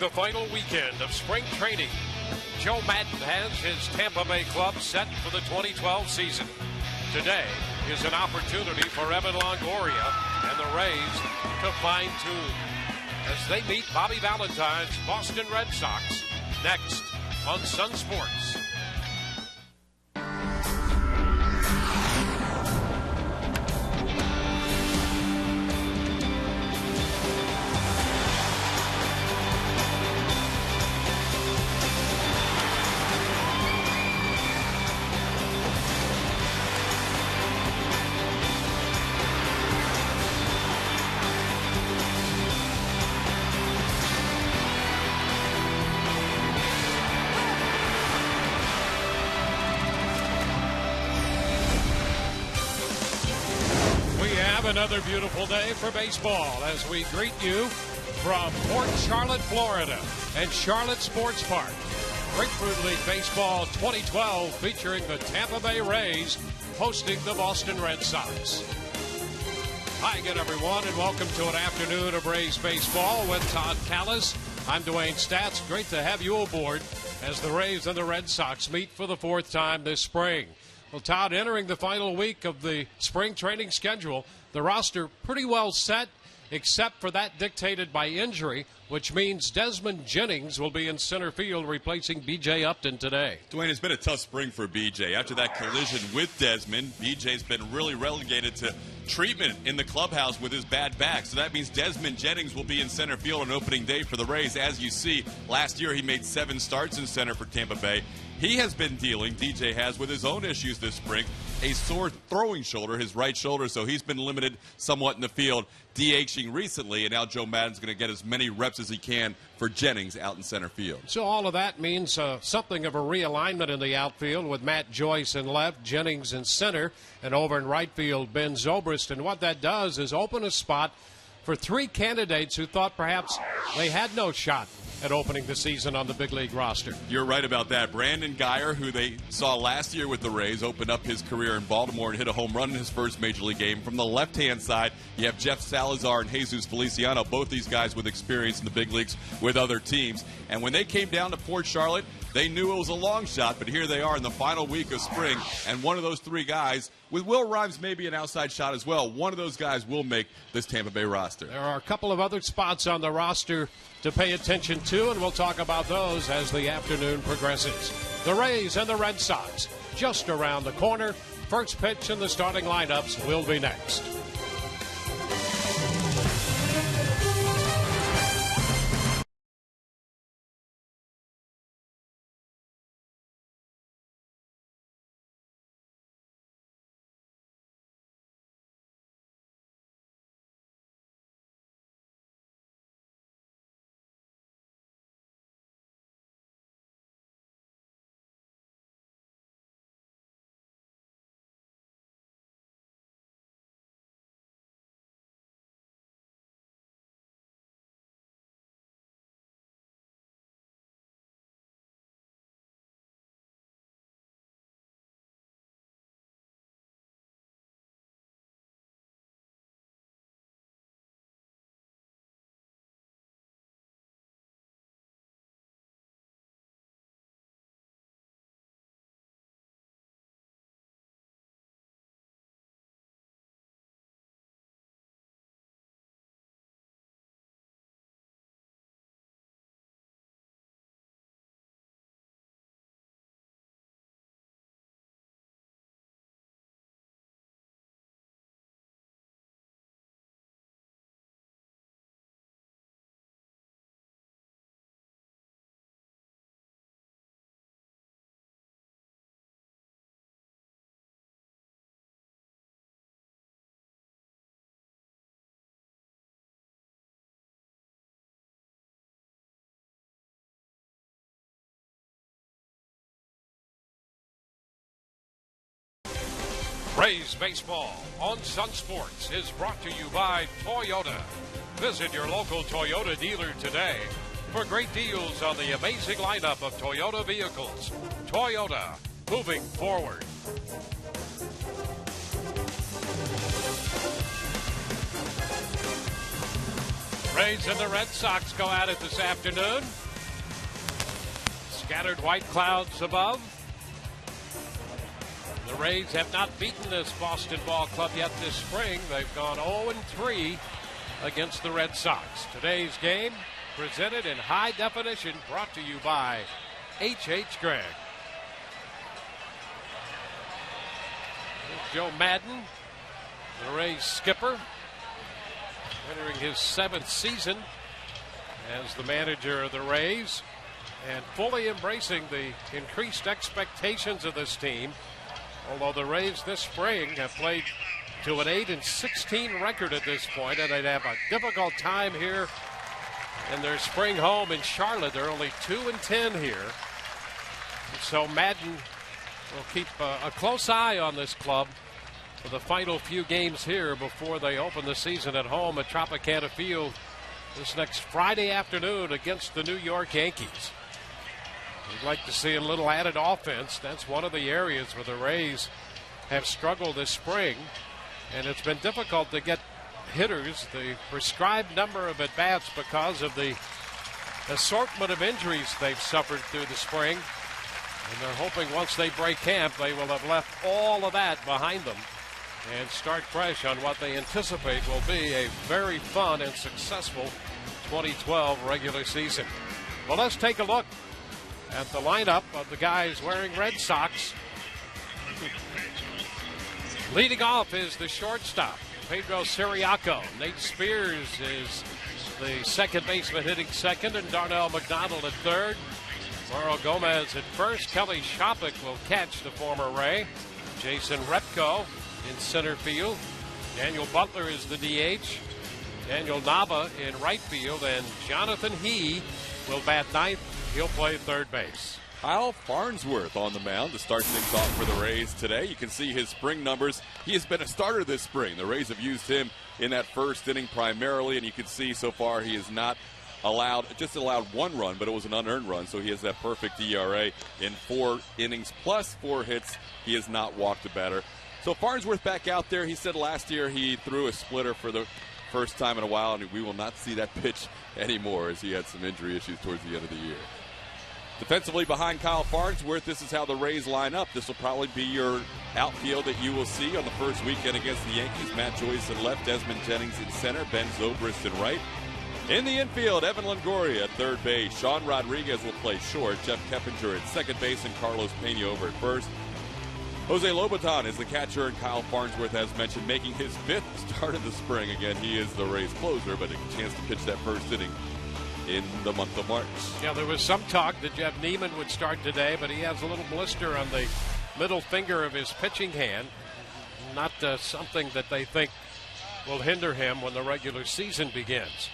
The final weekend of spring training. Joe Madden has his Tampa Bay club set for the 2012 season. Today is an opportunity for Evan Longoria and the Rays to fine-tune as they meet Bobby Valentine's Boston Red Sox next on Sun Sports. Another beautiful day for baseball as we greet you from Port Charlotte, Florida, and Charlotte Sports Park. Grapefruit League Baseball 2012 featuring the Tampa Bay Rays hosting the Boston Red Sox. Hi again, everyone, and welcome to an afternoon of Rays baseball with Todd Callis. I'm Dwayne Statz. Great to have you aboard as the Rays and the Red Sox meet for the fourth time this spring. Well, Todd, entering the final week of the spring training schedule, the roster pretty well set, except for that dictated by injury, which means Desmond Jennings will be in center field replacing B.J. Upton today. Dwayne, it's been a tough spring for B.J. After that collision with Desmond, B.J.'s been really relegated to treatment in the clubhouse with his bad back. So that means Desmond Jennings will be in center field on opening day for the Rays. As you see, last year he made 7 starts in center for Tampa Bay. He has been dealing, DJ has, with his own issues this spring, a sore throwing shoulder, his right shoulder, so he's been limited somewhat in the field, DHing recently, and now Joe Madden's going to get as many reps as he can for Jennings out in center field. So all of that means something of a realignment in the outfield with Matt Joyce in left, Jennings in center, and over in right field, Ben Zobrist. And what that does is open a spot for 3 candidates who thought perhaps they had no shot at opening the season on the big league roster. You're right about that. Brandon Guyer, who they saw last year with the Rays, opened up his career in Baltimore and hit a home run in his first major league game. From the left-hand side, you have Jeff Salazar and Jesus Feliciano, both these guys with experience in the big leagues with other teams. And when they came down to Port Charlotte, they knew it was a long shot, but here they are in the final week of spring, and one of those 3 guys, with Will Rhymes maybe an outside shot as well, one of those guys will make this Tampa Bay roster. There are a couple of other spots on the roster to pay attention to, and we'll talk about those as the afternoon progresses. The Rays and the Red Sox just around the corner. First pitch and the starting lineups will be next. Rays baseball on Sun Sports is brought to you by Toyota. Visit your local Toyota dealer today for great deals on the amazing lineup of Toyota vehicles. Toyota, moving forward. Rays and the Red Sox go at it this afternoon. Scattered white clouds above. The Rays have not beaten this Boston ball club yet this spring. They've gone 0-3 against the Red Sox. Today's game presented in high definition, brought to you by H.H. Gregg. Here's Joe Madden, the Rays skipper, entering his 7th season as the manager of the Rays, and fully embracing the increased expectations of this team. Although the Rays this spring have played to an 8-16 record at this point, and they'd have a difficult time here in their spring home in Charlotte. They're only 2-10 here. So Madden will keep a close eye on this club for the final few games here before they open the season at home at Tropicana Field this next Friday afternoon against the New York Yankees. We'd like to see a little added offense. That's one of the areas where the Rays have struggled this spring, and it's been difficult to get hitters the prescribed number of at-bats because of the assortment of injuries they've suffered through the spring. And they're hoping once they break camp, they will have left all of that behind them and start fresh on what they anticipate will be a very fun and successful 2012 regular season. Well, let's take a look at the lineup of the guys wearing Red Sox. Leading off is the shortstop, Pedro Ciriaco. Nate Spears is the second baseman hitting second, and Darnell McDonald at third. Mauro Gomez at first. Kelly Shopik will catch, the former Ray. Jason Repko in center field. Daniel Butler is the DH. Daniel Nava in right field, and Jonathan He will bat ninth. He'll play third base. Kyle Farnsworth on the mound to start things off for the Rays today. You can see his spring numbers. He has been a starter this spring. The Rays have used him in that first inning primarily, and you can see so far he has not allowed one run, but it was an unearned run, so he has that perfect ERA in 4 innings plus 4 hits. He has not walked a batter. So Farnsworth back out there. He said last year he threw a splitter for the first time in a while, and we will not see that pitch anymore as he had some injury issues towards the end of the year. Defensively behind Kyle Farnsworth, this is how the Rays line up. This will probably be your outfield that you will see on the first weekend against the Yankees. Matt Joyce in left, Desmond Jennings in center, Ben Zobrist in right. In the infield, Evan Longoria at third base. Sean Rodriguez will play short. Jeff Keppinger at second base, and Carlos Pena over at first. Jose Lobaton is the catcher, and Kyle Farnsworth, as mentioned, making his 5th start of the spring. Again, he is the Rays closer, but a chance to pitch that first inning in the month of March. Yeah, there was some talk that Jeff Neiman would start today, but he has a little blister on the middle finger of his pitching hand. Not something that they think will hinder him when the regular season begins.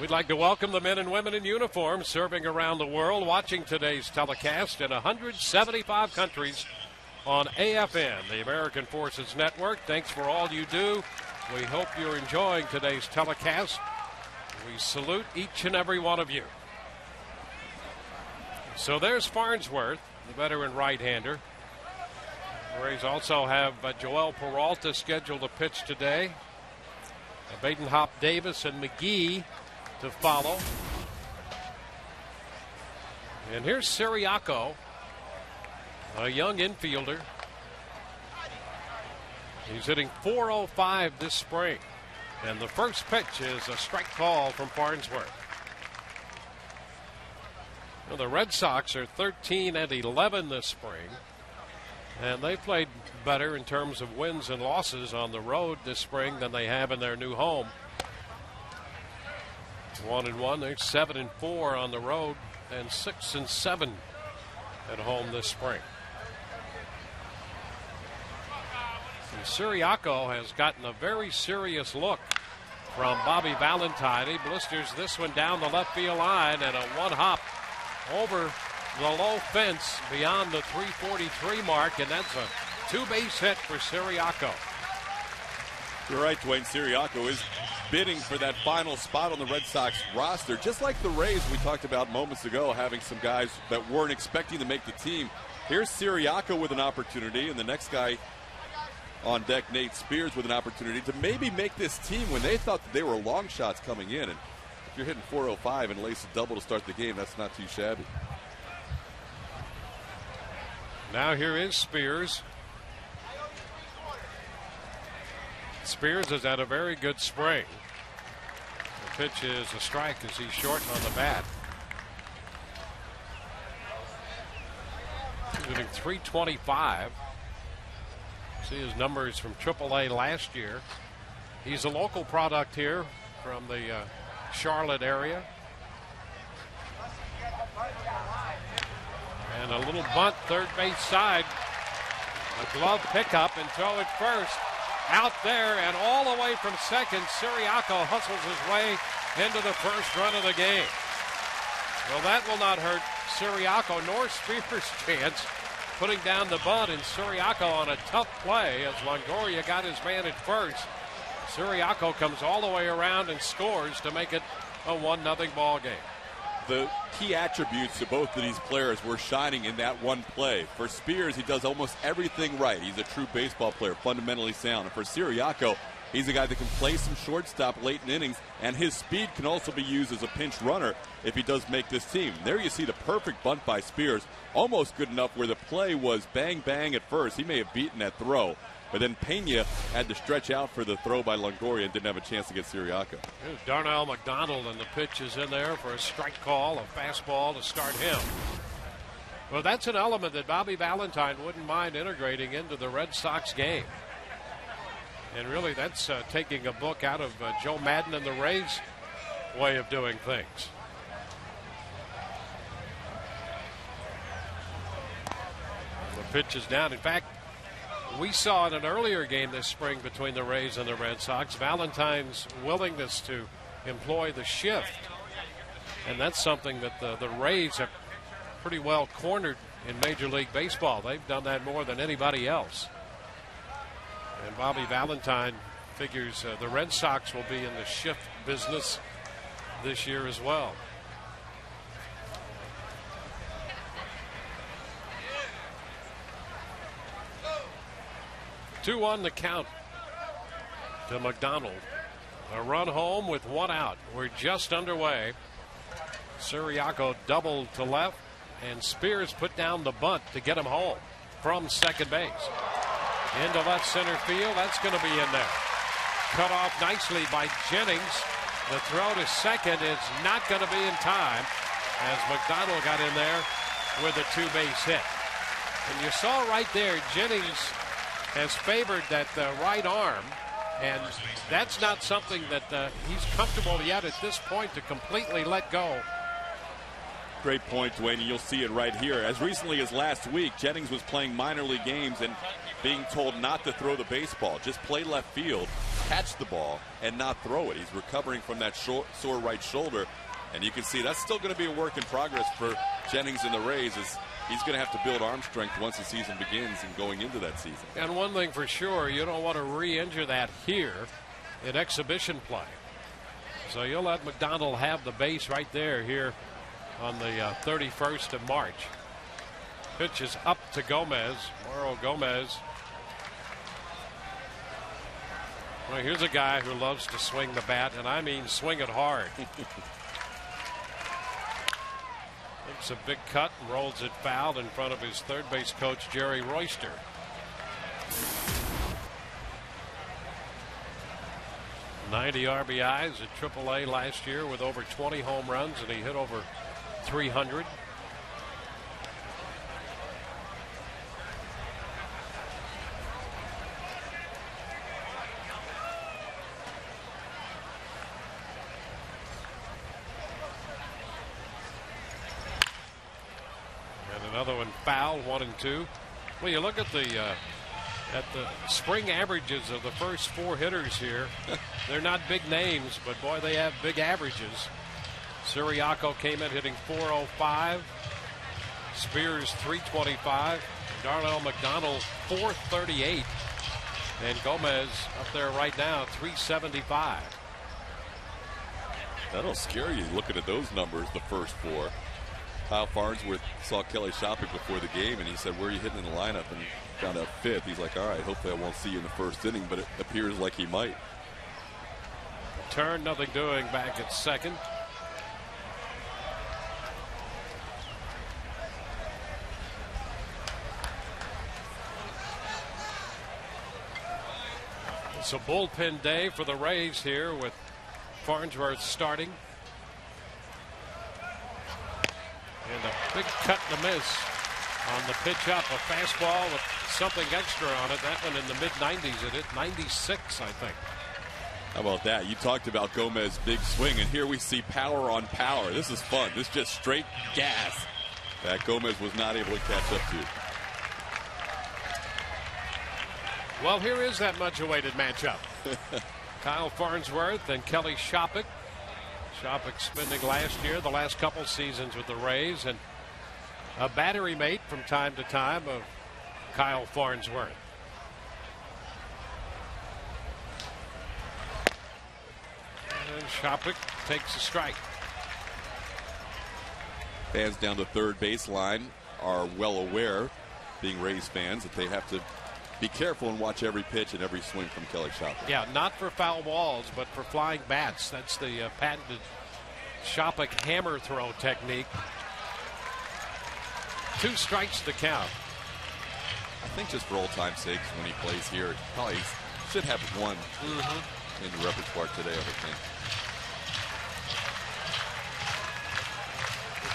We'd like to welcome the men and women in uniform serving around the world, watching today's telecast in 175 countries on AFN, the American Forces Network. Thanks for all you do. We hope you're enjoying today's telecast. We salute each and every one of you. So there's Farnsworth, the veteran right-hander. The Rays also have Joel Peralta scheduled to pitch today. Baden-Hop Davis and McGee to follow. And here's Ciriaco, a young infielder. He's hitting .405 this spring. And the first pitch is a strike call from Farnsworth. Well, the Red Sox are 13-11 this spring. And they played better in terms of wins and losses on the road this spring than they have in their new home. 1-1, they're 7-4 on the road and 6-7 at home this spring. And Ciriaco has gotten a very serious look from Bobby Valentine. He blisters this one down the left field line, and a one-hop over the low fence beyond the 343 mark, and that's a 2-base hit for Ciriaco. You're right, Dwayne. Ciriaco is bidding for that final spot on the Red Sox roster. Just like the Rays we talked about moments ago, having some guys that weren't expecting to make the team. Here's Ciriaco with an opportunity, and the next guy on deck, Nate Spears, with an opportunity to maybe make this team when they thought that they were long shots coming in. And you're hitting 405 and lace a double to start the game, that's not too shabby. Now here is Spears. Spears has had a very good spring. The pitch is a strike as he's short on the bat. He's hitting .325. See his numbers from AAA last year. He's a local product here from the Charlotte area. And a little bunt, third base side. A glove pickup and throw it first. Out there and all the way from second, Siriaco hustles his way into the first run of the game. Well, that will not hurt Siriaco nor Spears' chance. Putting down the bunt, and Siriaco on a tough play as Longoria got his man at first. Siriaco comes all the way around and scores to make it a 1-0 ball game. The key attributes to both of these players were shining in that one play. For Spears, he does almost everything right. He's a true baseball player, fundamentally sound. And for Siriaco, he's a guy that can play some shortstop late in innings, and his speed can also be used as a pinch runner if he does make this team. There you see the perfect bunt by Spears, almost good enough where the play was bang, bang at first. He may have beaten that throw. But then Pena had to stretch out for the throw by Longoria and didn't have a chance to get Siriaco. Darnell McDonald, and the pitch is in there for a strike call, a fastball to start him. Well, that's an element that Bobby Valentine wouldn't mind integrating into the Red Sox game. And really, that's taking a book out of Joe Madden and the Rays' way of doing things. The pitch is down. In fact, we saw in an earlier game this spring between the Rays and the Red Sox, Valentine's willingness to employ the shift. And that's something that the Rays have pretty well cornered in Major League Baseball. They've done that more than anybody else. And Bobby Valentine figures the Red Sox will be in the shift business this year as well. Two-1 the count to McDonald. A run home with one out. We're just underway. Siriaco doubled to left, and Spears put down the bunt to get him home from second base. Into left center field. That's going to be in there. Cut off nicely by Jennings. The throw to second is not going to be in time as McDonald got in there with a two-base hit. And you saw right there, Jennings has favored that right arm, and that's not something that he's comfortable yet at this point to completely let go. Great point, Dwayne, and you'll see it right here. As recently as last week, Jennings was playing minor league games and being told not to throw the baseball, just play left field, catch the ball, and not throw it. He's recovering from that sore right shoulder, and you can see that's still going to be a work in progress for Jennings and the Rays, as he's going to have to build arm strength once the season begins and going into that season. And one thing for sure, you don't want to re-injure that here in exhibition play. So you'll let McDonald have the base right there here on the 31st of March. Pitch is up to Gomez. Mauro Gomez. Well, here's a guy who loves to swing the bat, and I mean swing it hard. It's a big cut and rolls it foul in front of his third base coach, Jerry Royster. '90 RBIs at AAA last year with over 20 home runs, and he hit over 300. And another one foul, 1 and 2. Well, you look at the spring averages of the first four hitters here. They're not big names, but boy, they have big averages. Siriaco came in hitting .405. Spears .325. Darnell McDonald .438. And Gomez up there right now .375. That'll scare you looking at those numbers, the first four. Kyle Farnsworth saw Kelly shopping before the game, and he said, "Where are you hitting in the lineup?" And found out fifth. He's like, "All right, hopefully I won't see you in the first inning," but it appears like he might. Turn, nothing doing back at second. It's a bullpen day for the Rays here with Farnsworth starting. And a big cut and a miss on the pitch up. A fastball with something extra on it. That one in the mid-90s. It hit 96, I think. How about that? You talked about Gomez's big swing, and here we see power on power. This is fun. This is just straight gas that Gomez was not able to catch up to. Well, here is that much-awaited matchup. Kyle Farnsworth and Kelly Shoppick. Shoppick spending last year, the last couple seasons with the Rays, and a battery mate from time to time of Kyle Farnsworth. And Shoppick takes a strike. Fans down the third baseline are well aware, being Rays fans, that they have to be careful and watch every pitch and every swing from Kelly Shoppick. Yeah, not for foul balls, but for flying bats. That's the patented Shoppick hammer throw technique. 2 strikes to count. I think just for old time's sake, when he plays here, probably should have one in the repertoire today, I would think.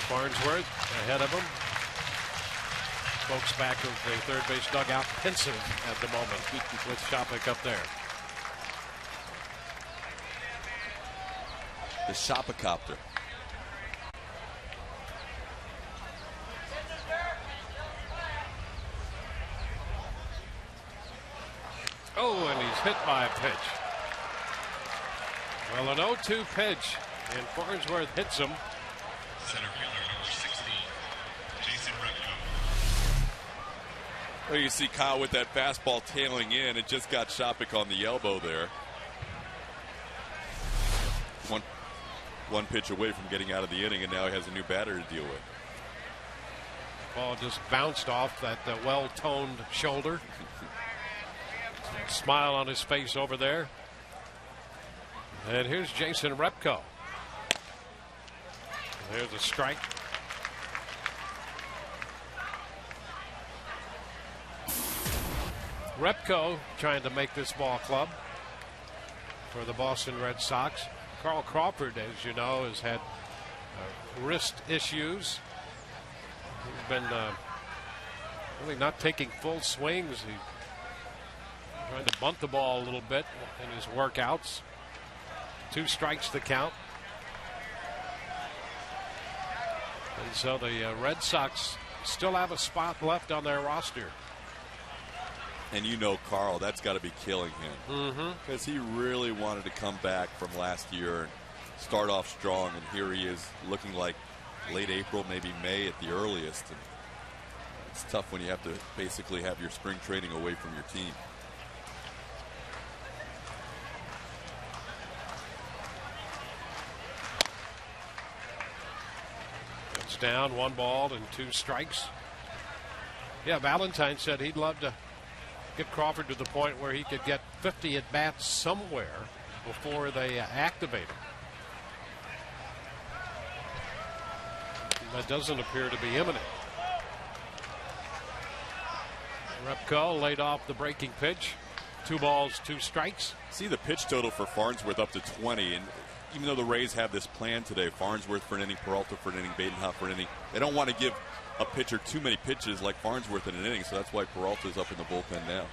Farnsworth ahead of him. Folks back of the third base dugout pensive at the moment with Shoppick up there. The Shoppicopter. Oh, and he's hit by a pitch. Well, an 0-2 pitch, and Farnsworth hits him. Center fielder number 16, Jason Repko. Well, you see Kyle with that fastball tailing in. It just got Shoppick on the elbow there. One pitch away from getting out of the inning, and now he has a new batter to deal with. Ball just bounced off that well-toned shoulder. Smile on his face over there. And here's Jason Repko. There's a strike. Repko trying to make this ball club for the Boston Red Sox. Carl Crawford, as you know, has had wrist issues. He's been really not taking full swings. He's trying to bunt the ball a little bit in his workouts. 2 strikes to count. And so the Red Sox still have a spot left on their roster. And you know, Carl, that's got to be killing him. Because he really wanted to come back from last year and start off strong. And here he is looking like late April, maybe May at the earliest. And it's tough when you have to basically have your spring training away from your team. It's down, 1 ball and 2 strikes. Yeah, Valentine said he'd love to get Crawford to the point where he could get 50 at bats somewhere before they activate him. That doesn't appear to be imminent. Repko laid off the breaking pitch. 2 balls, 2 strikes. See the pitch total for Farnsworth up to 20, and even though the Rays have this plan today, Farnsworth for an inning, Peralta for an inning, Badenhop for an inning, they don't want to give a pitcher too many pitches like Farnsworth in an inning, so that's why Peralta's up in the bullpen now.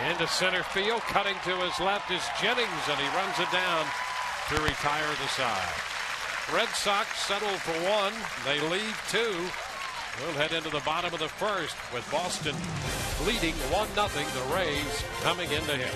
Into center field, cutting to his left is Jennings, and he runs it down to retire the side. Red Sox settle for 1. They lead 2. We'll head into the bottom of the first with Boston leading 1-0. The Rays coming into him.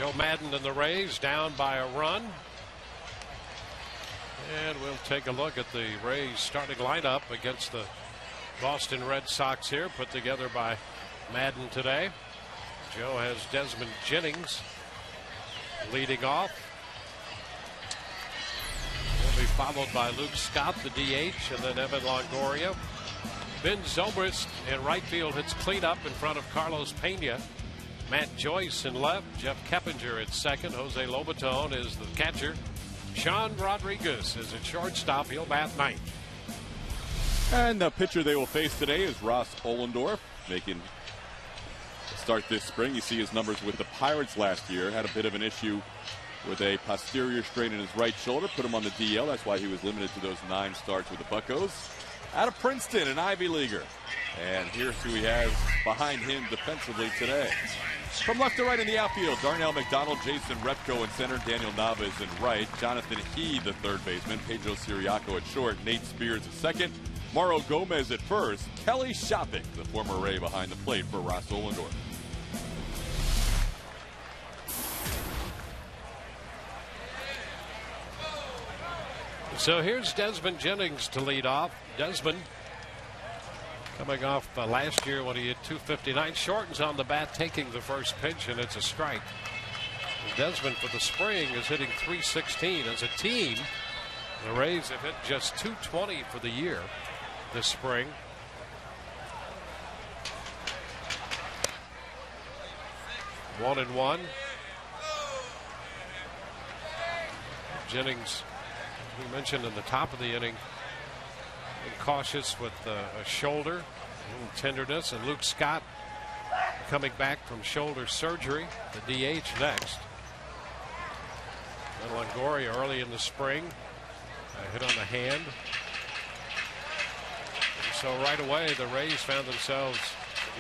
Joe Madden and the Rays down by a run. And we'll take a look at the Rays starting lineup against the Boston Red Sox here, put together by Madden today. Joe has Desmond Jennings leading off. He'll be followed by Luke Scott, the DH, and then Evan Longoria. Ben Zobrist in right field hits cleanup in front of Carlos Pena. Matt Joyce in left. Jeff Keppinger at second. Jose Lobaton is the catcher. Sean Rodriguez is at shortstop. He'll bat ninth. And the pitcher they will face today is Ross Ollendorf, making a start this spring. You see his numbers with the Pirates last year. Had a bit of an issue with a posterior strain in his right shoulder. Put him on the DL. That's why he was limited to those 9 starts with the Buccos. Out of Princeton, an Ivy Leaguer. And here's who he has behind him defensively today. From left to right in the outfield, Darnell McDonald, Jason Repko in center, Daniel Navas in right, Jonathan He, the third baseman, Pedro Siriaco at short, Nate Spears at second, Mauro Gomez at first, Kelly Shopik, the former Ray, behind the plate for Ross Ollendorf. So here's Desmond Jennings to lead off. Desmond coming off last year when he had 259. Shortens on the bat, taking the first pitch, and it's a strike. Desmond for the spring is hitting .316. As a team, the Rays have hit just .220 for the year this spring. One and one. Jennings, we mentioned in the top of the inning, cautious with a shoulder, a little tenderness, and Luke Scott coming back from shoulder surgery, the DH next. And Longoria early in the spring, hit on the hand. And so right away the Rays found themselves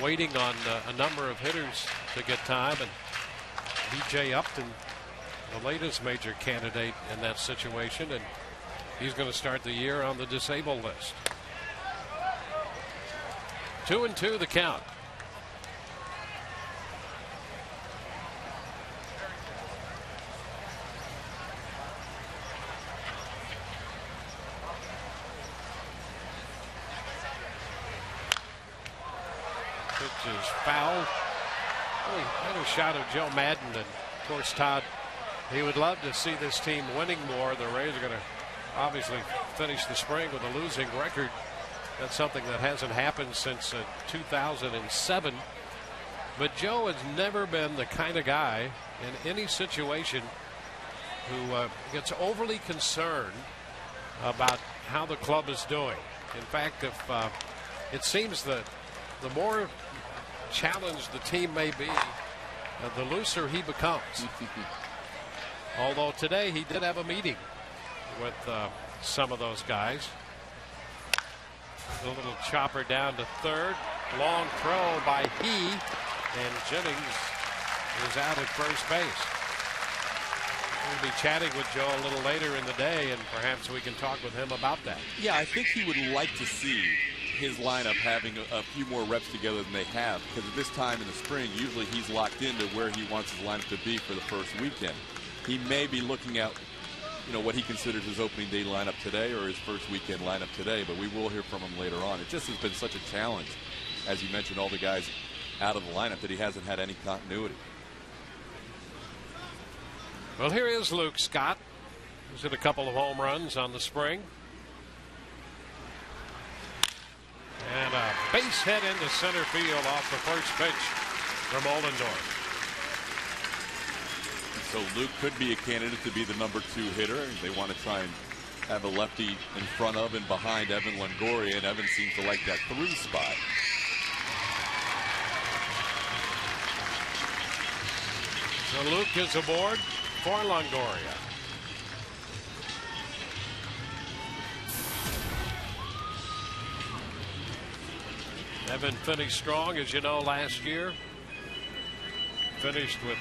waiting on a number of hitters to get time, and B.J. Upton, the latest major candidate in that situation, and he's going to start the year on the disabled list. 2-2 the count. Pitch is foul. Another shot of Joe Madden, and of course, Todd, he would love to see this team winning more. The Rays are going to obviously finish the spring with a losing record. That's something that hasn't happened since 2007. But Joe has never been the kind of guy in any situation who gets overly concerned about how the club is doing. In fact, if it seems that the more challenged the team may be, the looser he becomes. Although today he did have a meeting with some of those guys. A little chopper down to third. Long throw by He, and Jennings is out at first base. We'll be chatting with Joe a little later in the day, and perhaps we can talk with him about that. Yeah, I think he would like to see his lineup having a few more reps together than they have, because at this time in the spring, usually he's locked into where he wants his lineup to be for the first weekend. He may be looking at, what he considers his opening day lineup today or his first weekend lineup today, but we will hear from him later on. It just has been such a challenge, as you mentioned, all the guys out of the lineup, that he hasn't had any continuity. Well, here is Luke Scott, who's hit a couple of home runs on the spring. And a base hit into center field off the first pitch from Ollendorf. So Luke could be a candidate to be the number 2 hitter. They want to try and have a lefty in front of and behind Evan Longoria, and Evan seems to like that 3 spot. So Luke is aboard for Longoria. Evan finished strong, as you know, last year. Finished with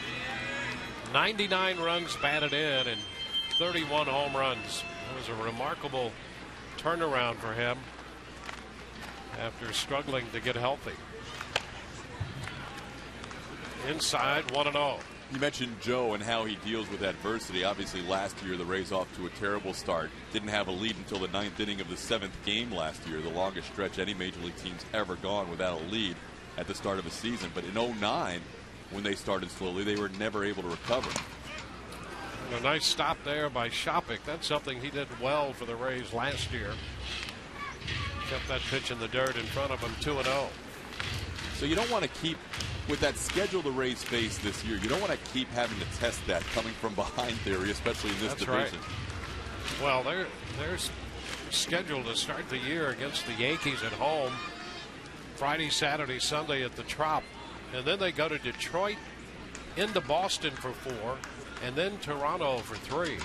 99 runs batted in and 31 home runs. It was a remarkable turnaround for him after struggling to get healthy. Inside, 1-0. You mentioned Joe and how he deals with adversity. Obviously, last year the Rays off to a terrible start. Didn't have a lead until the 9th inning of the 7th game last year, the longest stretch any Major League team's ever gone without a lead at the start of a season. But in 09, when they started slowly, they were never able to recover. And a nice stop there by Shopik. That's something he did well for the Rays last year. Kept that pitch in the dirt in front of him, 2-0. So you don't want to keep, with that schedule the Rays face this year, you don't want to keep having to test that coming from behind theory, especially in this division. Right. Well, they're scheduled to start the year against the Yankees at home Friday, Saturday, Sunday at the Trop. And then they go to Detroit, into Boston for 4, and then Toronto for 3.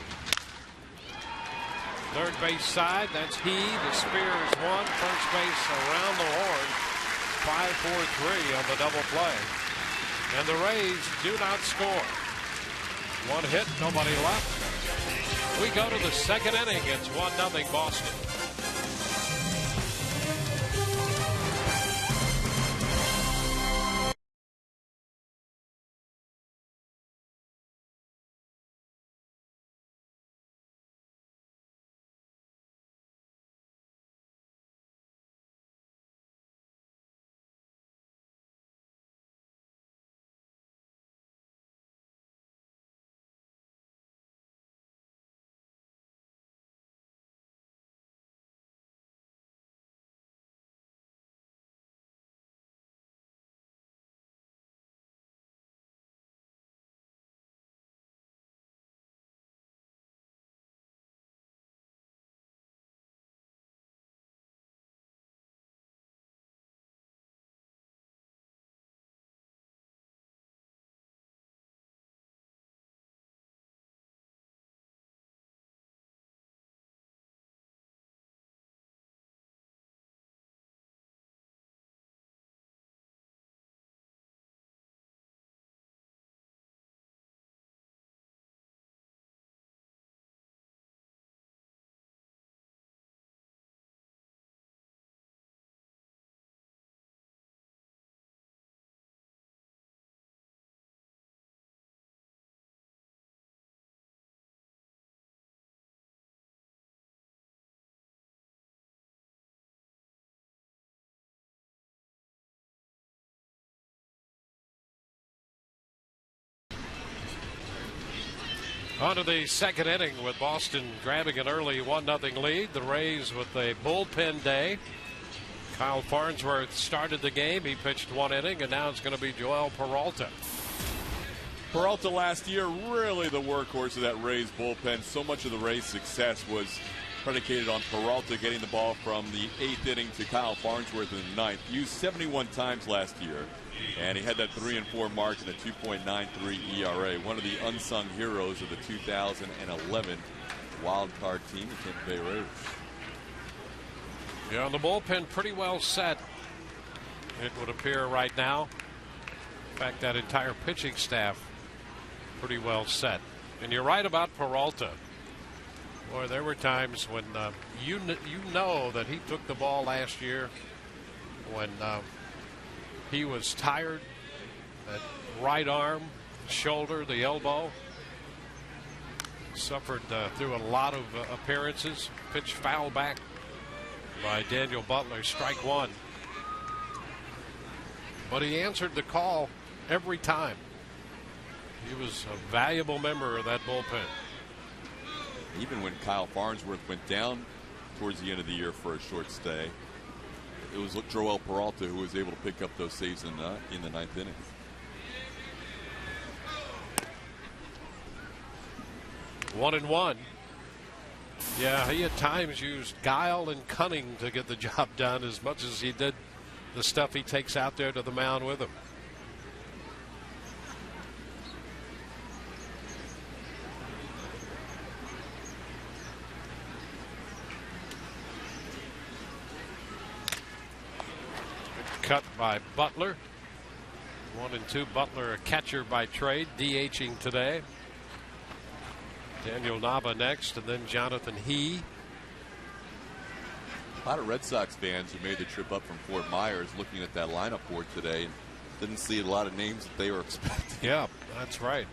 Third base side, that's he. The spear is 1. First base around the horn. 5-4-3 on the double play. And the Rays do not score. 1 hit, nobody left. We go to the 2nd inning. It's 1-0 Boston. On to the 2nd inning with Boston grabbing an early 1-0 lead. The Rays with a bullpen day. Kyle Farnsworth started the game. He pitched 1 inning, and now it's going to be Joel Peralta. Peralta last year, really the workhorse of that Rays bullpen. So much of the Rays' success was predicated on Peralta getting the ball from the 8th inning to Kyle Farnsworth in the 9th. Used 71 times last year, and he had that 3-4 mark and a 2.93 ERA. One of the unsung heroes of the 2011 wild card team, the Tampa Bay Rays. Yeah, the bullpen pretty well set, it would appear right now. In fact, that entire pitching staff pretty well set. And you're right about Peralta. Boy, there were times when you know that he took the ball last year when he was tired. That right arm, shoulder, the elbow. Suffered through a lot of appearances. Pitch foul back by Daniel Butler, strike 1. But he answered the call every time. He was a valuable member of that bullpen. Even when Kyle Farnsworth went down towards the end of the year for a short stay, it was Joel Peralta who was able to pick up those saves in the 9th inning. One and one. Yeah, he at times used guile and cunning to get the job done as much as he did the stuff he takes out there to the mound with him. Cut by Butler. 1 and 2. Butler, a catcher by trade, DHing today. Daniel Nava next, and then Jonathan He. A lot of Red Sox fans who made the trip up from Fort Myers looking at that lineup board today. Didn't see a lot of names that they were expecting. Yeah, that's right.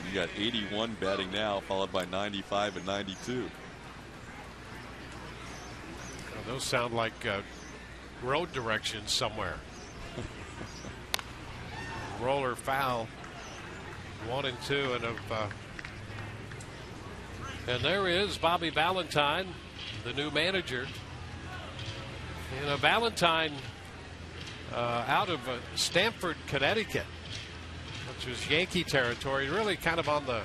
You got 81 batting now, followed by 95 and 92. Well, those sound like road directions somewhere. Roller foul. 1 and 2, and there is Bobby Valentine, the new manager. Valentine out of Stamford, Connecticut, which was Yankee territory, really kind of on the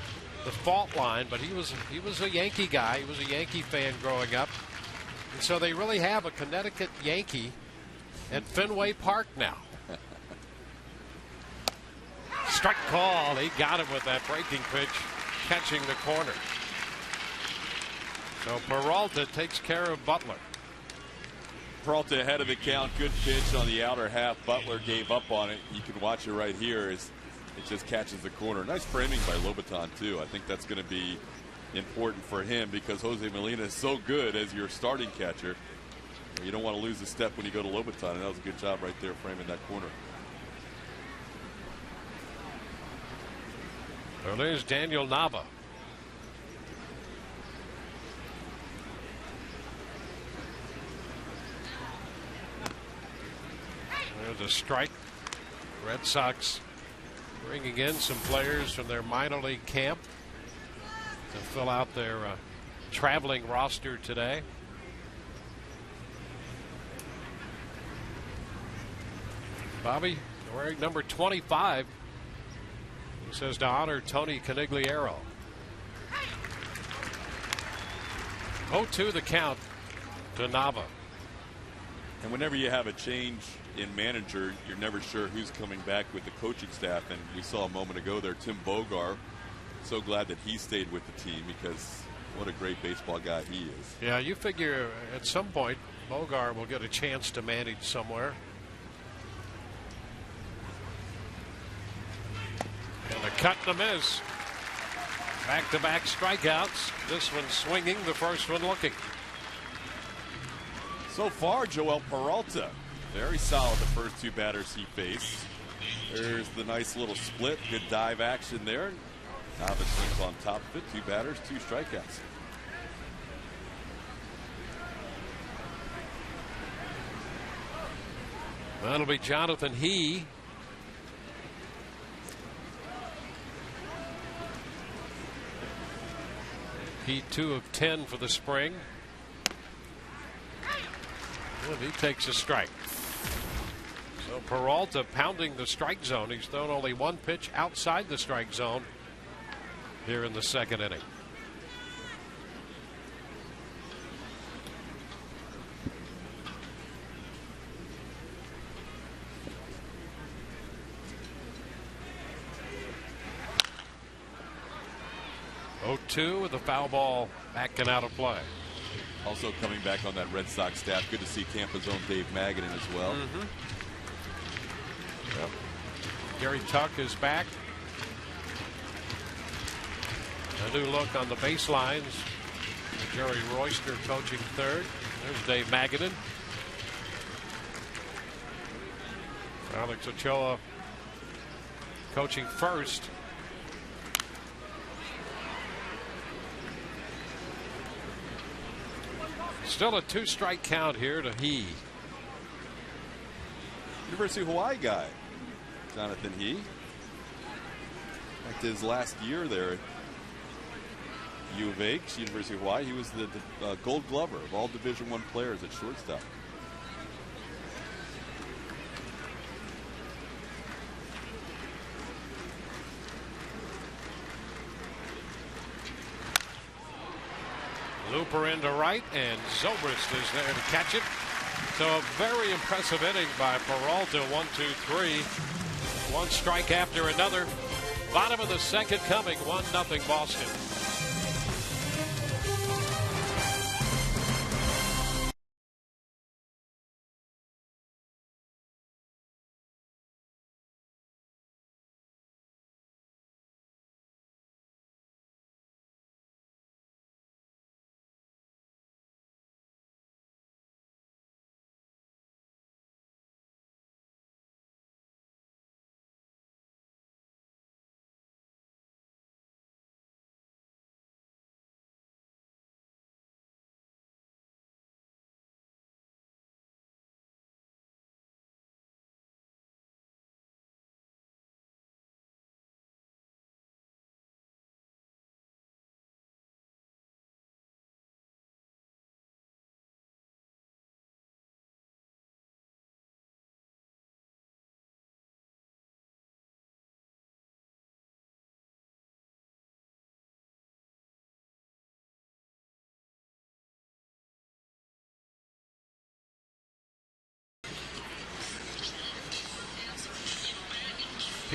fault line, but he was a Yankee guy. He was a Yankee fan growing up. And so they really have a Connecticut Yankee at Fenway Park now. Strike call. He got him with that breaking pitch, catching the corner. So Peralta takes care of Butler. Peralta ahead of the count. Good pitch on the outer half. Butler gave up on it. You can watch it right here as it just catches the corner. Nice framing by Lobaton, too. I think that's going to be important for him because Jose Molina is so good as your starting catcher. You don't want to lose a step when you go to Lobaton, and that was a good job right there framing that corner. Well, there's Daniel Nava. There's a strike. Red Sox bringing in some players from their minor league camp to fill out their traveling roster today. Bobby wearing number 25. He says to honor Tony Conigliaro. 0-2 the count to Nava. And whenever you have a change in manager, you're never sure who's coming back with the coaching staff. And we saw a moment ago there, Tim Bogar. So glad that he stayed with the team because what a great baseball guy he is. Yeah, you figure at some point Bogar will get a chance to manage somewhere. And a cut and a miss. Back-to-back strikeouts. This one swinging, the first one looking. So far, Joel Peralta, very solid the first two batters he faced. There's the nice little split. Good dive action there. Nava swings on top of it. 2 batters, 2 strikeouts. That'll be Jonathan He. He 2 of 10 for the spring. And he takes a strike. So Peralta pounding the strike zone. He's thrown only 1 pitch outside the strike zone here in the second inning. Oh-2 with a foul ball backing out of play. Also coming back on that Red Sox staff. Good to see Tampa's own Dave Magadan as well. Yep. Gary Tuck is back. A new look on the baselines. Jerry Royster coaching third. There's Dave Magadan. Alex Ochoa coaching first. Still a 2-strike count here to He. University of Hawaii guy, Jonathan He. Back to his last year there at U of H, University of Hawaii. He was the Gold Glover of all Division I players at shortstop. Looper into right, and Zobrist is there to catch it. So a very impressive inning by Peralta. 1, 2, 3. 1 strike after another. Bottom of the second coming. 1-0 Boston.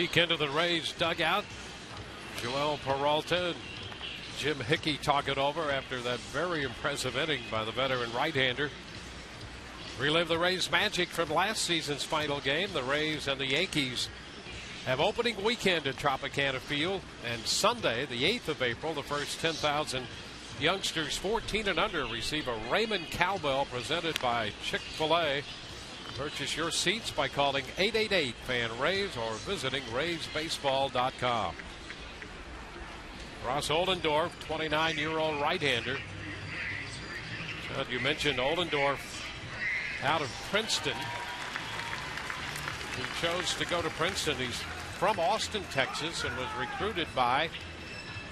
Peek into the Rays dugout. Joel Peralta and Jim Hickey talk it over after that very impressive inning by the veteran right-hander. Relive the Rays' magic from last season's final game. The Rays and the Yankees have opening weekend at Tropicana Field, and Sunday, the 8th of April, the first 10,000 youngsters 14 and under receive a Raymond cowbell presented by Chick-fil-A. Purchase your seats by calling 888-FAN-RAYS or visiting RaysBaseball.com. Ross Ollendorf, 29-year-old right-hander. You mentioned Ollendorf out of Princeton. He chose to go to Princeton. He's from Austin, Texas, and was recruited by,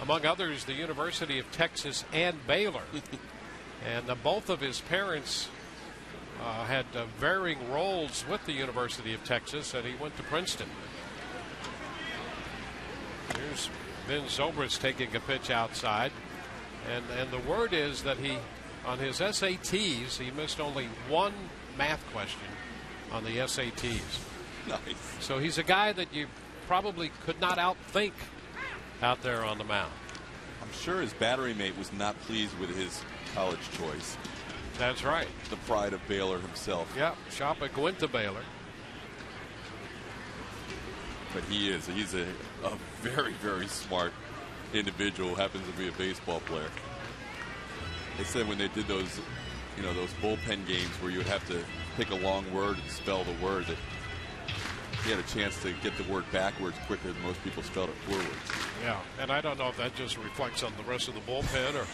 among others, the University of Texas and Baylor. And both of his parents had varying roles with the University of Texas, and he went to Princeton. Here's Ben Zobrist taking a pitch outside, and the word is that he, on his SATs, he missed only one math question on the SATs. Nice. So he's a guy that you probably could not outthink out there on the mound. I'm sure his battery mate was not pleased with his college choice. That's right. The pride of Baylor himself. Yeah, Chapa went to Baylor. But he's a very, very smart individual, happens to be a baseball player. They said when they did those, those bullpen games where you would have to pick a long word and spell the word, that he had a chance to get the word backwards quicker than most people spelled it forwards. Yeah, and I don't know if that just reflects on the rest of the bullpen or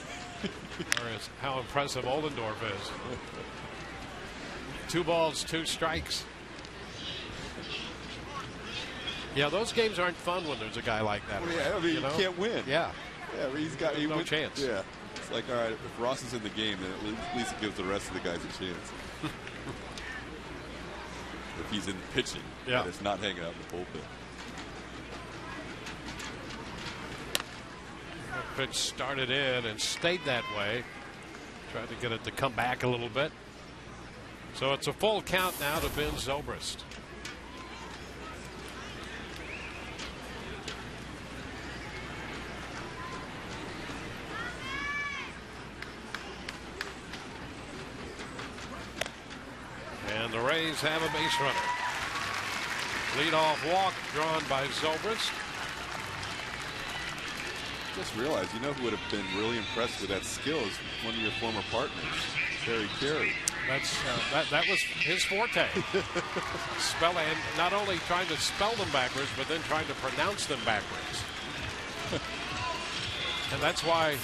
is how impressive Ollendorf is. 2 balls, 2 strikes. Yeah, those games aren't fun when there's a guy like that. Well, yeah, I mean, you can't win. Yeah. Yeah, he's got no chance. Yeah. It's like, all right, if Ross is in the game, then at least it gives the rest of the guys a chance. If he's in pitching, yeah, and it's not hanging out in the bullpen. That pitch started in and stayed that way. Tried to get it to come back a little bit. So it's a full count now to Ben Zobrist. And the Rays have a base runner. Leadoff walk drawn by Zobrist. Just realized, who would have been really impressed with that skill is one of your former partners, Terry Carey. That was his forte. Spelling, not only trying to spell them backwards, but then trying to pronounce them backwards. And that's why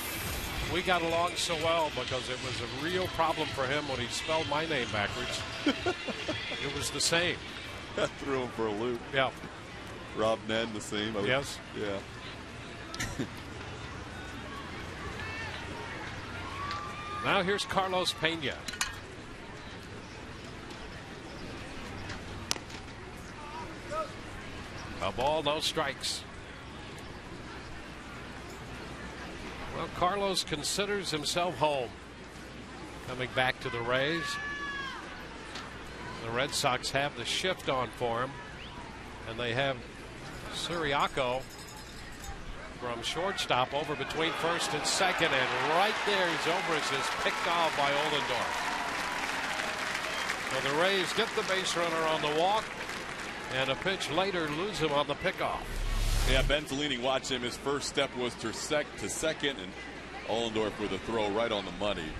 we got along so well, because it was a real problem for him when he spelled my name backwards. It was the same. That threw him for a loop. Yeah. Rob Ned, the same. Yes. Yeah. Now here's Carlos Pena. A ball, no strikes. Well, Carlos considers himself home. Coming back to the Rays. The Red Sox have the shift on for him. And they have Siriaco from shortstop over between first and second. And right there, Zobrist is picked off by Ollendorf. So the Rays get the base runner on the walk. And a pitch later, lose him on the pickoff. Yeah, Ben Zellini watched him. His first step was to second, and Ollendorf with a throw right on the money.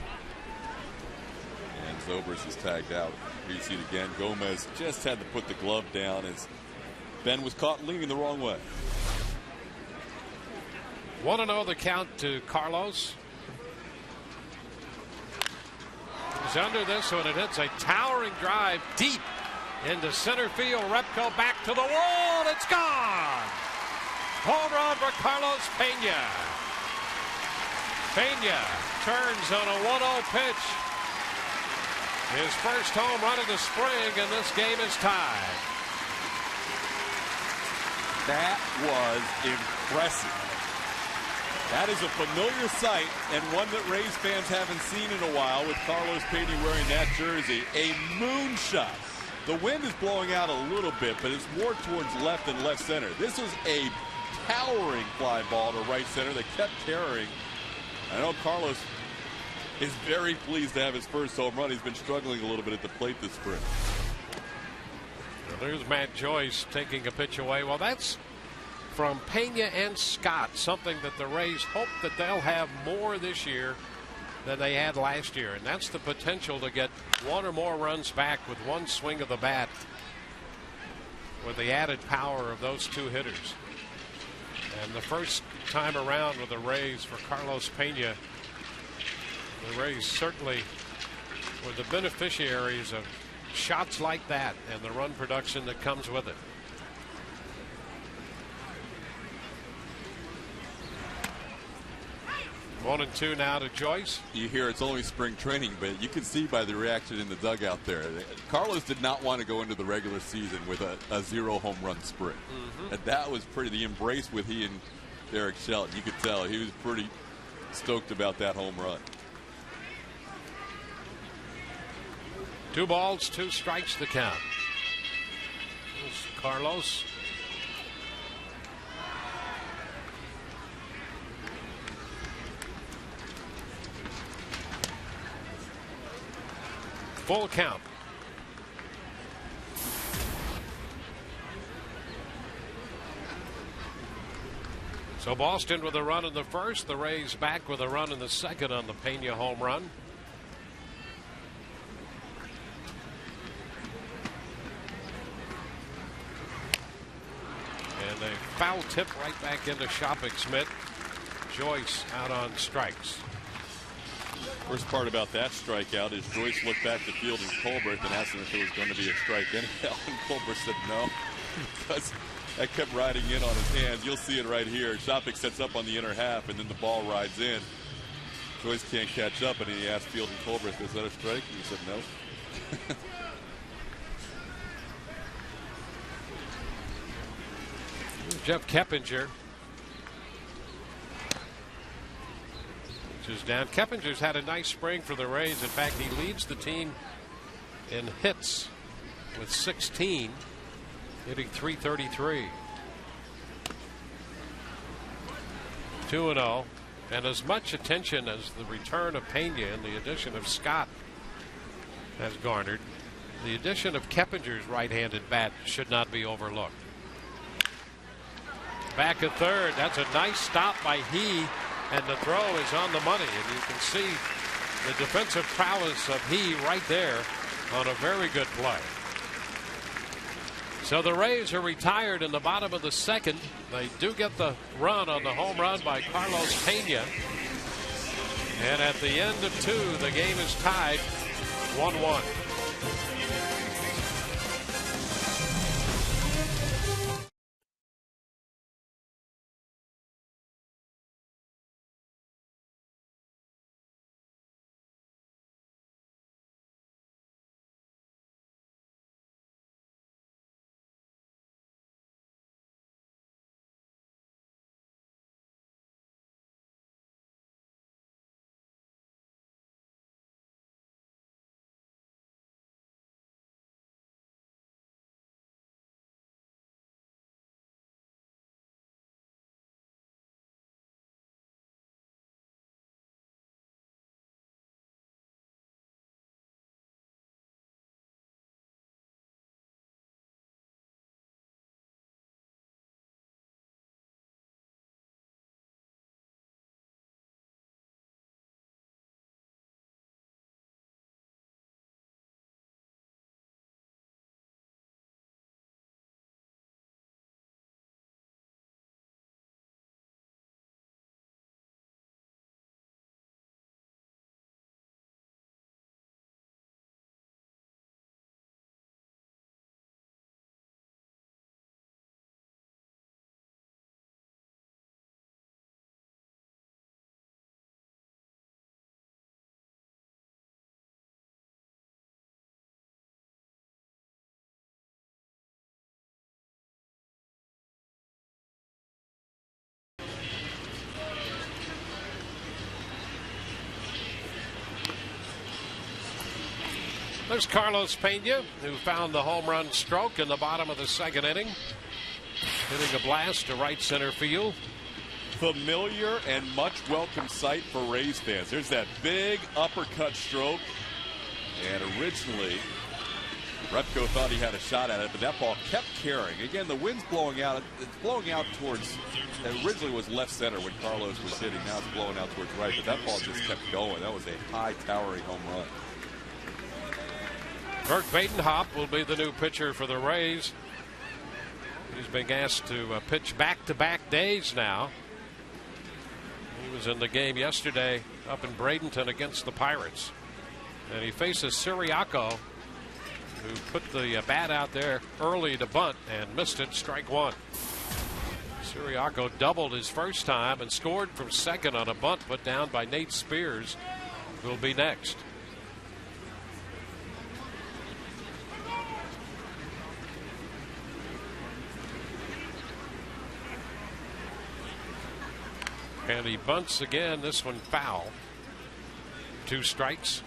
And Zobrist is tagged out. Here you see it again. Gomez just had to put the glove down as Ben was caught leaning the wrong way. 1-0 the count to Carlos. He's under this one. It hits a towering drive deep into center field. Repko back to the wall. It's gone. Home run for Carlos Pena. Pena turns on a 1-0 pitch. His first home run of the spring, and this game is tied. That was impressive. That is a familiar sight, and one that Rays fans haven't seen in a while, with Carlos Pena wearing that jersey. A moonshot The wind is blowing out a little bit, but it's more towards left and left center. This was a towering fly ball to right center that kept carrying. I know Carlos is very pleased to have his first home run. He's been struggling a little bit at the plate this spring. Well, there's Matt Joyce taking a pitch away. Well, that's from Pena and Scott, something that the Rays hope that they'll have more this year than they had last year, and that's the potential to get one or more runs back with one swing of the bat with the added power of those two hitters. And the first time around with the Rays for Carlos Pena, the Rays certainly were the beneficiaries of shots like that and the run production that comes with it. One and two now to Joyce. You hear it's only spring training, but you can see by the reaction in the dugout there. Carlos did not want to go into the regular season with a 0 home run sprint. And that was the embrace with he and Derek Shelton. You could tell he was pretty stoked about that home run. 2 balls, 2 strikes to count. Here's Carlos. Full count. So Boston with a run in the first, the Rays back with a run in the second on the Pena home run. And a foul tip right back into Shopping Smith. Joyce out on strikes. First part about that strikeout is Joyce looked back to Fielding Colbert and asked him if it was going to be a strike anyhow, and Colbert said no, because that kept riding in on his hands. You'll see it right here. Shopping sets up on the inner half, and then the ball rides in. Joyce can't catch up, and he asked Fielding Colbert, is that a strike? And he said no. Jeff Keppinger, which is down. Keppinger's had a nice spring for the Rays. In fact, he leads the team in hits with 16, hitting .333. 2-0, and as much attention as the return of Pena and the addition of Scott has garnered, the addition of Keppinger's right-handed bat should not be overlooked. Back at third. That's a nice stop by He, and the throw is on the money, and you can see the defensive prowess of He right there on a very good play. So the Rays are retired in the bottom of the second. They do get the run on the home run by Carlos Pena, and at the end of 2, the game is tied 1-1. Here's Carlos Pena, who found the home run stroke in the bottom of the second inning, hitting a blast to right center field. Familiar and much welcome sight for Rays fans. There's that big uppercut stroke, and originally Repko thought he had a shot at it, but that ball kept carrying. Again, the wind's blowing out. It's blowing out towards, it originally was left center when Carlos was hitting. Now it's blowing out towards right, but that ball just kept going. That was a high towering home run. Burke Badenhop will be the new pitcher for the Rays. He's being asked to pitch back-to-back days now. He was in the game yesterday up in Bradenton against the Pirates. And he faces Siriaco, who put the bat out there early to bunt and missed it, strike one. Siriaco doubled his first time and scored from second on a bunt put down by Nate Spears. Will be next. And he bunts again, this one foul. 2 strikes.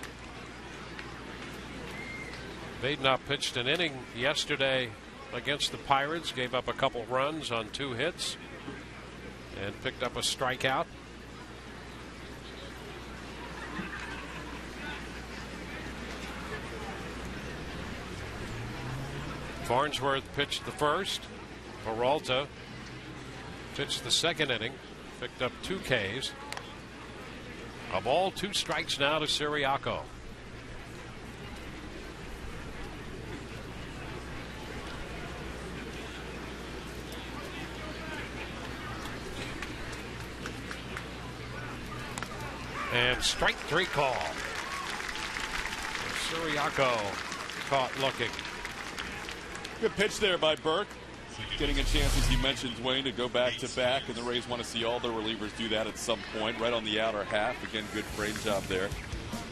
Badenhop pitched an inning yesterday against the Pirates, gave up a couple runs on 2 hits, and picked up a strikeout. Farnsworth pitched the first. Peralta pitched the second inning, picked up 2 Ks. A ball, 2 strikes now to Siriaco. And strike 3 call. Siriaco caught looking. Good pitch there by Burke. Getting a chance, as you mentioned, Dwayne, to go back-to-back, and the Rays want to see all their relievers do that at some point, right on the outer half. Again, good frame job there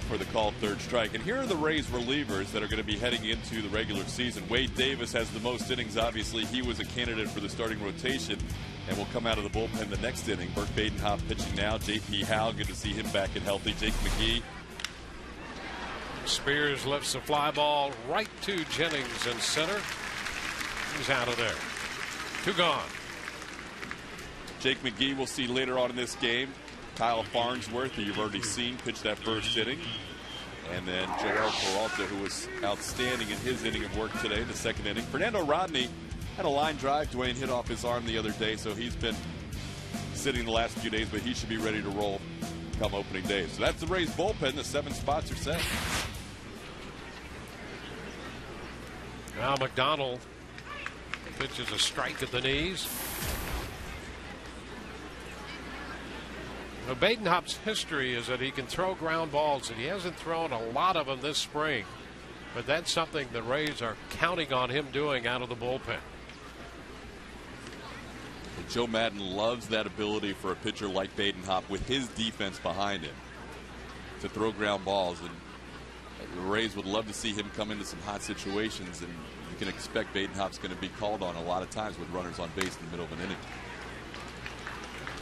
for the called third strike. And here are the Rays relievers that are going to be heading into the regular season. Wade Davis has the most innings. Obviously, he was a candidate for the starting rotation and will come out of the bullpen the next inning. Burke Badenhop pitching now. J.P. Howe, good to see him back and healthy. Jake McGee. Spears lifts a fly ball right to Jennings in center. He's out of there. 2 gone. Jake McGee we'll see later on in this game. Kyle Farnsworth, who you've already seen, pitched that first inning. And then Joel Peralta, who was outstanding in his inning of work today, the second inning. Fernando Rodney had a line drive. Dwayne hit off his arm the other day, so he's been sitting the last few days, but he should be ready to roll come opening day. So that's the Rays bullpen. The 7 spots are set. Now McDonald pitches a strike at the knees. Now, Badenhop's history is that he can throw ground balls, and he hasn't thrown a lot of them this spring. But that's something the Rays are counting on him doing out of the bullpen. And Joe Madden loves that ability for a pitcher like Badenhop with his defense behind him to throw ground balls. And the Rays would love to see him come into some hot situations, and you can expect Badenhop's going to be called on a lot of times with runners on base in the middle of an inning.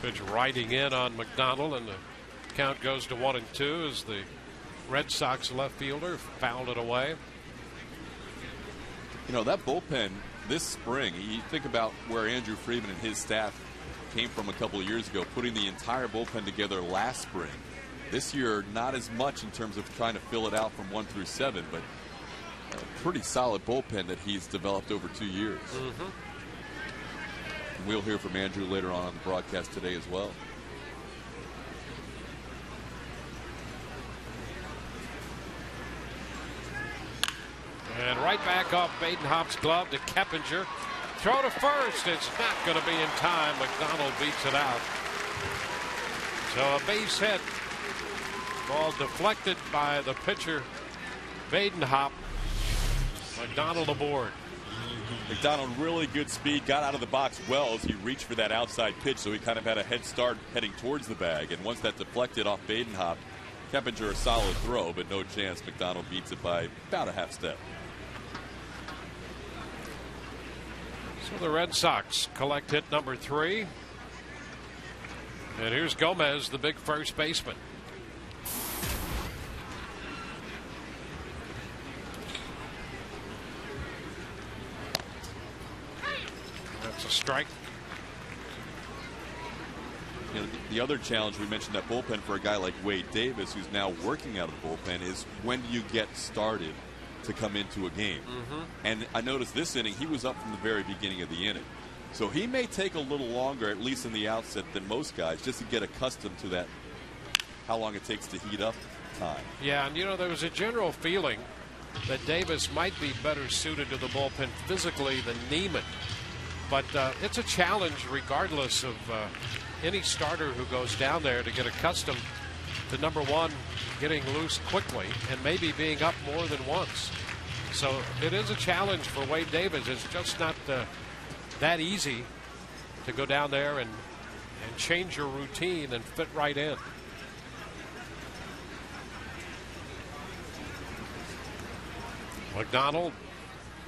Pitch riding in on McDonald, and the count goes to 1-2 as the Red Sox left fielder fouled it away. You know, that bullpen this spring, you think about where Andrew Freeman and his staff came from a couple of years ago, putting the entire bullpen together last spring. This year, not as much in terms of trying to fill it out from 1 through 7, but a pretty solid bullpen that he's developed over 2 years. And we'll hear from Andrew later on the broadcast today as well. And right back off Badenhop's glove to Keppinger. Throw to first. It's not going to be in time. McDonald beats it out. So a base hit. Ball deflected by the pitcher, Badenhop. McDonald aboard. McDonald, really good speed, got out of the box well as he reached for that outside pitch, so he kind of had a head start heading towards the bag. And once that deflected off Badenhop, Keppinger a solid throw, but no chance. McDonald beats it by about a half step. So the Red Sox collect hit number 3. And here's Gomez, the big first baseman. That's a strike. You know, the other challenge we mentioned, that bullpen for a guy like Wade Davis, who's now working out of the bullpen, is when do you get started to come into a game? And I noticed this inning, he was up from the very beginning of the inning. So he may take a little longer, at least in the outset, than most guys, just to get accustomed to that, how long it takes to heat up time. Yeah, and you know, there was a general feeling that Davis might be better suited to the bullpen physically than Neiman. But it's a challenge regardless of any starter who goes down there to get accustomed to, number one, getting loose quickly and maybe being up more than once. So it is a challenge for Wade Davis. It's just not that easy to go down there and change your routine and fit right in. McDonald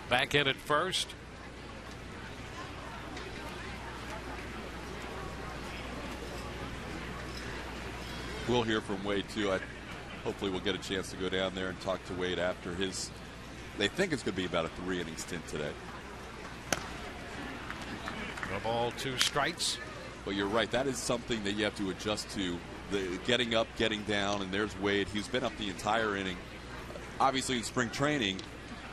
back in at first. We'll hear from Wade too. Hopefully we'll get a chance to go down there and talk to Wade after his, they think it's going to be about a 3-inning stint today. No ball, 2 strikes. But you're right, that is something that you have to adjust to. The getting up, getting down, and there's Wade. He's been up the entire inning. Obviously in spring training,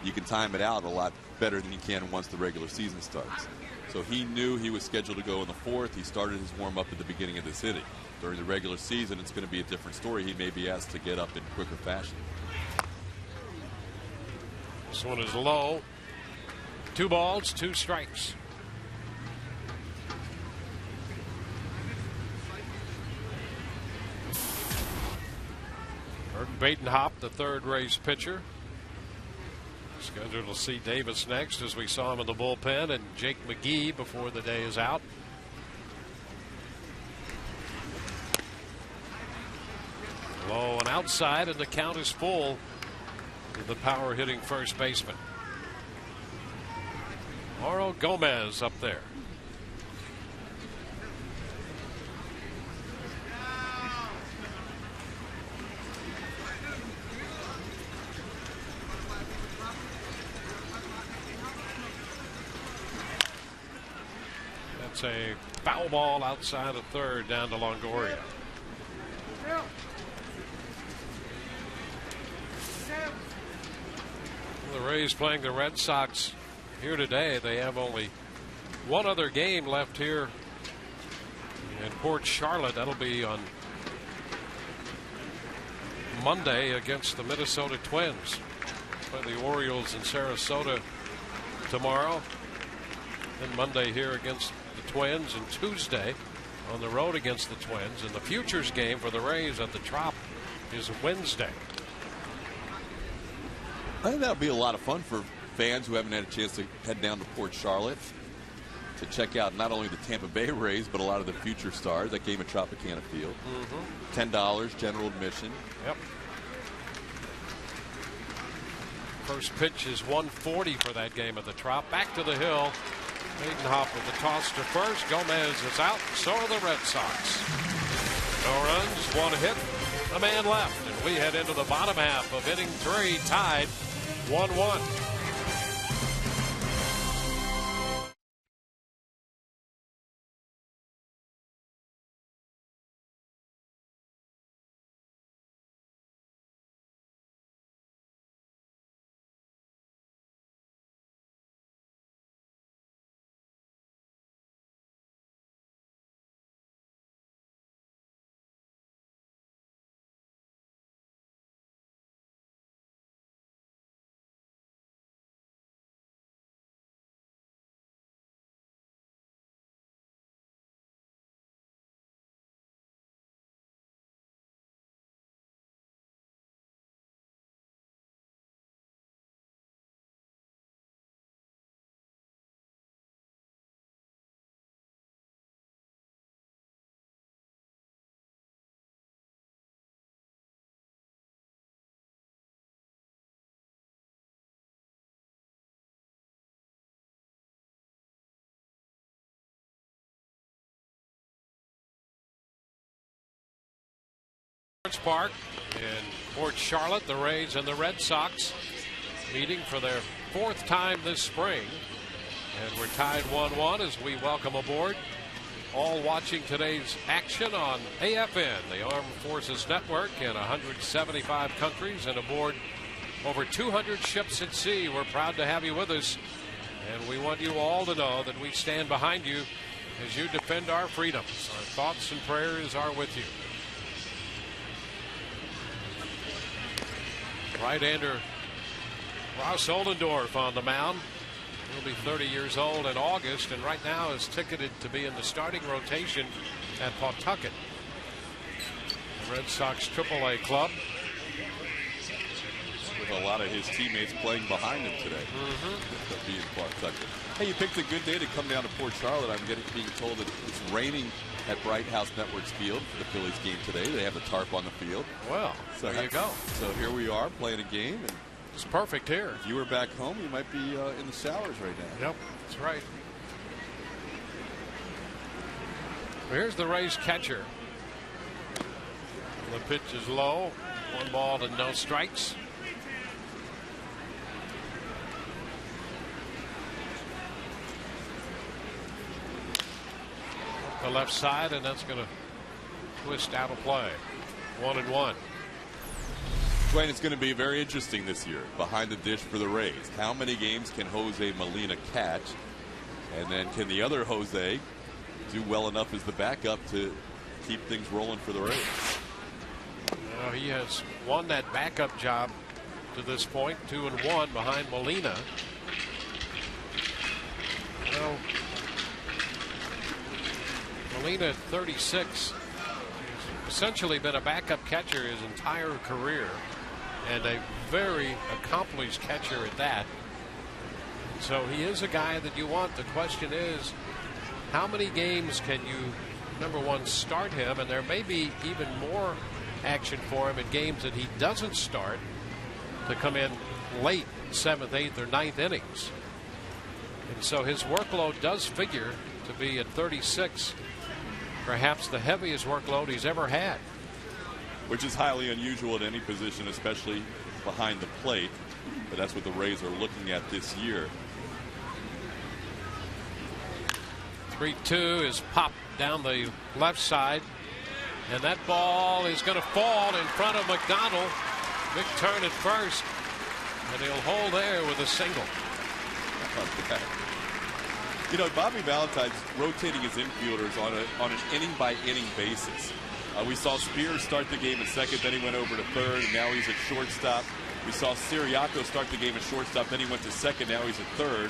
you can time it out a lot better than you can once the regular season starts. So he knew he was scheduled to go in the 4th. He started his warm-up at the beginning of this inning. During the regular season, it's going to be a different story. He may be asked to get up in quicker fashion. This one is low. 2 balls, 2 strikes. Burton Batenhop, the third race pitcher. Scheduled to see Davis next, as we saw him in the bullpen, and Jake McGee before the day is out. Low and outside, and the count is full with the power hitting first baseman. Mauro Gomez up there. That's a foul ball outside of third down to Longoria. The Rays playing the Red Sox here today. They have only one other game left here in Port Charlotte. That'll be on Monday against the Minnesota Twins. Play the Orioles in Sarasota tomorrow. Then Monday here against the Twins, and Tuesday on the road against the Twins. And the Futures game for the Rays at the Trop is Wednesday. I think that would be a lot of fun for fans who haven't had a chance to head down to Port Charlotte to check out not only the Tampa Bay Rays, but a lot of the future stars. That game at Tropicana Field. $10 general admission. Yep. First pitch is 140 for that game at the Trop. Back to the hill. Batenhop with the toss to first. Gomez is out. So are the Red Sox. No runs, 1 hit, a man left. And we head into the bottom half of inning 3, tied 1-1. Park in Port Charlotte. The Rays and the Red Sox meeting for their 4th time this spring. And we're tied 1-1 as we welcome aboard all watching today's action on AFN, the Armed Forces Network, in 175 countries and aboard over 200 ships at sea. We're proud to have you with us, and we want you all to know that we stand behind you as you defend our freedoms. Our thoughts and prayers are with you. Right-hander Ross Ollendorf on the mound. He'll be 30 years old in August, and right now is ticketed to be in the starting rotation at Pawtucket, the Red Sox AAA club. With a lot of his teammates playing behind him today. They'll be in Pawtucket. Hey, you picked a good day to come down to Port Charlotte. I'm being told that it's raining at Bright House Networks Field for the Phillies game today. They have the tarp on the field. Well, so there you go. So here we are playing a game, and it's perfect here. If you were back home, you might be in the showers right now. Yep, that's right. Here's the Rays catcher. The pitch is low. 1 ball and no strikes. Up the left side, and that's going to twist out of play. 1-1. Dwayne, it's going to be very interesting this year behind the dish for the Rays. How many games can Jose Molina catch? And then can the other Jose do well enough as the backup to keep things rolling for the Rays? Well, he has won that backup job to this point, 2-1 behind Molina. Well, Molina at 36 has essentially been a backup catcher his entire career, and a very accomplished catcher at that. So he is a guy that you want. The question is, how many games can you, number one, start him? And there may be even more action for him in games that he doesn't start to come in late 7th, 8th, or 9th innings. And so his workload does figure to be at 36, perhaps the heaviest workload he's ever had. Which is highly unusual at any position, especially behind the plate. But that's what the Rays are looking at this year. 3-2 is popped down the left side, and that ball is going to fall in front of McDonald. Big turn at first, and he'll hold there with a single. You know, Bobby Valentine's rotating his infielders on an inning-by-inning basis. We saw Spears start the game at second, then he went over to third, and now he's at shortstop. We saw Siriaco start the game at shortstop, then he went to second, now he's at third.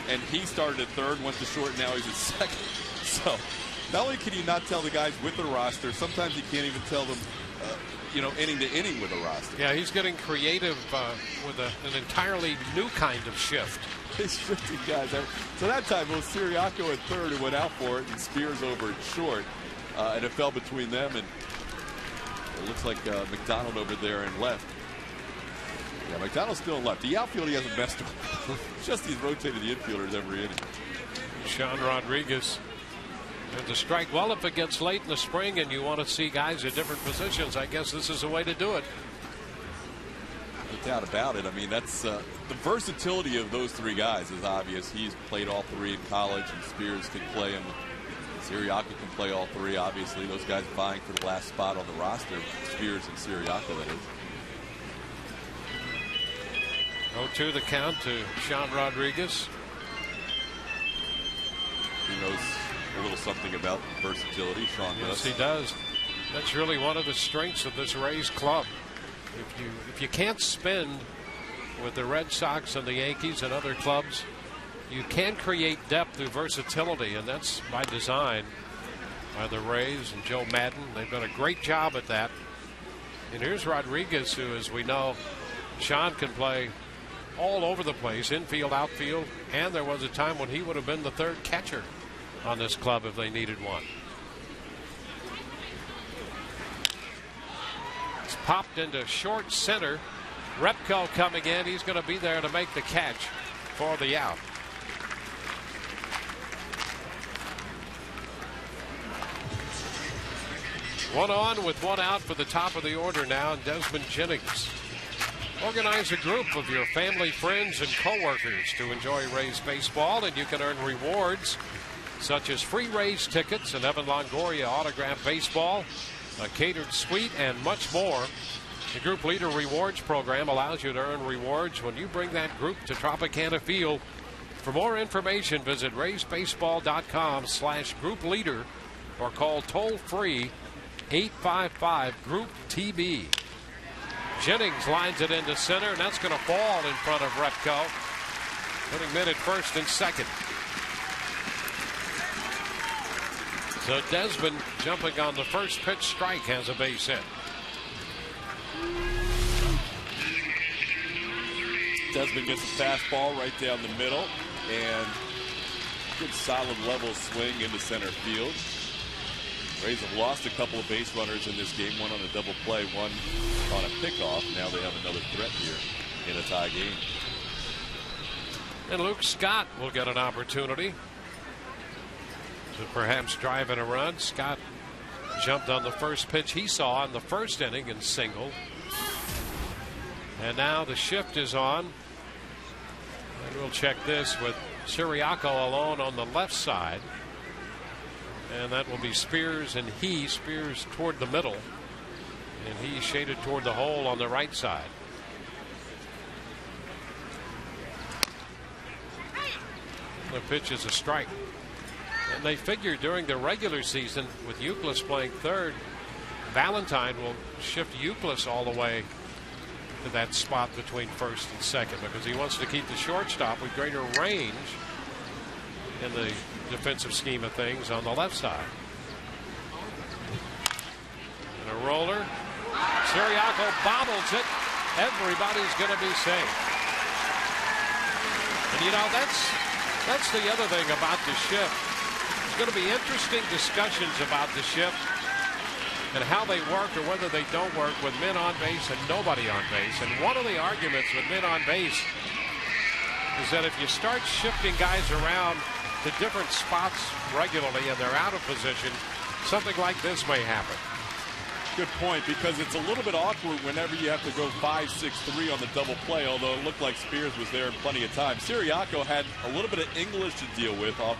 And he started at third, went to short, now he's at second. So not only can you not tell the guys with the roster, sometimes you can't even tell them, inning to inning with a roster. Yeah, he's getting creative with an entirely new kind of shift. He's shifting guys. So that time it was Siriaco at third who went out for it, and Spears over at short. And it fell between them, and it looks like McDonald over there in left. Yeah, McDonald's still in left. The outfield he hasn't messed with. Just he's rotated the infielders every inning. Sean Rodriguez has to strike well if it gets late in the spring and you want to see guys at different positions. I guess this is the way to do it. No doubt about it. I mean, that's the versatility of those three guys is obvious. He's played all three in college, and Spears can play them. Siriaco can play all three, obviously. Those guys vying for the last spot on the roster, Spears and Siriaco, that is. 0-2 the count to Sean Rodriguez. He knows a little something about versatility. Sean does. Yes, he does. That's really one of the strengths of this Rays club. If you can't spend with the Red Sox and the Yankees and other clubs, you can create depth through versatility, and that's by design by the Rays and Joe Madden. They've done a great job at that. And here's Rodriguez, who, as we know, Sean can play all over the place, infield, outfield, and there was a time when he would have been the third catcher on this club if they needed one. It's popped into short center. Repko coming in. He's going to be there to make the catch for the out. One on with one out for the top of the order now, and Desmond Jennings. Organize a group of your family, friends, and coworkers to enjoy Rays baseball, and you can earn rewards such as free Rays tickets, an Evan Longoria autographed baseball, a catered suite, and much more. The Group Leader Rewards program allows you to earn rewards when you bring that group to Tropicana Field. For more information, visit raysbaseball.com/group leader or call toll-free 855-GROUP-TB. Jennings lines it into center, and that's going to fall in front of Repko, putting men at first and second. So Desmond, jumping on the first pitch strike, has a base hit. Desmond gets a fastball right down the middle, and good solid level swing into center field. Rays have lost a couple of base runners in this game, one on a double play, one on a pickoff. Now they have another threat here in a tie game. And Luke Scott will get an opportunity to perhaps drive in a run. Scott jumped on the first pitch he saw in the first inning and singled. And now the shift is on. And we'll check this with Siriaco alone on the left side. And that will be Spears and he. Spears toward the middle. And he shaded toward the hole on the right side. The pitch is a strike. And they figure during the regular season, with Youkilis playing third, Valentine will shift Youkilis all the way to that spot between first and second, because he wants to keep the shortstop with greater range in the defensive scheme of things on the left side. And a roller. Siriaco bobbles it. Everybody's going to be safe. And you know, that's the other thing about the shift. There's going to be interesting discussions about the shift and how they work or whether they don't work with men on base and nobody on base. And one of the arguments with men on base is that if you start shifting guys around to different spots regularly and they're out of position, something like this may happen. Good point, because it's a little bit awkward whenever you have to go 5-6-3 on the double play, although it looked like Spears was there in plenty of time. Siriaco had a little bit of English to deal with off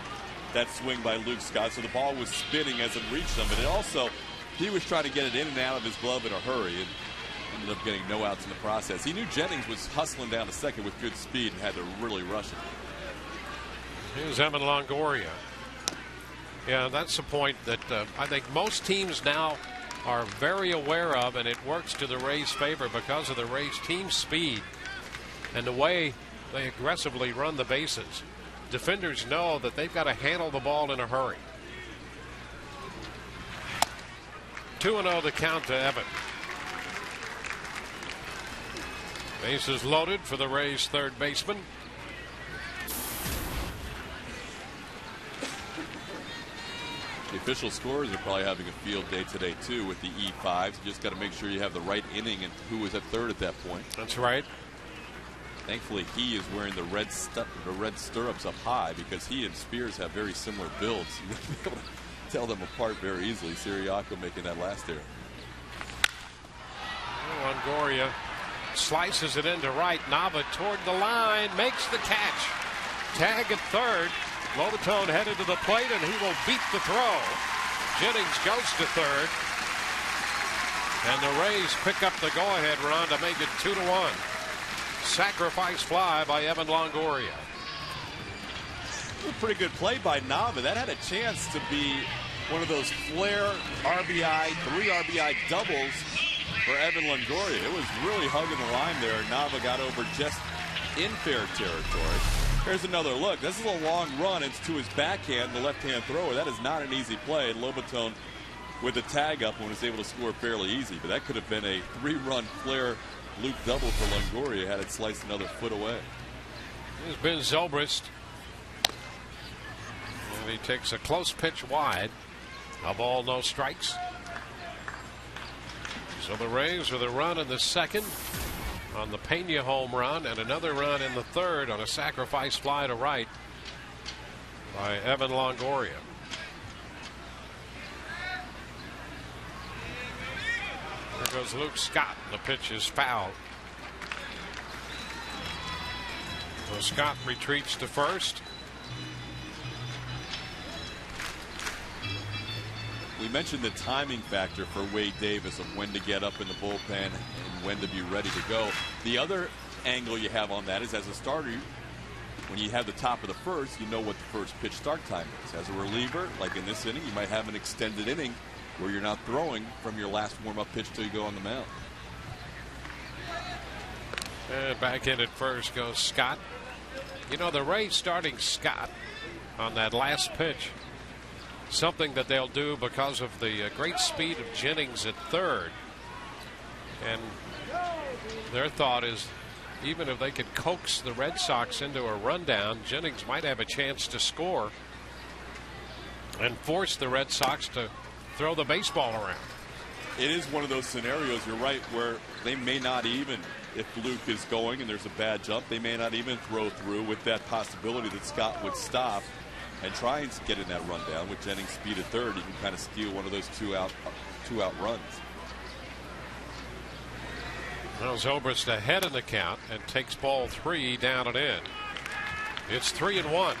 that swing by Luke Scott, so the ball was spinning as it reached him. But it also, he was trying to get it in and out of his glove in a hurry and ended up getting no outs in the process. He knew Jennings was hustling down to second with good speed and had to really rush it. Here's Evan Longoria. Yeah, that's the point that I think most teams now are very aware of, and it works to the Rays' favor because of the Rays' team speed and the way they aggressively run the bases. Defenders know that they've got to handle the ball in a hurry. 2-0 the count to Evan. Bases loaded for the Rays' third baseman. The official scorers are probably having a field day today too with the E5s. You just got to make sure you have the right inning and who was at third at that point. That's right. Thankfully, he is wearing the red stirrups up high, because he and Spears have very similar builds. You'll be able to tell them apart very easily. Siriaco making that last error. Longoria slices it into right. Nava toward the line, makes the catch. Tag at third. Lobatone headed to the plate, and he will beat the throw. Jennings goes to third. And the Rays pick up the go-ahead run to make it 2-1. Sacrifice fly by Evan Longoria. A pretty good play by Nava. That had a chance to be one of those flare RBI, 3 RBI doubles for Evan Longoria. It was really hugging the line there. Nava got over just in fair territory. Here's another look. This is a long run. It's to his backhand, the left-hand thrower. That is not an easy play. Lobatone with the tag up and was able to score fairly easy. But that could have been a 3-run flare Luke double for Longoria had it sliced another foot away. Here's Ben Zobrist. And he takes a close pitch wide. A ball, no strikes. So the Rays with a run in the second on the Pena home run, and another run in the third on a sacrifice fly to right by Evan Longoria. There goes Luke Scott. The pitch is foul. So Scott retreats to first. We mentioned the timing factor for Wade Davis of when to get up in the bullpen and when to be ready to go. The other angle you have on that is, as a starter, when you have the top of the first, you know what the first pitch start time is. As a reliever, like in this inning, you might have an extended inning where you're not throwing from your last warm-up pitch till you go on the mound. And back in at first goes Scott. You know, the Rays starting Scott on that last pitch, something that they'll do because of the great speed of Jennings at third. And their thought is, even if they could coax the Red Sox into a rundown, Jennings might have a chance to score and force the Red Sox to throw the baseball around. It is one of those scenarios, you're right, where they may not even, if Luke is going and there's a bad jump, they may not even throw through, with that possibility that Scott would stop and try and get in that rundown. With Jennings' speed at third, he can kind of steal one of those two out runs. Well, Zobrist ahead in the count and takes ball 3 down and in. It's 3-1.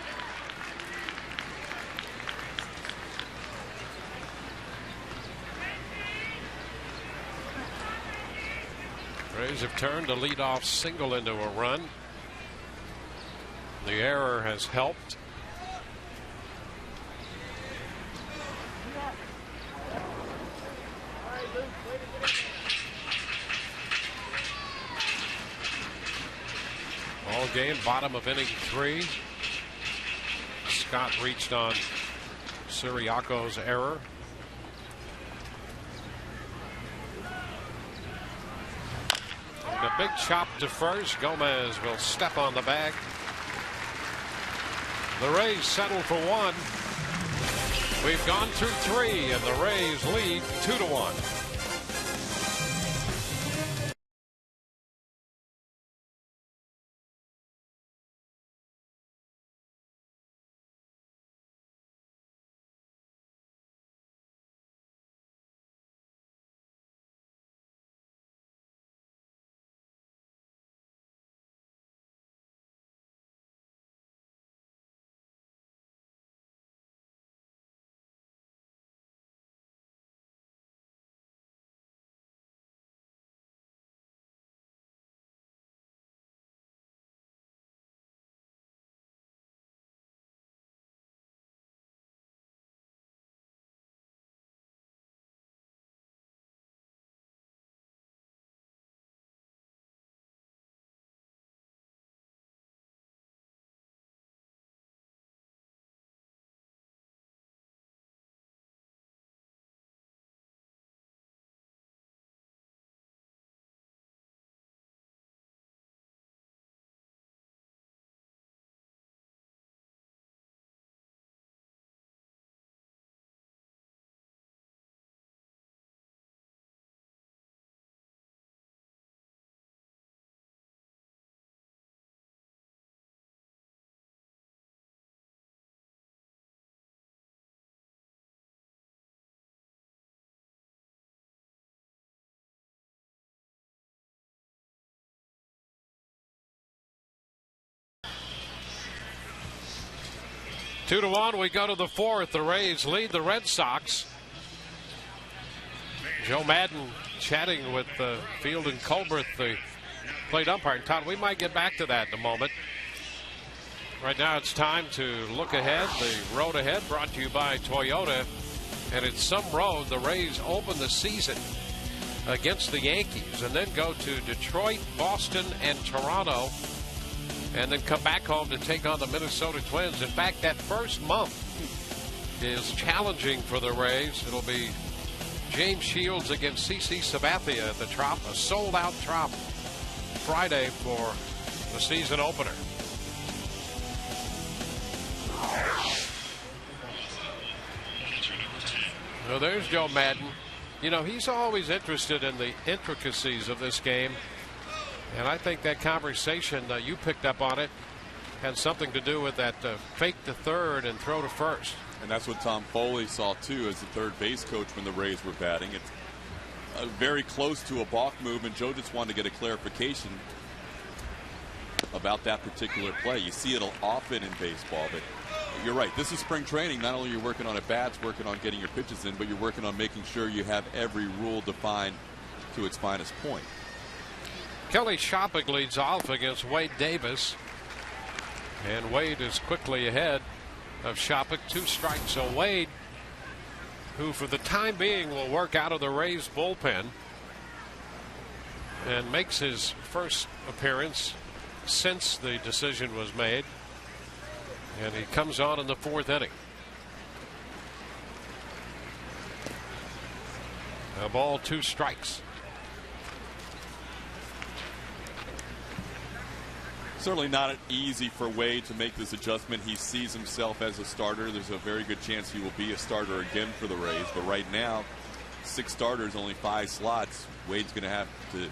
Rays have turned a leadoff single into a run. The error has helped. All game, bottom of inning 3. Scott reached on Siriaco's error. And a big chop to first. Gomez will step on the bag. The Rays settle for 1. We've gone through 3, and the Rays lead 2-1. Two to 1, we go to the 4th. The Rays lead the Red Sox. Joe Madden chatting with Field and Colbert, the plate umpire. And Todd, we might get back to that in a moment. Right now it's time to look ahead. The road ahead brought to you by Toyota. And it's some road. The Rays open the season against the Yankees and then go to Detroit, Boston, and Toronto, and then come back home to take on the Minnesota Twins. In fact, that first month is challenging for the Rays. It'll be James Shields against CC Sabathia at the Trop, a sold-out Trop Friday for the season opener. So there's Joe Madden. You know, he's always interested in the intricacies of this game. And I think that conversation, you picked up on it, had something to do with that fake to third and throw to first. And that's what Tom Foley saw, too, as the third base coach when the Rays were batting. It's very close to a balk move, and Joe just wanted to get a clarification. about that particular play. You see it often in baseball, but you're right. This is spring training. Not only are you working on at bats, working on getting your pitches in, but you're working on making sure you have every rule defined to its finest point. Kelly Shopik leads off against Wade Davis. And Wade is quickly ahead of Shopik. 2 strikes. So Wade, who for the time being will work out of the Rays bullpen and makes his first appearance since the decision was made. And he comes on in the 4th inning. A ball, 2 strikes. Certainly not easy for Wade to make this adjustment. He sees himself as a starter. There's a very good chance he will be a starter again for the Rays. But right now, 6 starters, only 5 slots. Wade's going to have to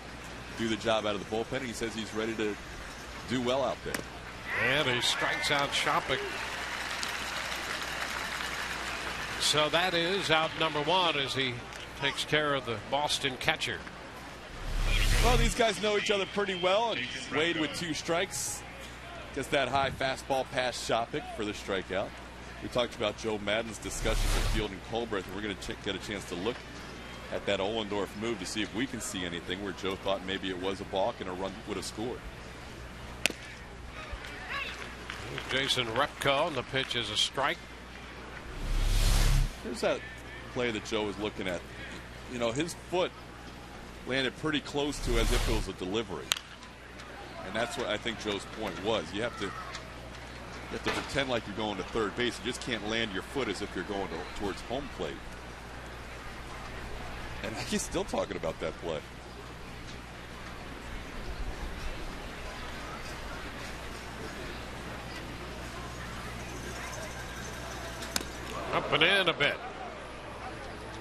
do the job out of the bullpen. He says he's ready to do well out there. And he strikes out Shopik. So that is out number 1 as he takes care of the Boston catcher. Well, these guys know each other pretty well, and Wade with 2 strikes gets that high fastball past Shopik for the strikeout. We talked about Joe Madden's discussion with Fielding Colbert, and we're going to get a chance to look at that Ohlendorf move to see if we can see anything where Joe thought maybe it was a balk and a run would have scored. Jason Repko, and the pitch is a strike. Here's that play that Joe was looking at. You know, his foot landed pretty close to as if it was a delivery. And that's what I think Joe's point was. You have to pretend like you're going to third base. You just can't land your foot as if you're going towards home plate. And he's still talking about that play. Up and in a bit.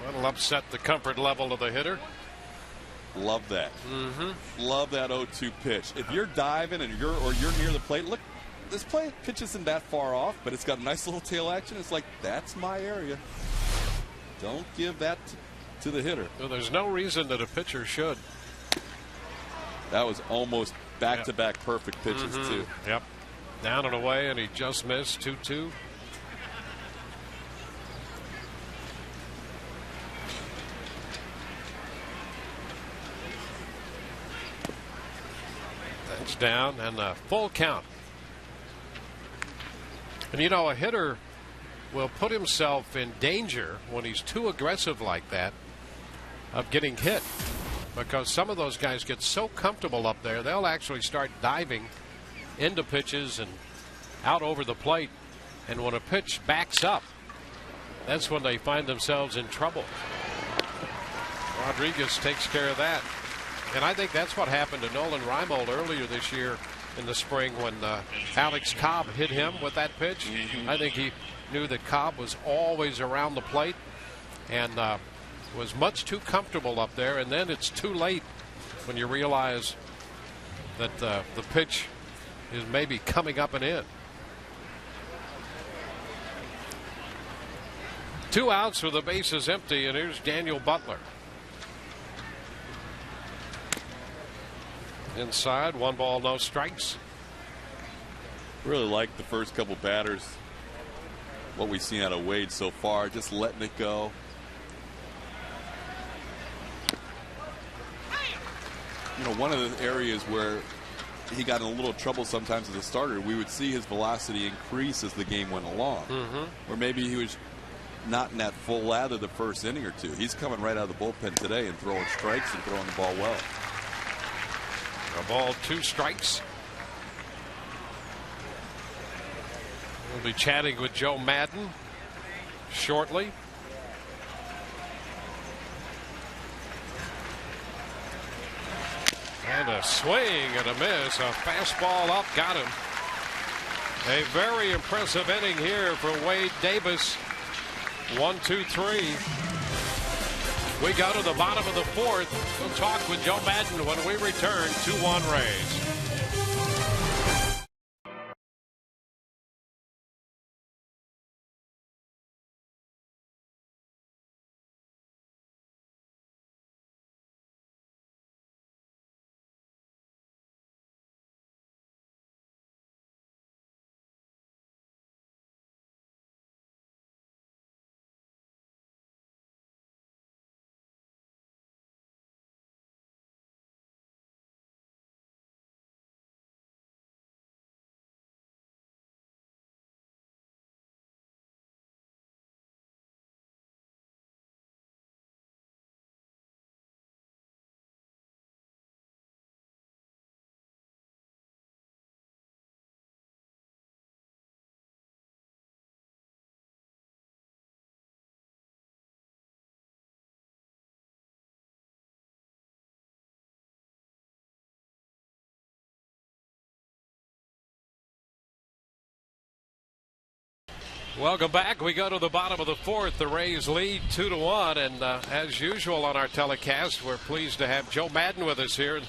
That'll upset the comfort level of the hitter. Love that. Love that 0-2 pitch. If you're diving and you're near the plate, look, this pitch isn't that far off, but it's got a nice little tail action. It's like, that's my area. Don't give that to the hitter. Well, there's no reason that a pitcher should. That was almost back-to-back perfect pitches, too. Yep. Down and away, and he just missed 2-2. That's down, and a full count. And you know, a hitter will put himself in danger when he's too aggressive like that of getting hit, because some of those guys get so comfortable up there they'll actually start diving into pitches and out over the plate, and when a pitch backs up, that's when they find themselves in trouble. Rodriguez takes care of that, and I think that's what happened to Nolan Reimold earlier this year in the spring when Alex Cobb hit him with that pitch. I think he knew that Cobb was always around the plate and was much too comfortable up there, and then it's too late when you realize that the pitch is maybe coming up and in. 2 outs with the bases empty, and here's Daniel Butler. Inside, 1 ball, no strikes. Really like the first couple batters, what we've seen out of Wade so far, just letting it go. You know, one of the areas where he got in a little trouble sometimes as a starter, we would see his velocity increase as the game went along. Or maybe he was not in that full lather the first inning or two. He's coming right out of the bullpen today and throwing strikes and throwing the ball well. A ball, 2 strikes. We'll be chatting with Joe Madden shortly. And a swing and a miss. A fastball up, got him. A very impressive inning here for Wade Davis. 1, 2, 3. We go to the bottom of the 4th. We'll talk with Joe Madden when we return. 2-1 Rays. Welcome back. We go to the bottom of the fourth. The Rays lead 2-1, and as usual on our telecast, we're pleased to have Joe Madden with us here,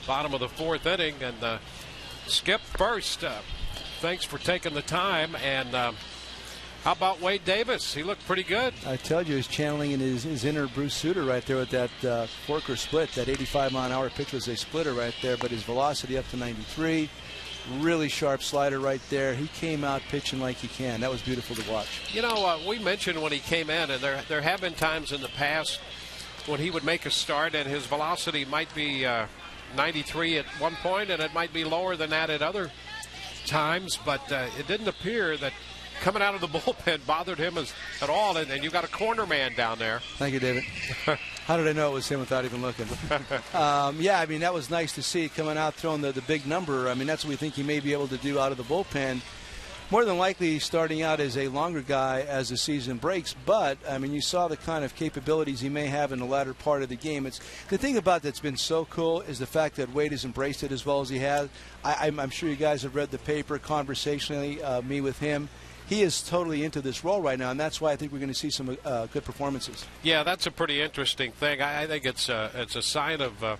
bottom of the fourth inning. And Skip, first, thanks for taking the time. And how about Wade Davis? He looked pretty good. I told you, he's channeling in his inner Bruce Sutter right there with that forker split. That 85-mile-an-hour pitch was a splitter right there, but his velocity up to 93. Really sharp slider right there. He came out pitching like he can. That was beautiful to watch. You know, we mentioned when he came in, and there have been times in the past when he would make a start and his velocity might be 93 at one point, and it might be lower than that at other times, but it didn't appear that coming out of the bullpen bothered him at all, and you got a corner man down there. Thank you, David. How did I know it was him without even looking? Yeah, I mean, that was nice to see coming out, throwing the big number. I mean, that's what we think he may be able to do out of the bullpen. More than likely starting out as a longer guy as the season breaks, but, I mean, you saw the kind of capabilities he may have in the latter part of the game. The thing about that's been so cool is the fact that Wade has embraced it as well as he has. I'm sure you guys have read the paper conversationally, me with him. He is totally into this role right now, and that's why I think we're going to see some good performances. Yeah, that's a pretty interesting thing. I think it's a sign of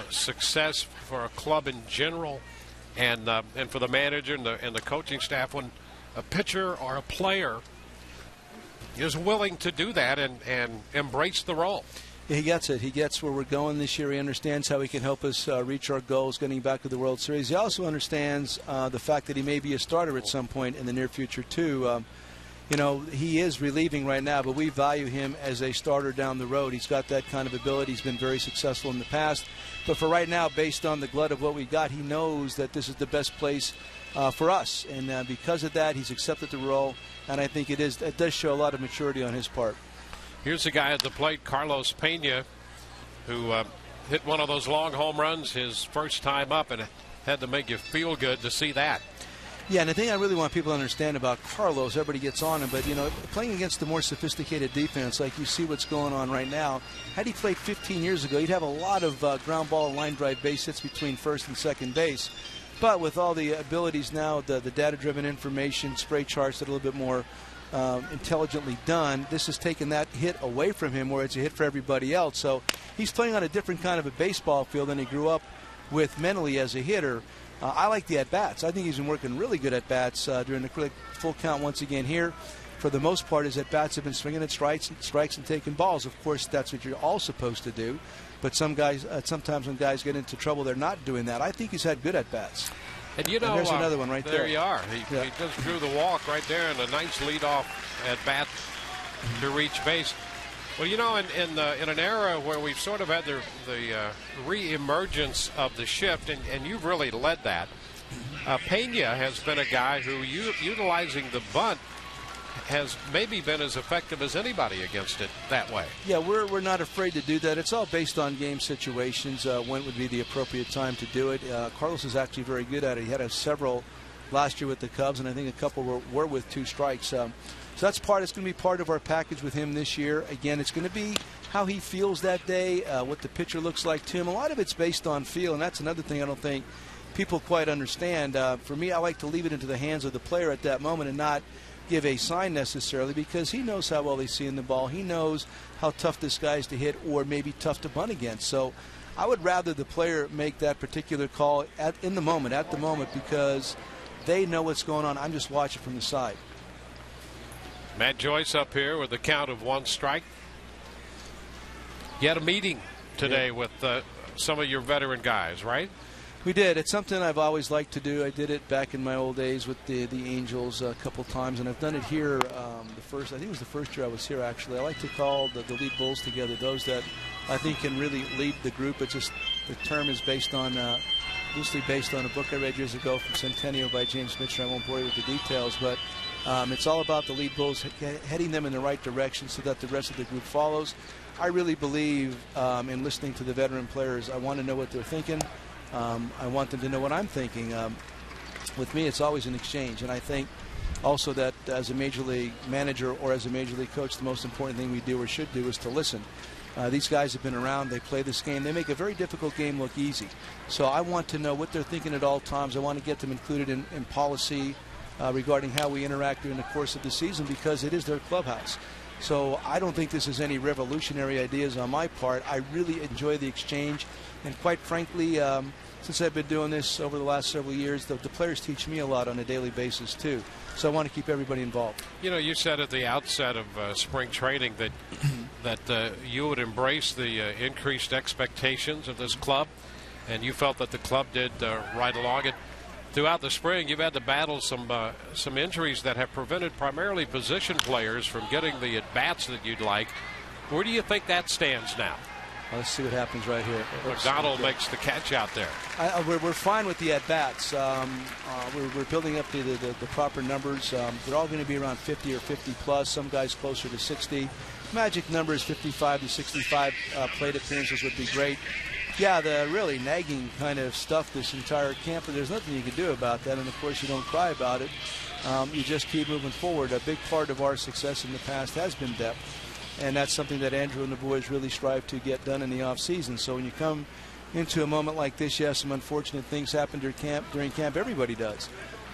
success for a club in general, and for the manager and the coaching staff when a pitcher or a player is willing to do that and embrace the role. He gets it. He gets where we're going this year. He understands how he can help us reach our goals, getting back to the World Series. He also understands the fact that he may be a starter at some point in the near future, too. You know, he is relieving right now, but we value him as a starter down the road. He's got that kind of ability. He's been very successful in the past. But for right now, based on the glut of what we got, he knows that this is the best place for us. And because of that, he's accepted the role. And I think it does show a lot of maturity on his part. Here's the guy at the plate, Carlos Pena, who hit one of those long home runs his first time up, and it had to make you feel good to see that. Yeah, and the thing I really want people to understand about Carlos, everybody gets on him, but, you know, playing against the more sophisticated defense, like you see what's going on right now, had he played 15 years ago, he'd have a lot of ground ball and line drive base hits between first and second base. But with all the abilities now, the data-driven information, spray charts that are a little bit more intelligently done, this has taken that hit away from him where it's a hit for everybody else. So he's playing on a different kind of a baseball field than he grew up with mentally as a hitter. I like the at-bats. I think he's been working really good at-bats during the full count once again here. For the most part, his at-bats have been swinging at strikes and taking balls. Of course, that's what you're all supposed to do. But some guys, sometimes when guys get into trouble, they're not doing that. I think he's had good at-bats. And you know, there's another one right there. There you are. He just drew the walk right there, and a nice leadoff at bat to reach base. Well, you know, in an era where we've sort of had the re-emergence of the shift, and you've really led that, Pena has been a guy who, utilizing the bunt, has maybe been as effective as anybody against it that way. Yeah, we're not afraid to do that. It's all based on game situations, when would be the appropriate time to do it. Carlos is actually very good at it. He had several last year with the Cubs, and I think a couple were with two strikes. So that's it's going to be part of our package with him this year. Again, it's going to be how he feels that day, what the pitcher looks like to him. A lot of it's based on feel, and that's another thing I don't think people quite understand. For me, I like to leave it into the hands of the player at that moment and not give a sign necessarily, because he knows how well he's seeing the ball. He knows how tough this guy is to hit or maybe tough to bunt against. So I would rather the player make that particular call at the moment, because they know what's going on. I'm just watching from the side. Matt Joyce up here with the count of 1 strike. You had a meeting today with some of your veteran guys, right? We did. It's something I've always liked to do. I did it back in my old days with the Angels a couple times, and I've done it here I think it was the first year I was here, actually. I like to call the lead bulls together, those that I think can really lead the group. It's just, the term is based on, loosely based on a book I read years ago from Centennial by James Mitchell. I won't bore you with the details, but it's all about the lead bulls heading them in the right direction so that the rest of the group follows. I really believe in listening to the veteran players. I want to know what they're thinking. I want them to know what I'm thinking. With me, it's always an exchange, and I think also that as a major league manager or as a major league coach, the most important thing we do or should do is to listen. These guys have been around. They play this game. They make a very difficult game look easy. So I want to know what they're thinking at all times. I want to get them included in policy, regarding how we interact during the course of the season, because it is their clubhouse. So I don't think this is any revolutionary ideas on my part. I really enjoy the exchange, and quite frankly, since I've been doing this over the last several years, the players teach me a lot on a daily basis too. So I want to keep everybody involved. You know, you said at the outset of spring training that you would embrace the increased expectations of this club, and you felt that the club did right along it. Throughout the spring, you've had to battle some injuries that have prevented primarily position players from getting the at-bats that you'd like. Where do you think that stands now? Let's see what happens right here. McDonald makes the catch out there. We're fine with the at-bats. We're building up the proper numbers. They're all going to be around 50 or 50 plus. Some guys closer to 60. Magic number is 55 to 65 plate appearances would be great. Yeah, the really nagging kind of stuff this entire camp, but there's nothing you can do about that. And of course, you don't cry about it. You just keep moving forward. A big part of our success in the past has been depth. And that's something that Andrew and the boys really strive to get done in the offseason. So when you come into a moment like this, yes, some unfortunate things happen during camp. Everybody does.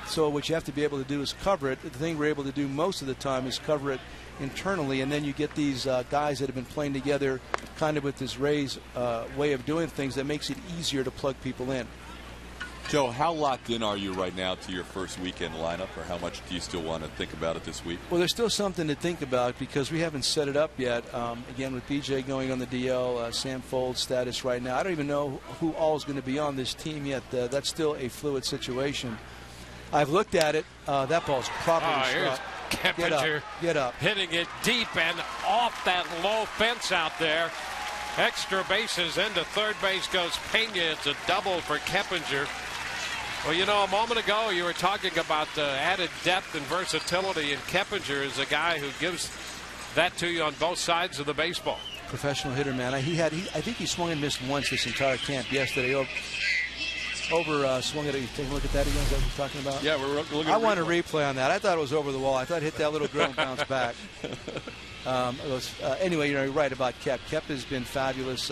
So what you have to be able to do is cover it. The thing we're able to do most of the time is cover it internally, and then you get these guys that have been playing together kind of with this Rays way of doing things that makes it easier to plug people in. Joe, how locked in are you right now to your first weekend lineup, or how much do you still want to think about it this week? Well, there's still something to think about because we haven't set it up yet. Again, with BJ going on the DL, Sam Folds' status right now, I don't even know who all is going to be on this team yet. That's still a fluid situation. I've looked at it. That ball's properly struck. Keppinger get up. Hitting it deep and off that low fence out there. Extra bases into third base goes Pena. It's a double for Keppinger. Well, you know, a moment ago you were talking about added depth and versatility, and Keppinger is a guy who gives that to you on both sides of the baseball. Professional hitter, man. I think he swung and missed once this entire camp yesterday. Swung it. Take a look at that again. Is that what you're talking about? Yeah, we're looking at I want a replay on that. I thought it was over the wall. I thought it hit that little grill and bounced back. Anyway, you're right about Kep. Kep has been fabulous.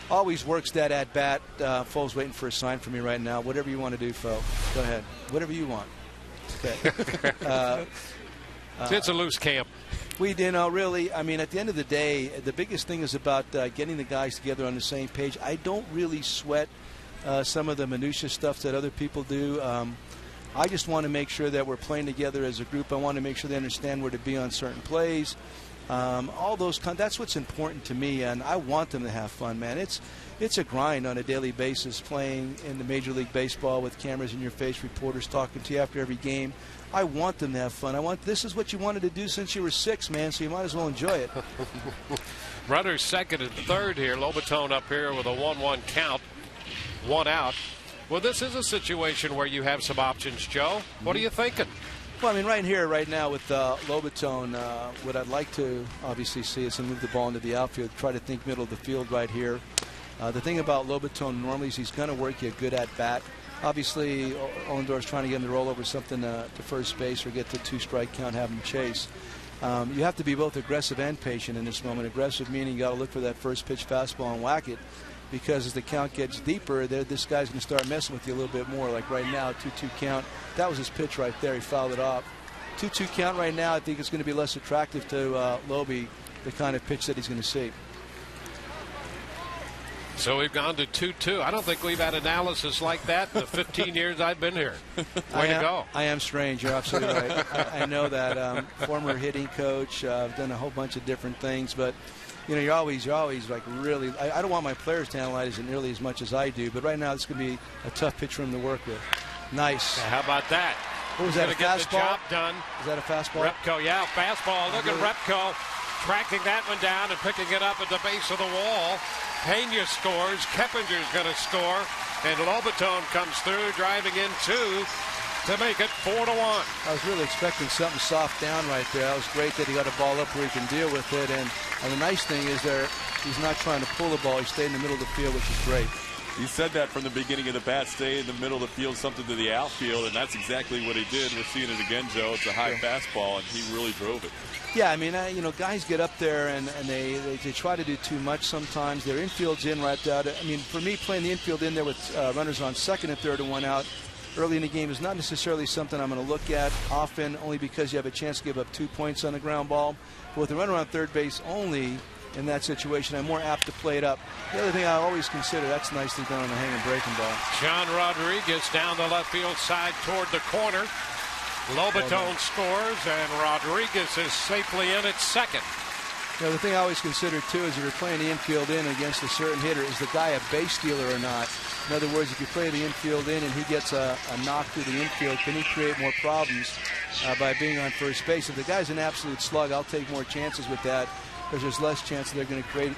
Always works that at bat. Fole's waiting for a sign from me right now. Whatever you want to do, Fo. Go ahead. Whatever you want. Okay. It's a loose camp. We did, really. I mean, at the end of the day, the biggest thing is about getting the guys together on the same page. I don't really sweat some of the minutia stuff that other people do. I just want to make sure that we're playing together as a group. I want to make sure they understand where to be on certain plays. All those that's what's important to me, and I want them to have fun, man. It's a grind on a daily basis playing in the Major League Baseball with cameras in your face, reporters talking to you after every game. I want them to have fun. This is what you wanted to do since you were 6, man, so you might as well enjoy it. Runners second and third here. Lobatone up here with a 1-1 count. 1 out. Well, this is a situation where you have some options, Joe. What are you thinking? Well, I mean, right now with Lobatone, what I'd like to obviously see is him move the ball into the outfield, try to think middle of the field right here. The thing about Lobatone normally is he's going to work you a good at-bat. Obviously, Ollendorf's trying to get him to roll over something to first base or get to 2-strike count, have him chase. You have to be both aggressive and patient in this moment. Aggressive meaning you got to look for that first pitch fastball and whack it. Because as the count gets deeper, this guy's going to start messing with you a little bit more. Like right now, 2-2 count. That was his pitch right there. He fouled it off. 2-2 count right now, I think it's going to be less attractive to Lobe, the kind of pitch that he's going to see. So we've gone to 2-2. I don't think we've had analysis like that in the 15 years I've been here. Way to go. I am strange. You're absolutely right. I know that. Former hitting coach. I've done a whole bunch of different things, but you know, you're always like really. I don't want my players to analyze it nearly as much as I do, but right now it's going to be a tough pitch for him to work with. Nice. How about that? What was that? A get fastball? The job done. Is that a fastball? Repko, yeah, fastball. Look at Repko tracking that one down and picking it up at the base of the wall. Pena scores. Keppinger's going to score, and Lobatone comes through, driving in 2 to make it 4-1. I was really expecting something soft down right there. That was great that he got a ball up where he can deal with it. And the nice thing is he's not trying to pull the ball. He stayed in the middle of the field, which is great. He said that from the beginning of the bat, stay in the middle of the field, something to the outfield, and that's exactly what he did. We're seeing it again, Joe. It's a high fastball, and he really drove it. Yeah, I mean, guys get up there and they try to do too much sometimes. Their infield's in right out. I mean, for me, playing the infield in there with runners on second and third and 1 out, early in the game is not necessarily something I'm going to look at often, only because you have a chance to give up 2 points on the ground ball. But with the run around third base only, in that situation, I'm more apt to play it up. The other thing I always consider, that's nicely done on the hanging breaking ball. John Rodriguez down the left field side toward the corner. Lobaton scores, and Rodriguez is safely in at second. You know, the thing I always consider, too, is if you're playing the infield in against a certain hitter, is the guy a base stealer or not? In other words, if you play the infield in and he gets a knock through the infield, can he create more problems by being on first base? If the guy's an absolute slug, I'll take more chances with that, because there's less chance that they're going to create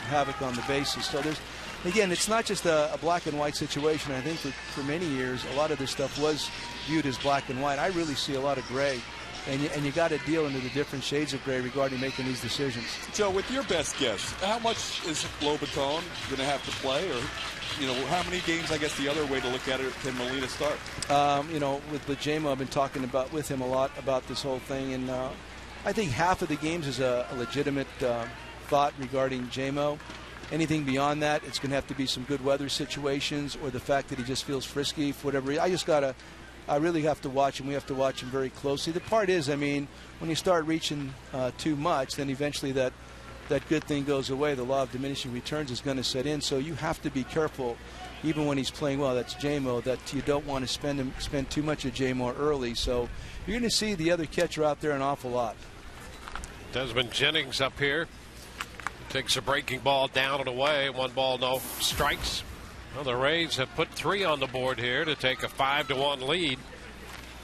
havoc on the bases. So there's, again, it's not just a black and white situation. I think for many years, a lot of this stuff was viewed as black and white. I really see a lot of gray. And you got to deal into the different shades of gray regarding making these decisions. Joe, with your best guess, how much is Lobaton going to have to play, or how many games? I guess the other way to look at it, can Molina start? With J-Mo, I've been talking with him a lot about this whole thing, and I think half of the games is a legitimate thought regarding J-Mo. Anything beyond that, it's going to have to be some good weather situations, or the fact that he just feels frisky for whatever reason. I really have to watch him. We have to watch him very closely. The part is, when you start reaching too much, then eventually that good thing goes away. The law of diminishing returns is going to set in. So you have to be careful, even when he's playing well. That's J-Mo. That you don't want to spend too much of J-Mo early. So you're going to see the other catcher out there an awful lot. Desmond Jennings up here takes a breaking ball down and away. 1 ball, no strikes. Well, the Rays have put 3 on the board here to take a 5-1 lead.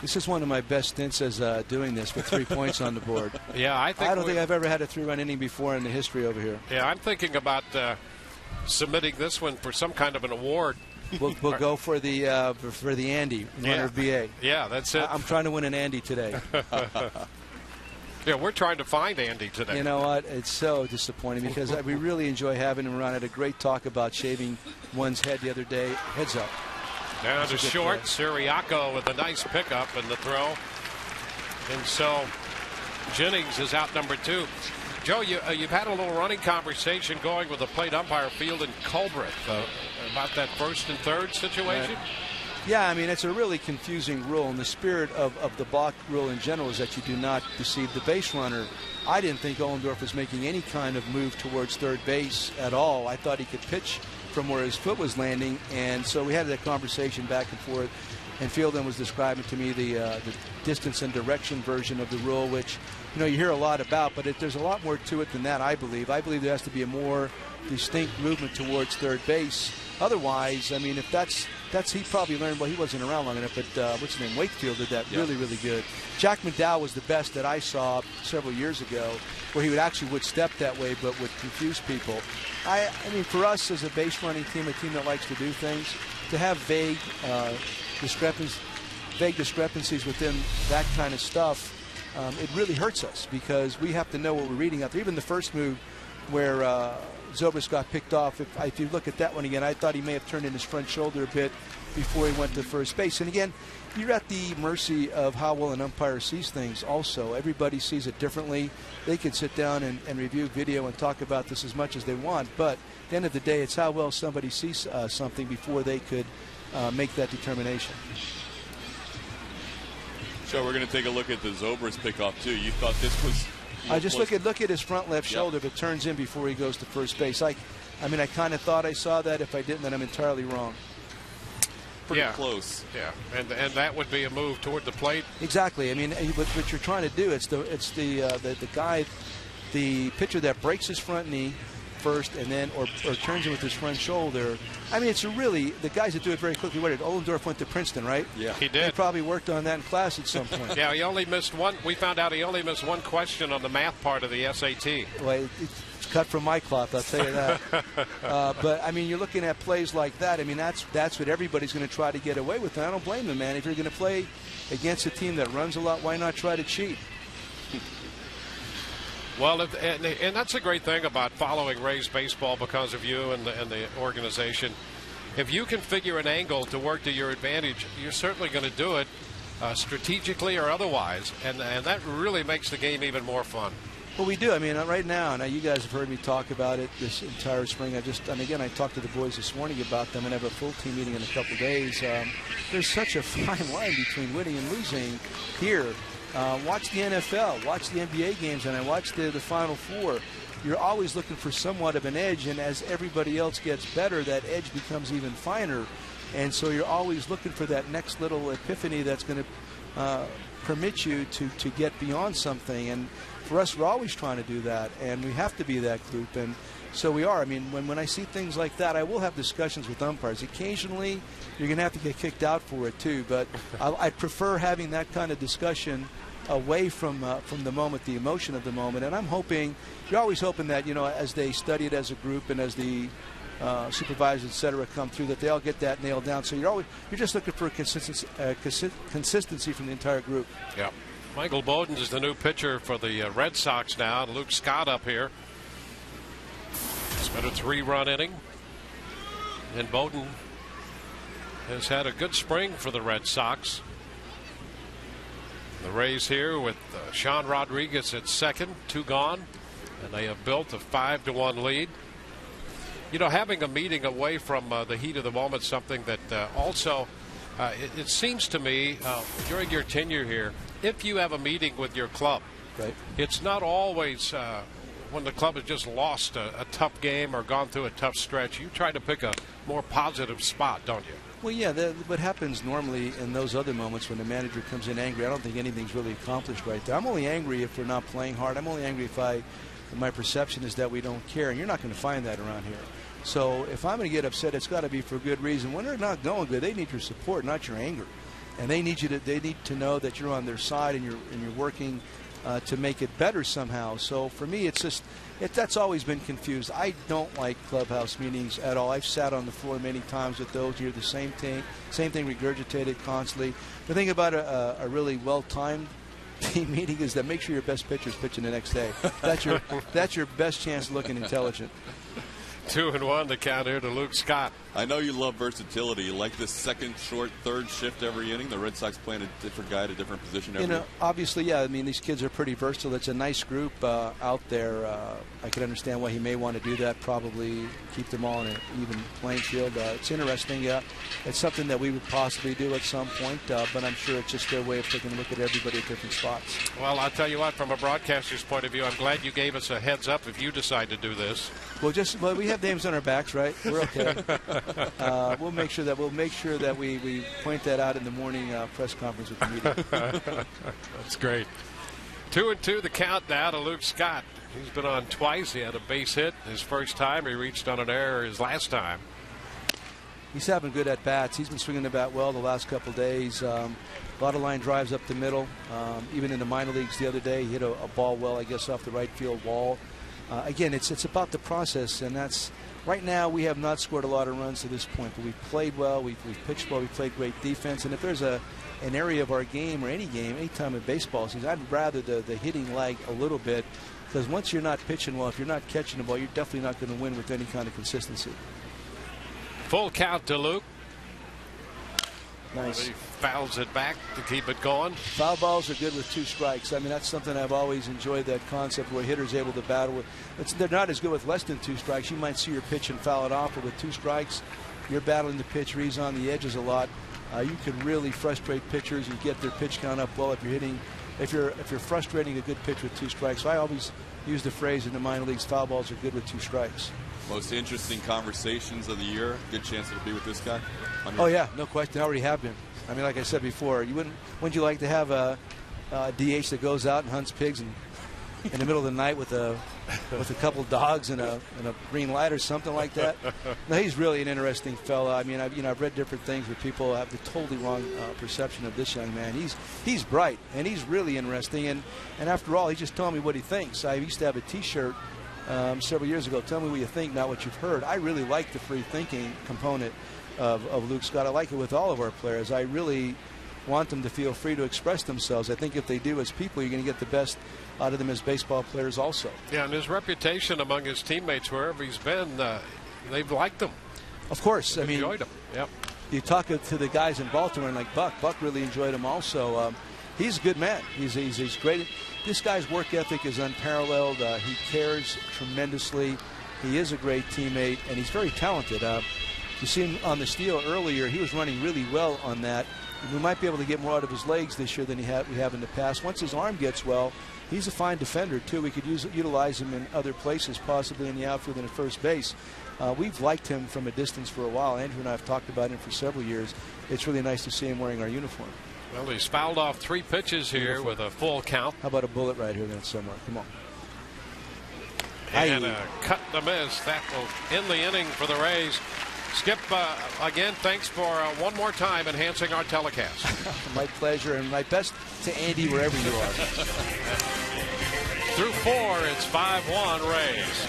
This is one of my best stints as doing this with 3 points on the board. Yeah, I don't think I've ever had a 3-run inning before in the history over here. Yeah, I'm thinking about submitting this one for some kind of an award. We'll go for the Andy in honor of BA. Yeah, that's it. I'm trying to win an Andy today. Yeah, we're trying to find Andy today. You know what? It's so disappointing because we really enjoy having him around. I had a great talk about shaving one's head the other day. Heads up. Down to short. Siriaco with a nice pickup in the throw. And so Jennings is out number 2. Joe, you've had a little running conversation going with the plate umpire Field and Culbreth about that first and third situation. Yeah, it's a really confusing rule, and the spirit of the block rule in general is that you do not deceive the base runner. I didn't think Ollendorf was making any kind of move towards third base at all. I thought he could pitch from where his foot was landing, and so we had that conversation back and forth, and Fielden was describing to me the distance and direction version of the rule, which you hear a lot about, but there's a lot more to it than that, I believe. I believe there has to be a more distinct movement towards third base. Otherwise, if that's he probably learned, well, he wasn't around long enough, but what's his name, Wakefield did that really, really good. Jack McDowell was the best that I saw several years ago, where he would step that way, but would confuse people. For us as a base running team, a team that likes to do things, to have vague discrepancies within that kind of stuff, it really hurts us because we have to know what we're reading out there. Even the first move where Zobrist got picked off, if you look at that one again, I thought he may have turned in his front shoulder a bit before he went to first base. And again, you're at the mercy of how well an umpire sees things also. Everybody sees it differently. They can sit down and review video and talk about this as much as they want, but at the end of the day, it's how well somebody sees something before they could make that determination. So we're going to take a look at the Zobrist pickoff too. You thought this was... Look at his front left shoulder. If it turns in before he goes to first base. I kind of thought I saw that. If I didn't, then I'm entirely wrong. Pretty close. Yeah, and that would be a move toward the plate. Exactly. What you're trying to do, it's the guy, the pitcher that breaks his front knee first and then or turns in with his front shoulder. It's really the guys that do it very quickly. What did Ollendorf went to Princeton, right? Yeah, he did. He probably worked on that in class at some point. Yeah, he only missed one. We found out he only missed one question on the math part of the SAT. Well, it's cut from my cloth, I'll tell you that. But you're looking at plays like that. That's what everybody's going to try to get away with. And I don't blame them, man. If you're going to play against a team that runs a lot, why not try to cheat? Well, and that's a great thing about following Rays baseball because of you and the organization. If you can figure an angle to work to your advantage, you're certainly going to do it strategically or otherwise, and that really makes the game even more fun. Well, we do. I mean, right now you guys have heard me talk about it this entire spring. And again, I talked to the boys this morning about them and have a full team meeting in a couple of days. There's such a fine line between winning and losing here. Watch the NFL, watch the NBA games, and I watch the Final Four. You're always looking for somewhat of an edge, and as everybody else gets better, that edge becomes even finer. And so you're always looking for that next little epiphany that's going to permit you to get beyond something. And for us, we're always trying to do that, and we have to be that group. And so we are. I mean, when I see things like that, I will have discussions with umpires. Occasionally, you're going to have to get kicked out for it, too. But I prefer having that kind of discussion away from the moment, the emotion of the moment. And I'm hoping, you're always hoping that, as they study it as a group and as the supervisors, et cetera, come through, that they all get that nailed down. So you're just looking for consistency from the entire group. Yeah. Michael Bowden is the new pitcher for the Red Sox now. Luke Scott up here. It's been a 3-run inning. And Bowden has had a good spring for the Red Sox. The Rays here with Sean Rodriguez at second, 2 gone. And they have built a 5-1 lead. Having a meeting away from the heat of the moment, something that also, it seems to me, during your tenure here, if you have a meeting with your club, right, it's not always when the club has just lost a tough game or gone through a tough stretch. You try to pick a more positive spot, don't you? Well, yeah, what happens normally in those other moments when the manager comes in angry, I don't think anything's really accomplished right there. I'm only angry if we're not playing hard. I'm only angry if my perception is that we don't care, and you're not going to find that around here. So if I'm going to get upset, it's got to be for a good reason. When they're not going good, they need your support, not your anger. And they need to know that you're on their side and you're working to make it better somehow. So for me, that's always been confused. I don't like clubhouse meetings at all. I've sat on the floor many times with those. You're the same thing regurgitated constantly. The thing about a really well-timed team meeting is that make sure your best pitcher is pitching the next day. That's your best chance of looking intelligent. 2-1 the count here to Luke Scott. I know you love versatility. You like this second, short, third shift every inning. The Red Sox playing a different guy at a different position every inning. Obviously, yeah. I mean, these kids are pretty versatile. It's a nice group out there. I can understand why he may want to do that, probably keep them all in an even playing field. It's interesting. It's something that we would possibly do at some point, but I'm sure it's just their way of taking a look at everybody at different spots. Well, I'll tell you what, from a broadcaster's point of view, I'm glad you gave us a heads up if you decide to do this. Well, we have names on our backs, right? We're okay. We'll make sure that we point that out in the morning press conference with the media. That's great. 2-2 the count now to Luke Scott. He's been on twice. He had a base hit his first time. He reached on an error his last time. He's having good at bats. He's been swinging the bat well the last couple of days. A lot of line drives up the middle. Even in the minor leagues the other day, he hit a ball well, I guess, off the right field wall. Again, it's about the process, and that's right now we have not scored a lot of runs to this point, but we've played well, we've pitched well, we've played great defense, and if there's an area of our game or any time in baseball season, I'd rather the hitting lag a little bit, because once you're not pitching well, if you're not catching the ball, you're definitely not going to win with any kind of consistency. Full count to Luke. Nice. He fouls it back to keep it going. Foul balls are good with 2 strikes. I mean, that's something I've always enjoyed, that concept where hitters able to battle with. They're not as good with less than 2 strikes. You might see your pitch and foul it off, but with 2 strikes, you're battling the pitch. Reads on the edges a lot. You can really frustrate pitchers and get their pitch count up well if you're hitting. If you're frustrating a good pitch with 2 strikes. So I always use the phrase in the minor leagues: foul balls are good with 2 strikes. Most interesting conversations of the year. Good chance to be with this guy. Oh yeah, no question. I already have been. I mean, like I said before, wouldn't you like to have a DH that goes out and hunts pigs in the middle of the night with a couple dogs and a green light or something like that? No, he's really an interesting fella. I mean, I've read different things where people have the totally wrong perception of this young man. He's bright and he's really interesting. And after all, he's just telling me what he thinks. I used to have a T-shirt several years ago. Tell me what you think, not what you've heard. I really like the free thinking component of Luke Scott. I like it with all of our players. I really want them to feel free to express themselves. I think if they do as people, you're going to get the best out of them as baseball players also. Yeah, and his reputation among his teammates, wherever he's been, they've liked him. Of course. I mean, enjoyed him. Yep. You talk to the guys in Baltimore and like Buck really enjoyed him also. he's a good man. He's great. This guy's work ethic is unparalleled. He cares tremendously. He is a great teammate, and he's very talented. You see him on the steal earlier. He was running really well on that. We might be able to get more out of his legs this year than we have in the past. Once his arm gets well, he's a fine defender, too. We could utilize him in other places, possibly in the outfield and at first base. We've liked him from a distance for a while. Andrew and I have talked about him for several years. It's really nice to see him wearing our uniform. Well, he's fouled off 3 pitches here with a full count. How about a bullet right here then somewhere? Come on. And a cut and a miss. That will end the inning for the Rays. Skip, again, thanks for one more time enhancing our telecast. My pleasure, and my best to Andy wherever you are. Through 4, it's 5-1 Rays.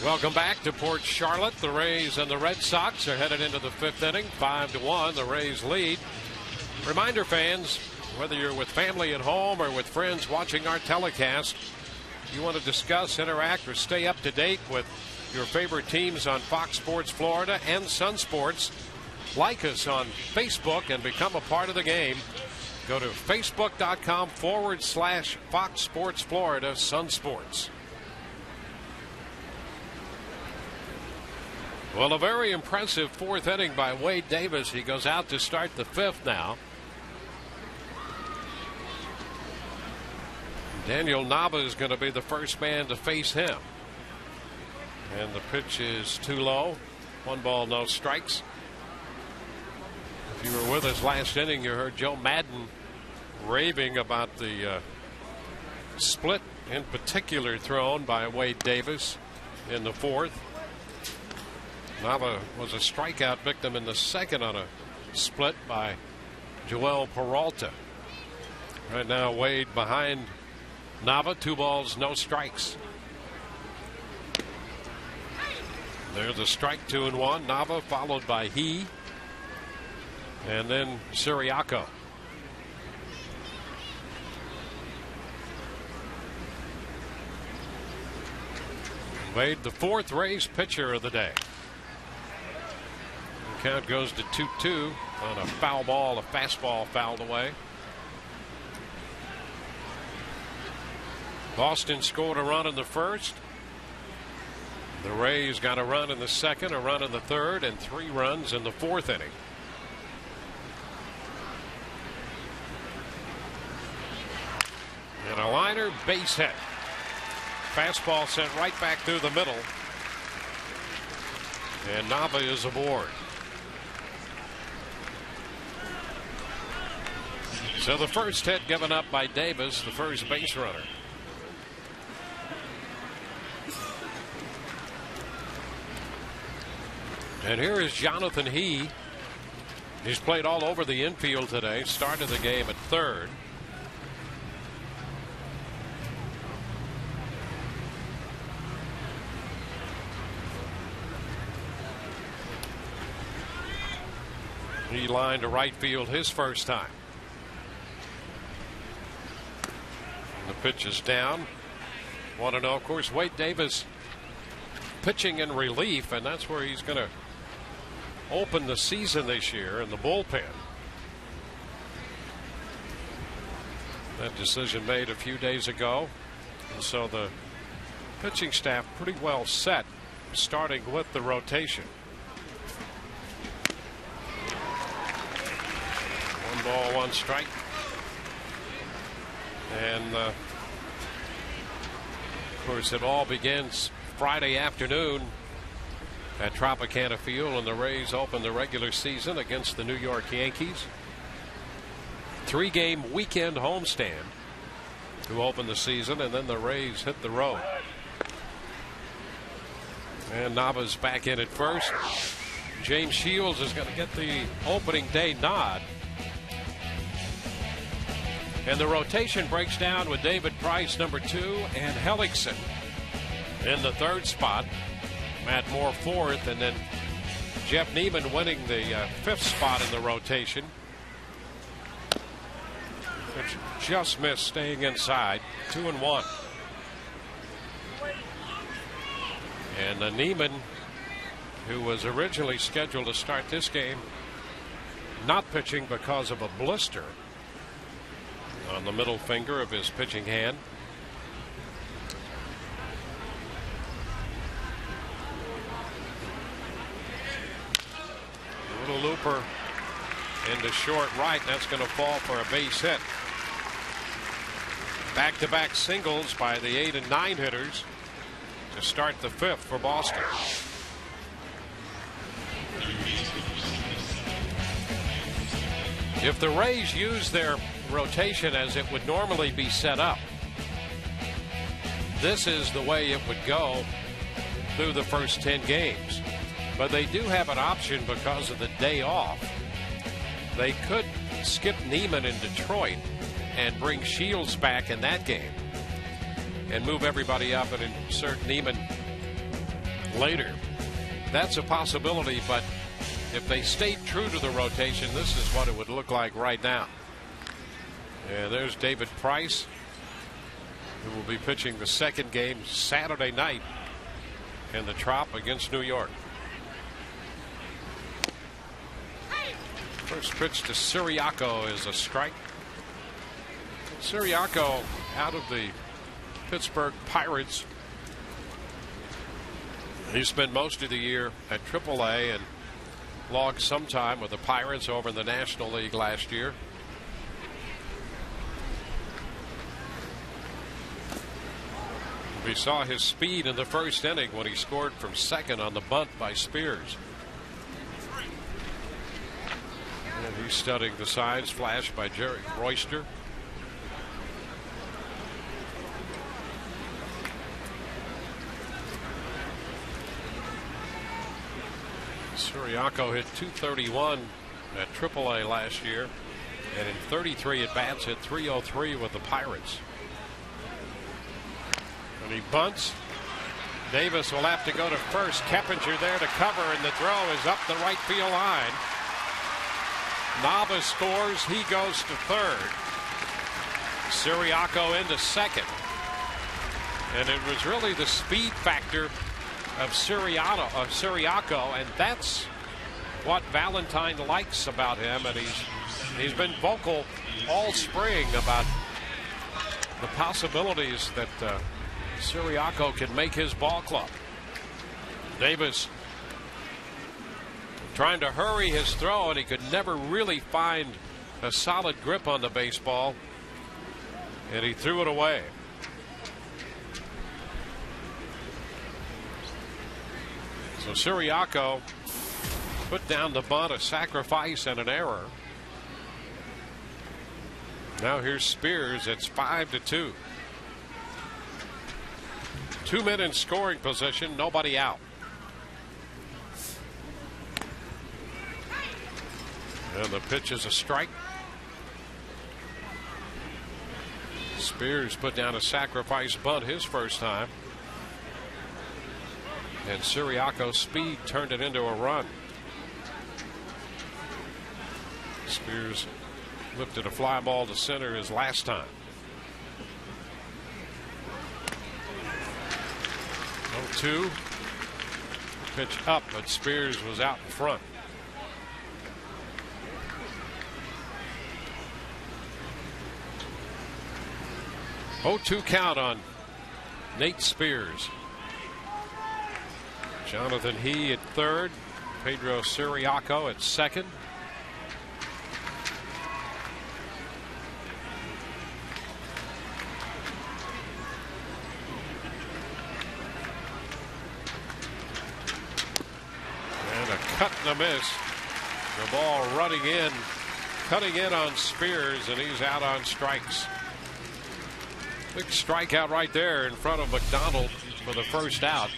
Welcome back to Port Charlotte. The Rays and the Red Sox are headed into the 5th inning. 5-1, the Rays lead. Reminder, fans, whether you're with family at home or with friends watching our telecast, you want to discuss, interact, or stay up to date with your favorite teams on Fox Sports Florida and Sun Sports, like us on Facebook and become a part of the game. Go to facebook.com/Fox Sports Florida Sun Sports. Well, a very impressive 4th inning by Wade Davis. He goes out to start the 5th now. Daniel Nava is going to be the first man to face him. And the pitch is too low. 1 ball, no strikes. If you were with us last inning, you heard Joe Madden raving about the split in particular thrown by Wade Davis in the 4th. Nava was a strikeout victim in the 2nd on a split by Joel Peralta. Right now, Wade behind Nava. 2 balls, no strikes. There's a strike, 2-1. Nava followed by He. And then Siriaco. Wade, the 4th Rays pitcher of the day. Count goes to 2-2 on a foul ball, a fastball fouled away. Boston scored a run in the 1st. The Rays got a run in the 2nd, a run in the 3rd, and 3 runs in the 4th inning. And a liner, base hit. Fastball sent right back through the middle. And Nava is aboard. So the first hit given up by Davis, the first base runner. And here is Jonathan He. He's played all over the infield today. Started the game at 3rd. He lined to right field his first time. The pitch is down. 1-0. Of course, Wade Davis pitching in relief, and that's where he's going to open the season this year in the bullpen. That decision made a few days ago, and so the pitching staff pretty well set, starting with the rotation. 1 ball, 1 strike. And of course, it all begins Friday afternoon at Tropicana Field, and the Rays open the regular season against the New York Yankees. 3-game weekend homestand to open the season, and then the Rays hit the road. And Nava's back in at first. James Shields is going to get the opening day nod. And the rotation breaks down with David Price, number 2, and Hellickson in the 3rd spot. Matt Moore 4th, and then Jeff Neiman winning the 5th spot in the rotation. Which just missed, staying inside. 2-1. And Neiman, who was originally scheduled to start this game, not pitching because of a blister on the middle finger of his pitching hand. A little looper into short right. That's going to fall for a base hit. Back-to-back singles by the 8 and 9 hitters to start the 5th for Boston. If the Rays use their rotation as it would normally be set up, this is the way it would go through the first 10 games. But they do have an option because of the day off. They could skip Neiman in Detroit and bring Shields back in that game and move everybody up and insert Neiman later. That's a possibility, but if they stayed true to the rotation, this is what it would look like right now. And there's David Price, who will be pitching the 2nd game Saturday night in the Trop against New York. First pitch to Siriaco is a strike. Siriaco out of the Pittsburgh Pirates. He spent most of the year at AAA and logged some time with the Pirates over in the National League last year. We saw his speed in the first inning when he scored from second on the bunt by Spears. And he's studying the signs flashed by Jerry Royster. Siriaco hit .231 at AAA last year, and in 33 at-bats hit .303 with the Pirates. And he bunts. Davis will have to go to first. Keppinger there to cover, and the throw is up the right field line. Nava scores. He goes to third. Siriaco into second. And it was really the speed factor of Siriaco, and that's what Valentine likes about him. And he's been vocal all spring about the possibilities that Siriaco can make his ball club. Davis trying to hurry his throw, and he could never really find a solid grip on the baseball, and he threw it away. So Siriaco put down the bunt, a sacrifice and an error. Now here's Spears. It's 5-2. 2 men in scoring position, nobody out. And the pitch is a strike. Spears put down a sacrifice bunt his first time. And Siriaco's speed turned it into a run. Spears lifted a fly ball to center his last time. 0-2. Pitch up, but Spears was out in front. Oh-2 count on Nate Spears. Jonathan He at third. Pedro Siriaco at second. And a cut and a miss. The ball running in, cutting in on Spears, and he's out on strikes. Big strikeout right there in front of McDonald for the first out.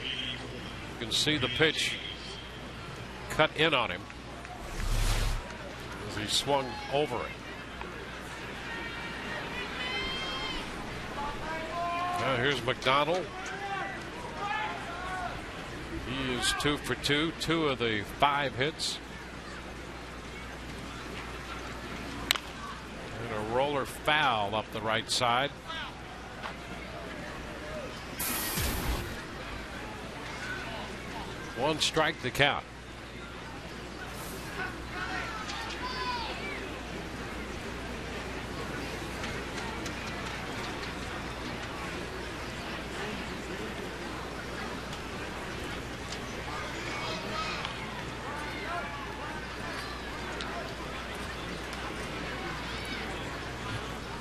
You can see the pitch cut in on him as he swung over it. Now here's McDonald. He is 2 for 2, 2 of the 5 hits. And a roller foul up the right side. One strike to count.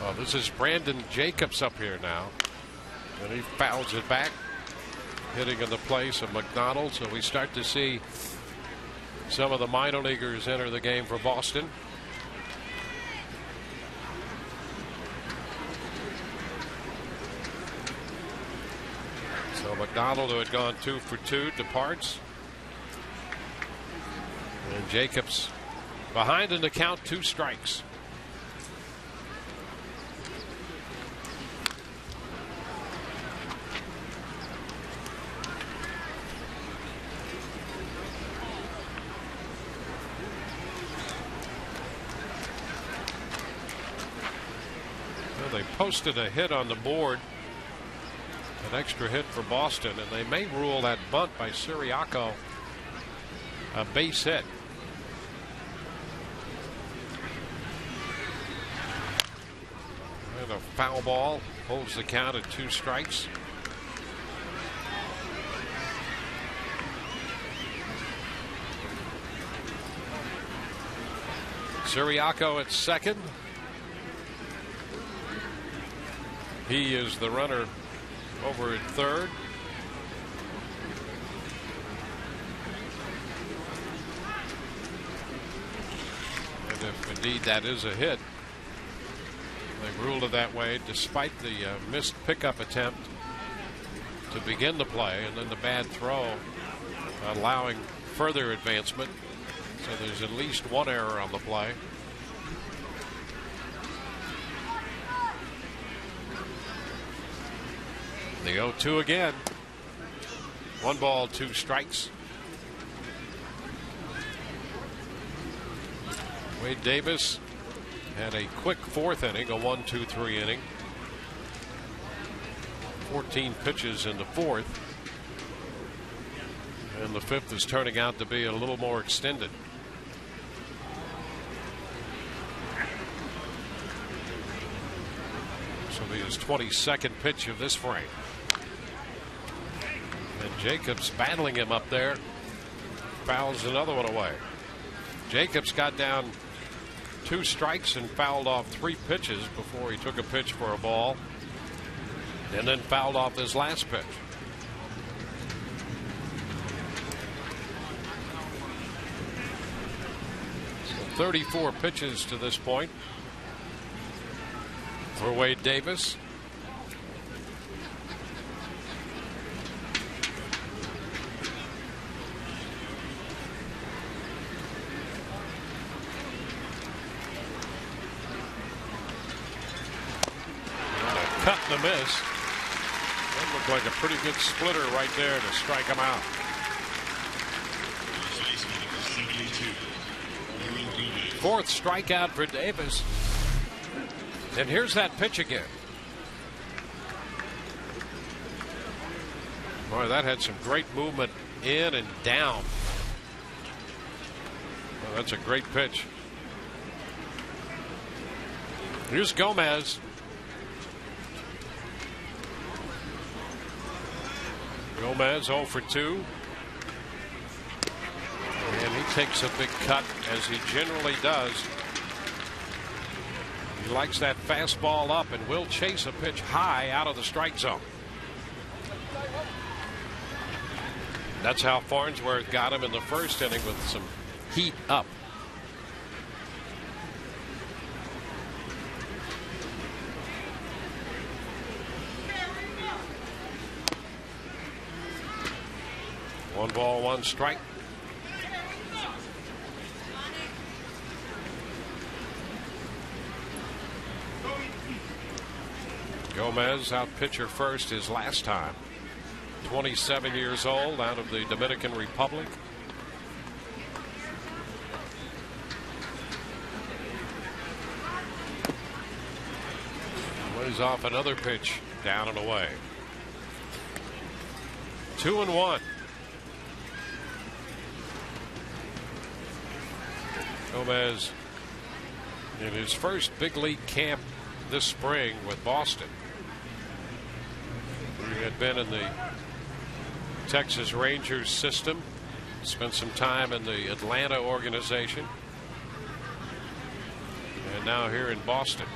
Well, this is Brandon Jacobs up here now, and he fouls it back, hitting in the place of McDonald. So we start to see some of the minor leaguers enter the game for Boston. So McDonald, who had gone 2 for 2, departs. And Jacobs behind in the count, 2 strikes. They posted a hit on the board, an extra hit for Boston, and they may rule that bunt by Siriaco a base hit. And a foul ball holds the count at 2 strikes. Siriaco at second. He is the runner over at third. And if indeed that is a hit, they ruled it that way despite the missed pickup attempt to begin the play, and then the bad throw allowing further advancement. So there's at least one error on the play. They go 2 again. 1 ball, 2 strikes. Wade Davis had a quick 4th inning, a 1-2-3 inning. 14 pitches in the 4th. And the 5th is turning out to be a little more extended. So be his 22nd pitch of this frame. And Jacobs battling him up there. Fouls another one away. Jacobs got down 2 strikes and fouled off 3 pitches before he took a pitch for a ball, and then fouled off his last pitch. So 34 pitches to this point for Wade Davis. Cut and a miss. That looked like a pretty good splitter right there to strike him out. 4th strikeout for Davis. And here's that pitch again. Boy, that had some great movement in and down. Well, that's a great pitch. Here's Gomez. Gomez 0 for 2. And he takes a big cut, as he generally does. He likes that fastball up and will chase a pitch high out of the strike zone. That's how Farnsworth got him in the first inning, with some heat up. One ball, one strike. Gomez out pitcher first his last time. 27 years old, out of the Dominican Republic. Lays off another pitch, down and away. 2-1. Gomez in his first big league camp this spring with Boston. He had been in the Texas Rangers system, spent some time in the Atlanta organization, and now here in Boston.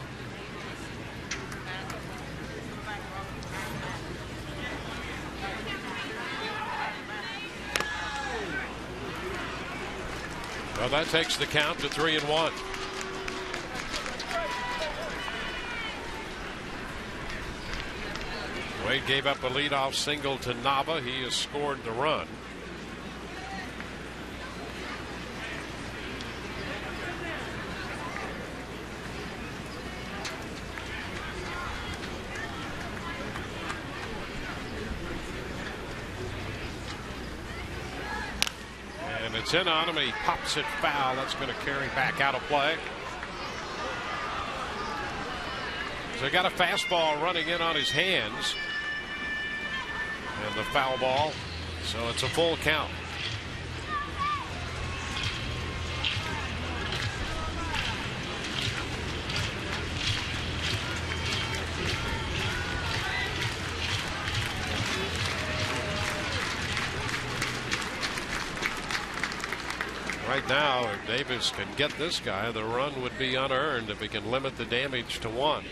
Well, that takes the count to 3-1. Wade gave up a leadoff single to Nava. He has scored the run. And it's in on him, and he pops it foul. That's going to carry back out of play. So he got a fastball running in on his hands. And the foul ball, so it's a full count. Right now, if Davis can get this guy, the run would be unearned if he can limit the damage to 1.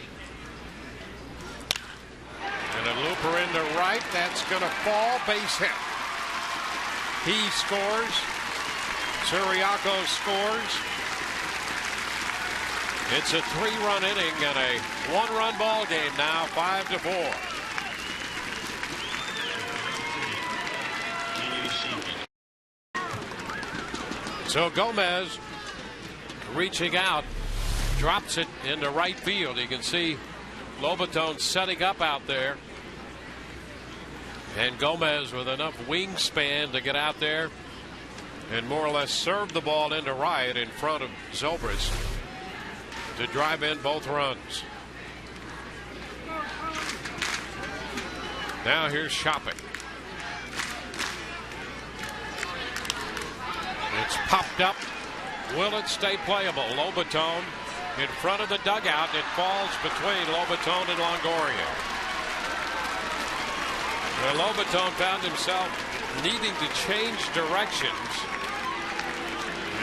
And a looper into right. That's going to fall. Base hit. He scores. Siriaco scores. It's a 3-run inning and a 1-run ball game now, 5-4. So Gomez reaching out, drops it into right field. You can see Lobaton setting up out there. And Gomez with enough wingspan to get out there and more or less serve the ball into right in front of Zobrist to drive in both runs. Now here's Shopping. It's popped up. Will it stay playable? Lobaton in front of the dugout. It falls between Lobaton and Longoria. Well, Lobaton found himself needing to change directions,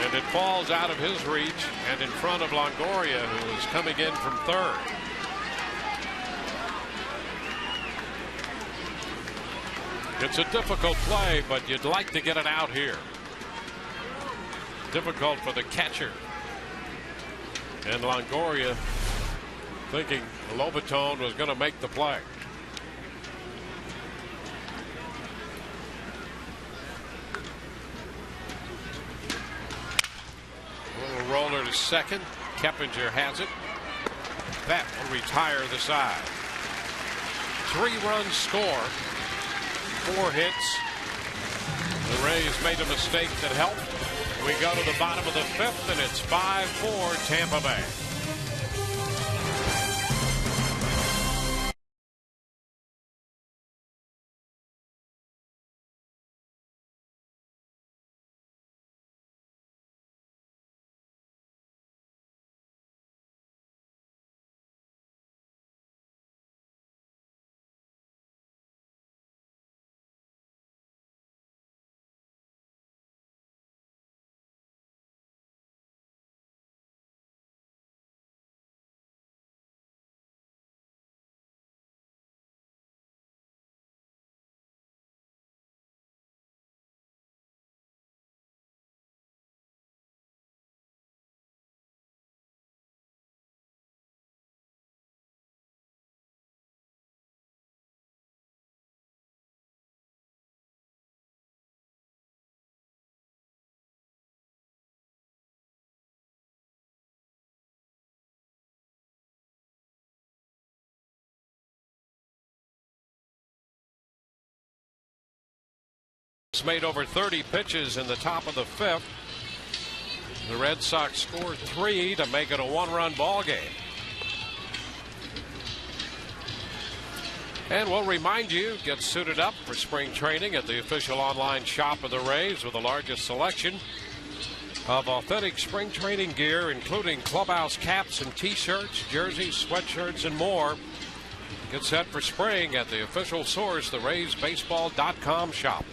and it falls out of his reach and in front of Longoria, who is coming in from third. It's a difficult play, but you'd like to get it out here. Difficult for the catcher. And Longoria thinking Lobaton was going to make the play. Little roller to second. Keppinger has it. That will retire the side. 3-run score. 4 hits. The Rays made a mistake that helped We go to the bottom of the fifth, and it's 5-4 Tampa Bay. Made over 30 pitches in the top of the fifth. The Red Sox score 3 to make it a one-run ball game. And we'll remind you, get suited up for spring training at the official online shop of the Rays with the largest selection of authentic spring training gear, including clubhouse caps and t-shirts, jerseys, sweatshirts, and more. Get set for spring at the official source, the RaysBaseball.com shop.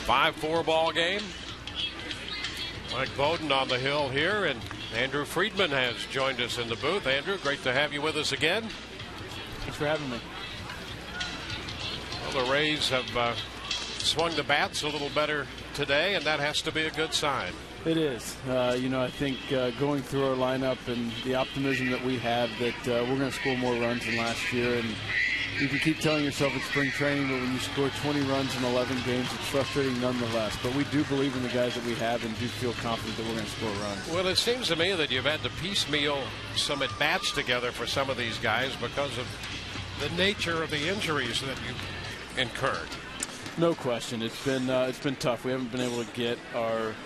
5-4 ball game. Mike Bowden on the hill here, and Andrew Friedman has joined us in the booth. Andrew, great to have you with us again. Thanks for having me. Well, the Rays have swung the bats a little better today, and that has to be a good sign. It is. I think going through our lineup and the optimism that we have that we're going to score more runs than last year, and you can keep telling yourself it's spring training, but when you score 20 runs in 11 games, it's frustrating nonetheless. But we do believe in the guys that we have and do feel confident that we're going to score runs. Well, it seems to me that you've had to piecemeal some at-bats together for some of these guys because of the nature of the injuries that you've incurred. No question. It's been tough. We haven't been able to get our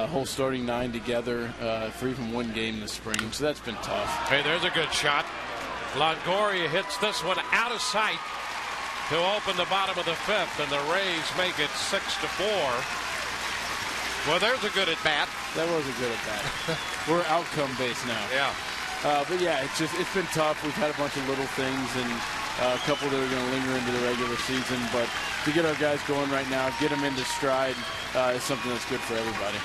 whole starting 9 together for even one game this spring, so that's been tough. Hey, there's a good shot. Longoria hits this one out of sight to open the bottom of the fifth, and the Rays make it 6-4. Well, there's a good at bat. That was a good at bat. We're outcome based now. Yeah. But yeah, it's been tough. We've had a bunch of little things and a couple that are going to linger into the regular season. But to get our guys going right now, get them into stride, is something that's good for everybody.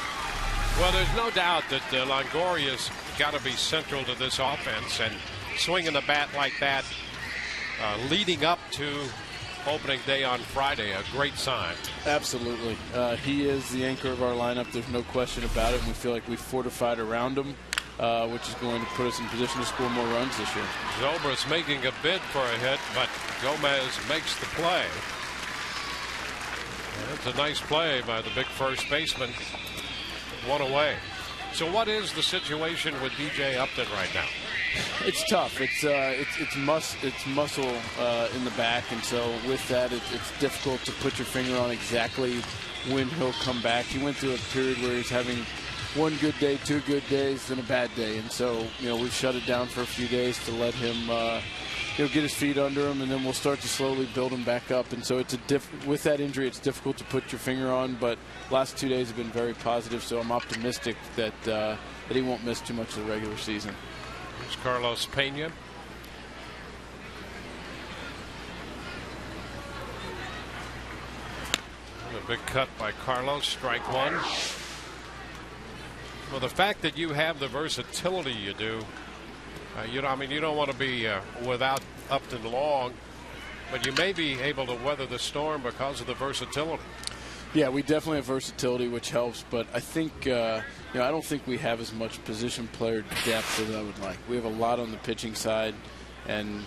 Well, there's no doubt that Longoria's got to be central to this offense, and swinging the bat like that leading up to opening day on Friday, a great sign. Absolutely. He is the anchor of our lineup. There's no question about it. And we feel like we've fortified around him, which is going to put us in position to score more runs this year. Zobrist making a bid for a hit, but Gomez makes the play. That's a nice play by the big first baseman. One away. So what is the situation with DJ Upton right now? It's tough. It's muscle in the back, and so with that, it's difficult to put your finger on exactly when he'll come back. He went through a period where he's having one good day, 2 good days, then a bad day, and so we've shut it down for a few days to let him get his feet under him, and then we'll start to slowly build him back up. And so with that injury, it's difficult to put your finger on, but last 2 days have been very positive, so I'm optimistic that he won't miss too much of the regular season. Here's Carlos Pena. A big cut by Carlos, strike one. Well, the fact that you have the versatility you do, you don't want to be without Upton long, but you may be able to weather the storm because of the versatility. Yeah, we definitely have versatility, which helps, but I think, I don't think we have as much position player depth as I would like. We have a lot on the pitching side, and,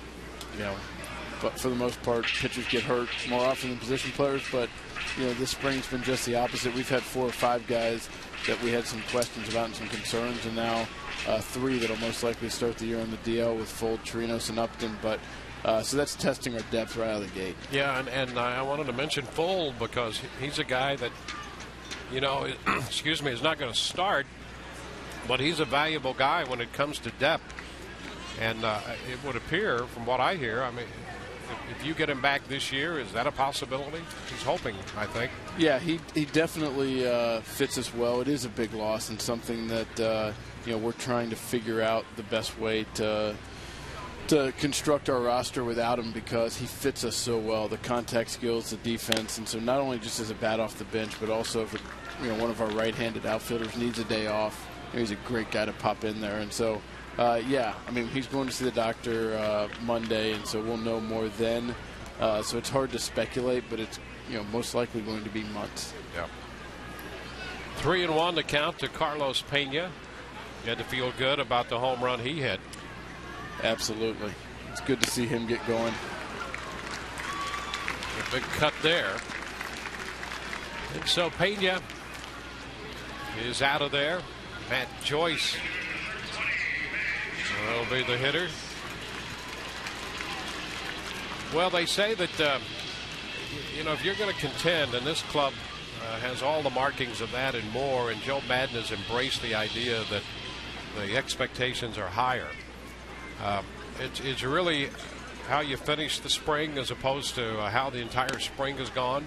but for the most part, pitchers get hurt more often than position players, but, this spring's been just the opposite. We've had 4 or 5 guys that we had some questions about and some concerns, and now 3 that'll most likely start the year on the DL with Fold, Chirinos, and Upton, but So that's testing our depth right out of the gate. Yeah, and I wanted to mention Full because he's a guy that, excuse me, is not going to start, but he's a valuable guy when it comes to depth. And it would appear, from what I hear, I mean, if you get him back this year, is that a possibility? He's hoping, I think. Yeah, he definitely fits us well. It is a big loss and something that we're trying to figure out the best way to construct our roster without him, because he fits us so well. The contact skills, the defense, and so not only just as a bat off the bench, but also if one of our right-handed outfielders needs a day off, he's a great guy to pop in there. And so. Yeah, I mean, he's going to see the doctor Monday, and so we'll know more then. So it's hard to speculate, but it's most likely going to be months. Yeah. 3-1 to count to Carlos Pena. You had to feel good about the home run he hit. Absolutely. It's good to see him get going. A big cut there. And so Pena is out of there. Matt Joyce will be the hitter. Well, they say that, if you're going to contend, and this club has all the markings of that and more, and Joe Madden has embraced the idea that the expectations are higher. It's really how you finish the spring as opposed to how the entire spring has gone.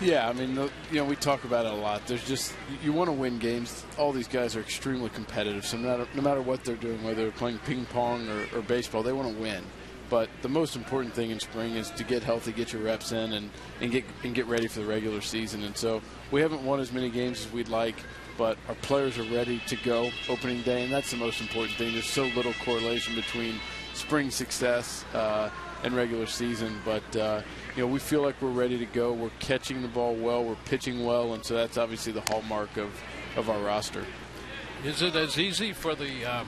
Yeah, I mean, we talk about it a lot. There's just, you want to win games. All these guys are extremely competitive, so no matter what they're doing, whether they're playing ping pong or baseball, they want to win. But the most important thing in spring is to get healthy, get your reps in, and get ready for the regular season. And so we haven't won as many games as we'd like, but our players are ready to go opening day, and that's the most important thing. There's so little correlation between spring success and regular season, but we feel like we're ready to go. We're catching the ball well, we're pitching well, and so that's obviously the hallmark of our roster. Is it as easy for the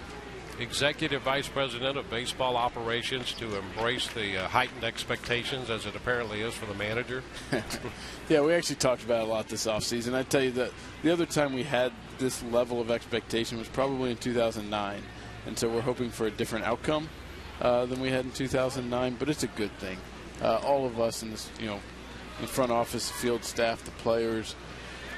executive vice president of baseball operations to embrace the heightened expectations as it apparently is for the manager? Yeah, we actually talked about it a lot this offseason. I tell you that the other time we had this level of expectation was probably in 2009, and so we're hoping for a different outcome than we had in 2009, but it's a good thing. All of us in this, the front office, the field staff, the players,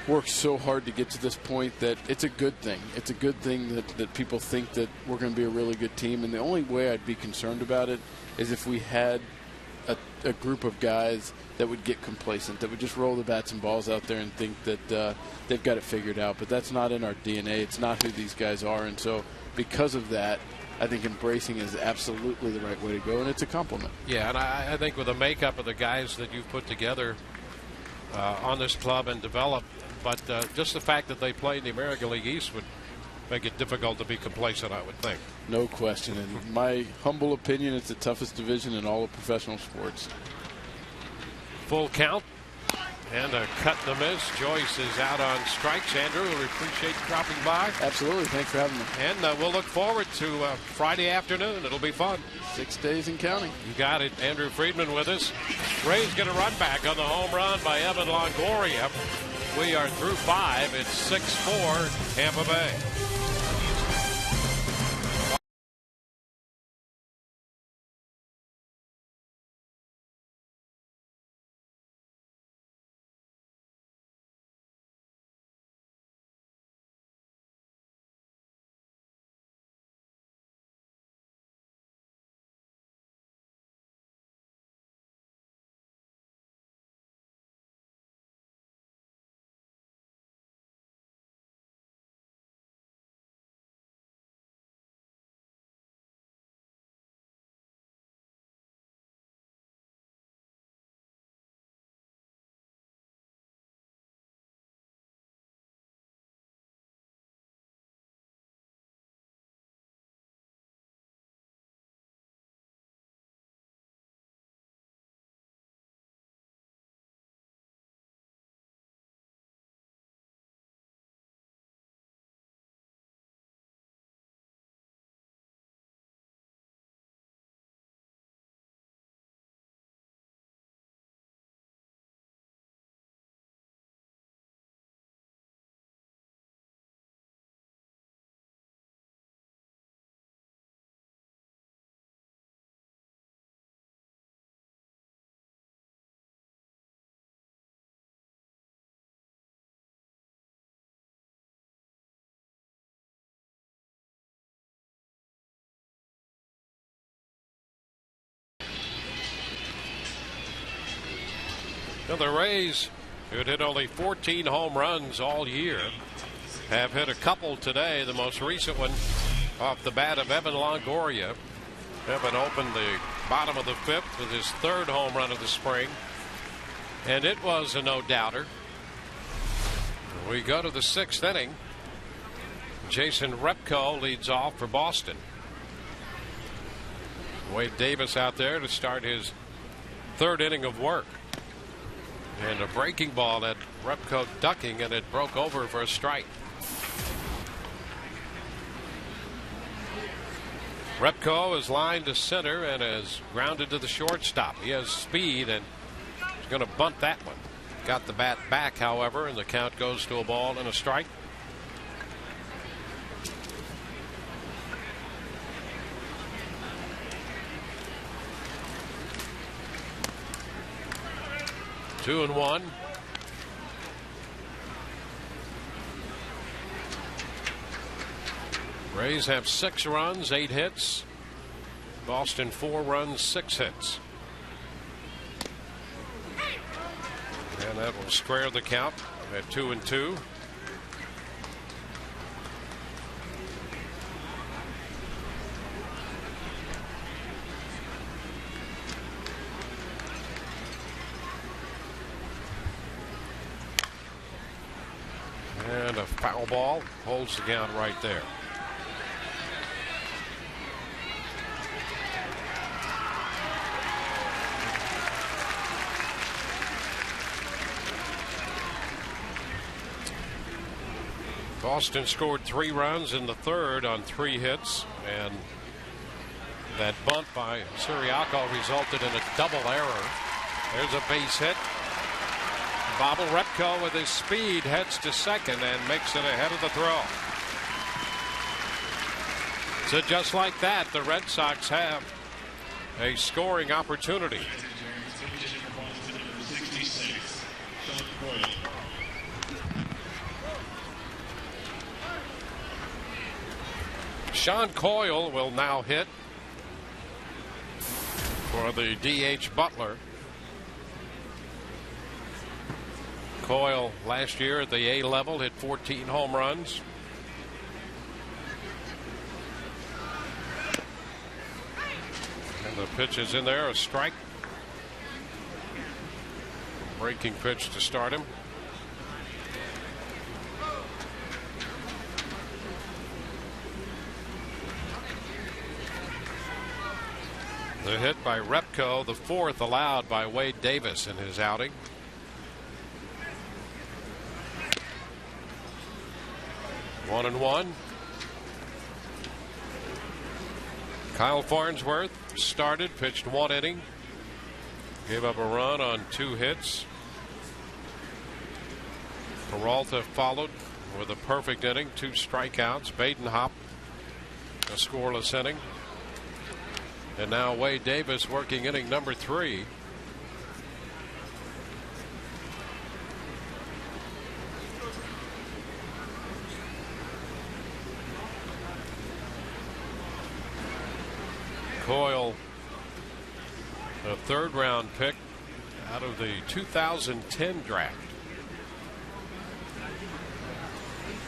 worked so hard to get to this point that it's a good thing. It's a good thing that people think that we're going to be a really good team, and the only way I'd be concerned about it is if we had a group of guys that would get complacent, that would just roll the bats and balls out there and think that they've got it figured out. But that's not in our DNA. It's not who these guys are, and so because of that, I think embracing is absolutely the right way to go, and it's a compliment. Yeah, and I think with the makeup of the guys that you've put together on this club and developed, but just the fact that they play in the American League East would make it difficult to be complacent, I would think. No question. In my humble opinion, it's the toughest division in all of professional sports. Full count. And a cut and a miss. Joyce is out on strikes. Andrew, we appreciate you dropping by. Absolutely. Thanks for having me. And we'll look forward to Friday afternoon. It'll be fun. 6 days and counting. You got it. Andrew Friedman with us. Ray's going to run back on the home run by Evan Longoria. We are through 5. It's 6-4 Tampa Bay. Well, the Rays, who had hit only 14 home runs all year, have hit a couple today. The most recent one off the bat of Evan Longoria. Evan opened the bottom of the 5th with his 3rd home run of the spring, and it was a no-doubter. We go to the 6th inning. Jason Repko leads off for Boston. Wade Davis out there to start his 3rd inning of work. And a breaking ball that Repko ducking, and it broke over for a strike. Repko is lined to center and is grounded to the shortstop. He has speed and is going to bunt that one. Got the bat back, however, and the count goes to a ball and a strike. 2-1. Rays have 6 runs, 8 hits. Boston 4 runs, 6 hits. And that will square the count at 2-2. And a foul ball holds the count right there. Boston scored 3 runs in the 3rd on 3 hits, and that bunt by Siriaco resulted in a double error. There's a base hit. Bobble Repko with his speed heads to second and makes it ahead of the throw. So just like that, the Red Sox have a scoring opportunity. Sean Coyle will now hit for the DH Butler. Coyle last year at the A level hit 14 home runs. And the pitch is in there, a strike. Breaking pitch to start him. The hit by Repko, the 4th allowed by Wade Davis in his outing. One and one. Kyle Farnsworth started, pitched 1 inning, gave up a run on 2 hits. Peralta followed with a perfect inning, 2 strikeouts. Badenhop, a scoreless inning. And now Wade Davis working inning number 3. Coyle, a 3rd round pick out of the 2010 draft.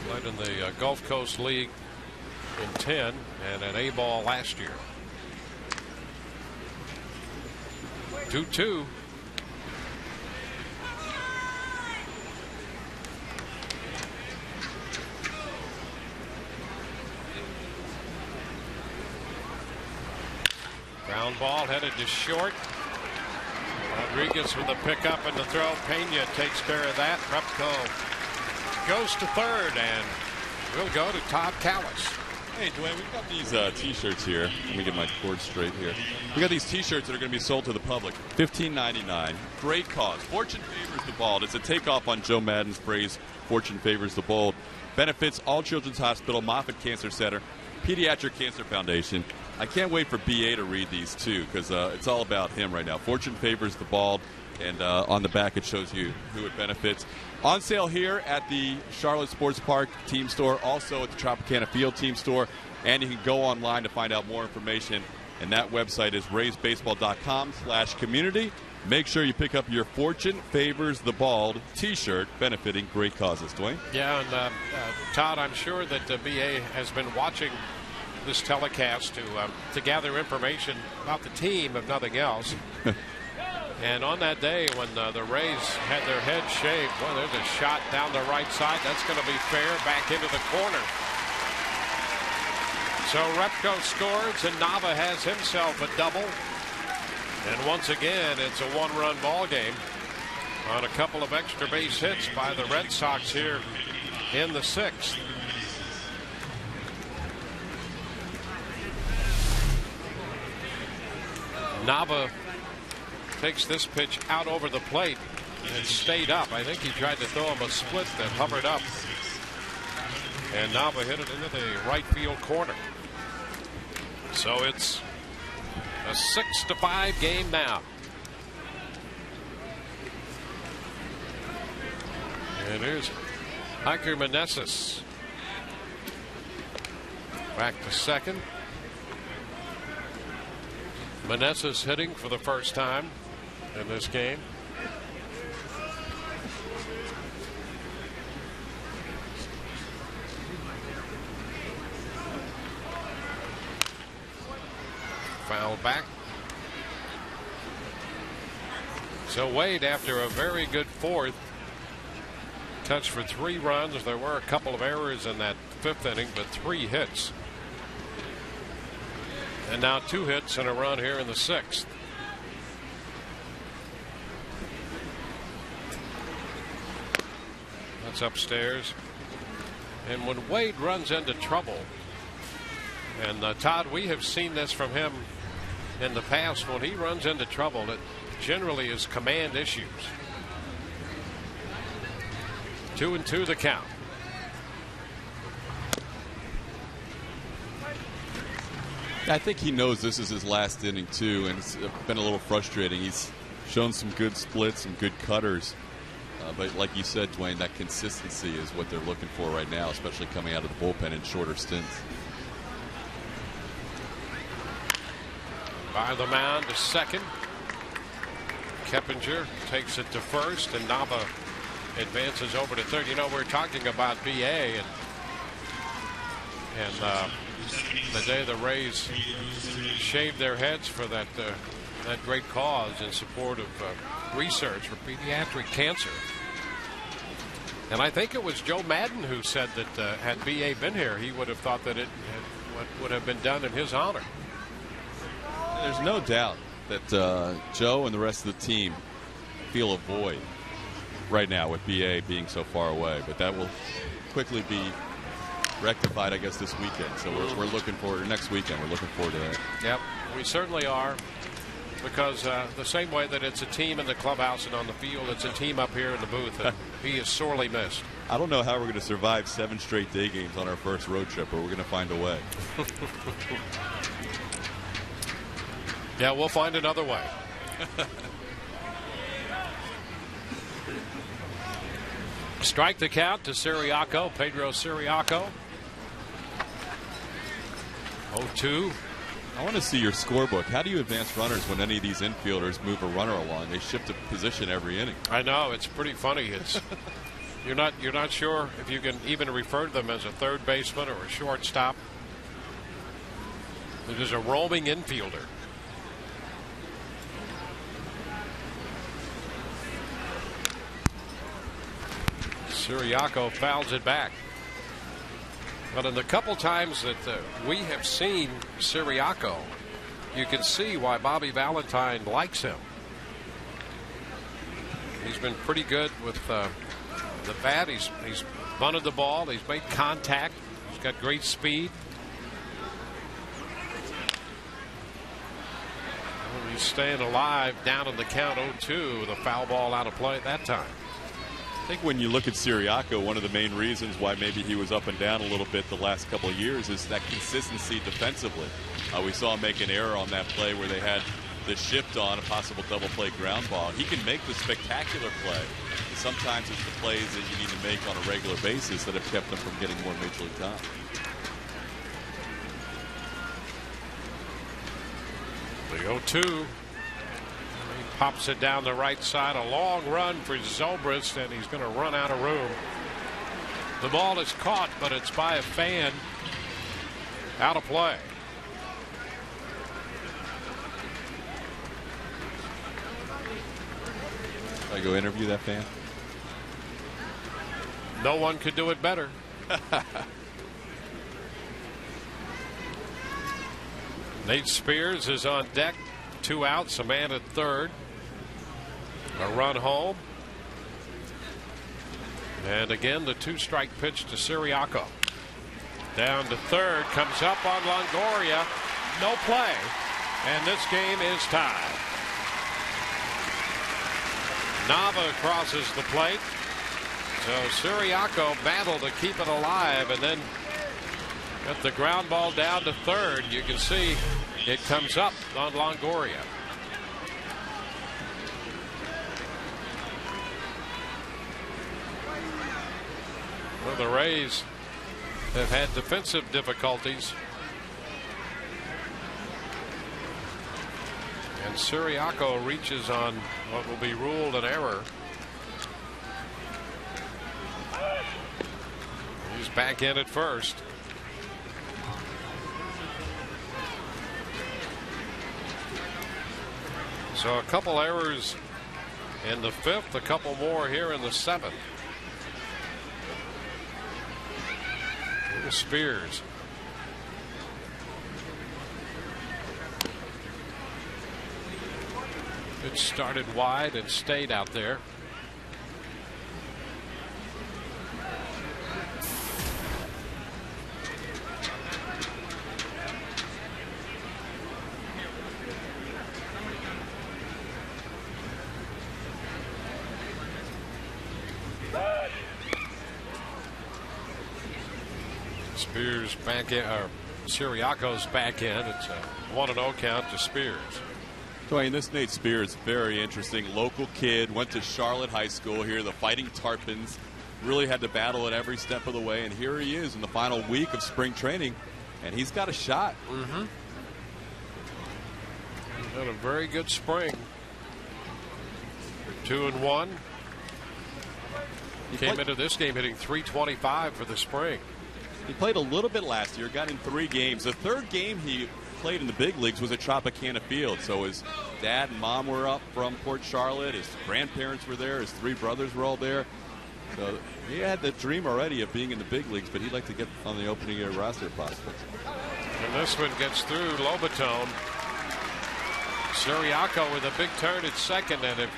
Played in the Gulf Coast League in 10 and an A-ball last year. 2-2. Ground ball headed to short. Rodriguez with the pickup and the throw. Pena takes care of that. Repko goes to 3rd, and we'll go to Todd Callis. Hey, Dwayne, we've got these T-shirts here. Let me get my cord straight here. We got these T-shirts that are going to be sold to the public. $15.99. Great cause. Fortune favors the bald. It's a takeoff on Joe Madden's phrase, "Fortune favors the bold." Benefits All Children's Hospital, Moffitt Cancer Center, Pediatric Cancer Foundation. I can't wait for BA to read these too, because it's all about him right now. Fortune favors the bald, and on the back it shows you who it benefits. On sale here at the Charlotte Sports Park team store, also at the Tropicana Field team store, and you can go online to find out more information, and that website is raysbaseball.com/community. make sure you pick up your Fortune Favors the Bald t-shirt benefiting great causes. Dwayne? Yeah, and Todd, I'm sure that BA has been watching this telecast to gather information about the team, if nothing else. And on that day when the Rays had their heads shaved, well, there's a shot down the right side. That's going to be fair, back into the corner. So Repko scores, and Nava has himself a double. And once again, it's a one-run ball game on a couple of extra base hits by the Red Sox here in the 6th. Nava takes this pitch out over the plate and stayed up. I think he tried to throw him a split that hovered up. And Nava hit it into the right field corner. So it's a 6-5 game now. And here's Hiker Meneses back to second. Meneses hitting for the first time in this game. Foul back. So Wade, after a very good 4th, touched for 3 runs. There were a couple of errors in that 5th inning, but 3 hits. And now 2 hits and a run here in the 6th. That's upstairs. And when Wade runs into trouble, and Todd, we have seen this from him in the past, when he runs into trouble, it generally is command issues. 2-2 the count. I think he knows this is his last inning too, and it's been a little frustrating. He's shown some good splits, some good cutters, but like you said, Dwayne, that consistency is what they're looking for right now, especially coming out of the bullpen in shorter stints. By the mound to second. Keppinger takes it to first, and Nava advances over to third. You know, we're talking about BA, and the day the Rays shaved their heads for that great cause in support of research for pediatric cancer. And I think it was Joe Madden who said that had BA been here, he would have thought that it would have been done in his honor. There's no doubt that Joe and the rest of the team feel a void right now with BA being so far away, but that will quickly be rectified, I guess, this weekend. So we're looking forward to next weekend. We're looking forward to that. Yep, we certainly are, because the same way that it's a team in the clubhouse and on the field, it's a team up here in the booth, and he is sorely missed. I don't know how we're going to survive 7 straight day games on our first road trip, but we're going to find a way. Yeah, we'll find another way. Strike the count to Siriaco, Pedro Siriaco. 0-2. I want to see your scorebook. How do you advance runners when any of these infielders move a runner along? They shift a position every inning. I know, it's pretty funny. It's you're not sure if you can even refer to them as a third baseman or a shortstop. It is a roaming infielder. Siriaco fouls it back. But in the couple times that we have seen Siriaco, you can see why Bobby Valentine likes him. He's been pretty good with the bat. He's bunted the ball. He's made contact. He's got great speed. And he's staying alive down in the count 0-2 with a foul ball out of play at that time. I think when you look at Siriaco, one of the main reasons why maybe he was up and down a little bit the last couple of years is that consistency defensively. We saw him make an error on that play where they had the shift on a possible double play ground ball. He can make the spectacular play. Sometimes it's the plays that you need to make on a regular basis that have kept him from getting more Major League time. The 0-2. Pops it down the right side. A long run for Zobrist, and he's going to run out of room. The ball is caught, but it's by a fan. Out of play. I go interview that fan. No one could do it better. Nate Spears is on deck. 2 outs, a man at third. A run home. And again, the 2-strike pitch to Siriaco. Down to third, comes up on Longoria. No play. And this game is tied. Nava crosses the plate. So Siriaco battled to keep it alive, and then got the ground ball down to third. You can see it comes up on Longoria. Well, the Rays have had defensive difficulties. And Siriaco reaches on what will be ruled an error. He's back in at first. So a couple errors in the 5th, a couple more here in the 7th. Here's Spears. It started wide and stayed out there. Spears back in, or Siriaco's back in. It's a 1-0 count to Spears. Dwayne, this Nate Spears, very interesting. Local kid, went to Charlotte High School here, the Fighting Tarpons. Really had to battle at every step of the way, and here he is in the final week of spring training, and he's got a shot. Mm-hmm. He's had a very good spring. 2-1. Came into this game hitting .325 for the spring. He played a little bit last year, got in 3 games. The 3rd game he played in the big leagues was at Tropicana Field. So his dad and mom were up from Port Charlotte. His grandparents were there. His 3 brothers were all there. So he had the dream already of being in the big leagues, but he'd like to get on the opening year roster if possible. And this one gets through Lobotone. Siriaco with a big turn at second, and if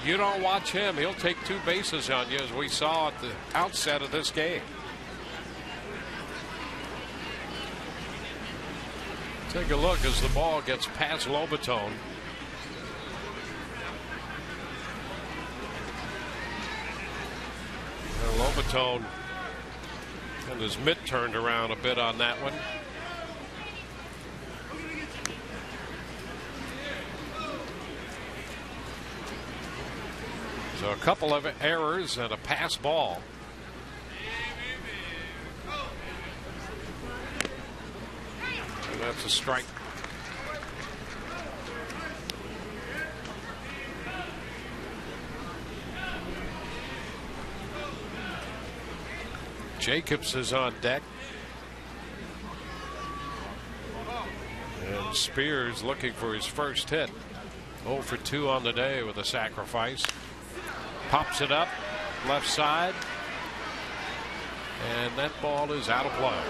you don't watch him, he'll take 2 bases on you, as we saw at the outset of this game. Take a look as the ball gets past Lobotone. Lobotone and his mitt turned around a bit on that one. So a couple of errors and a pass ball. And that's a strike. Jacobs is on deck. And Spears looking for his first hit. 0 for 2 on the day with a sacrifice. Pops it up left side. And that ball is out of play.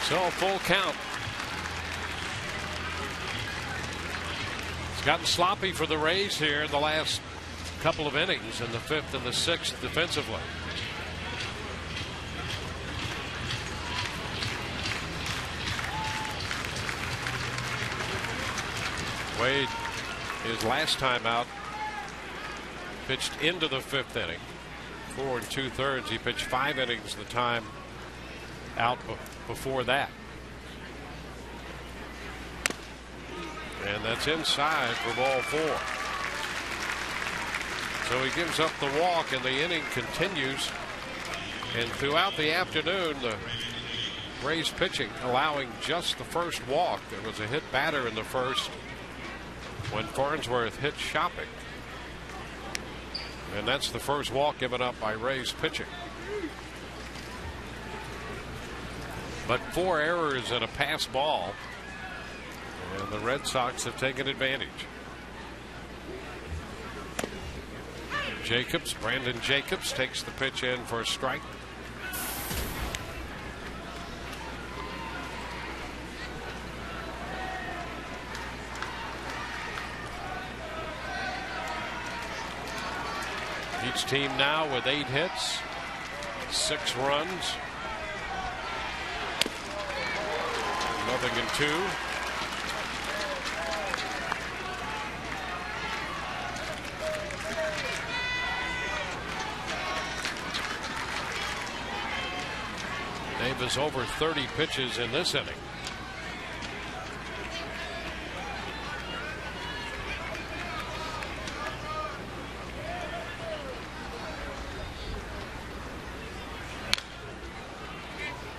So full count. It's gotten sloppy for the Rays here in the last couple of innings, in the 5th and the 6th defensively. Wade, his last time out, pitched into the 5th inning. 4 2/3. He pitched 5 innings the time out before that. And that's inside for ball 4. So he gives up the walk, and the inning continues. And throughout the afternoon, the Rays pitching allowing just the first walk. There was a hit batter in the first when Farnsworth hit Shopping. And that's the first walk given up by Rays pitching. But 4 errors and a pass ball. And the Red Sox have taken advantage. Brandon Jacobs takes the pitch in for a strike. Each team now with 8 hits, 6 runs, 0-2. Davis over 30 pitches in this inning.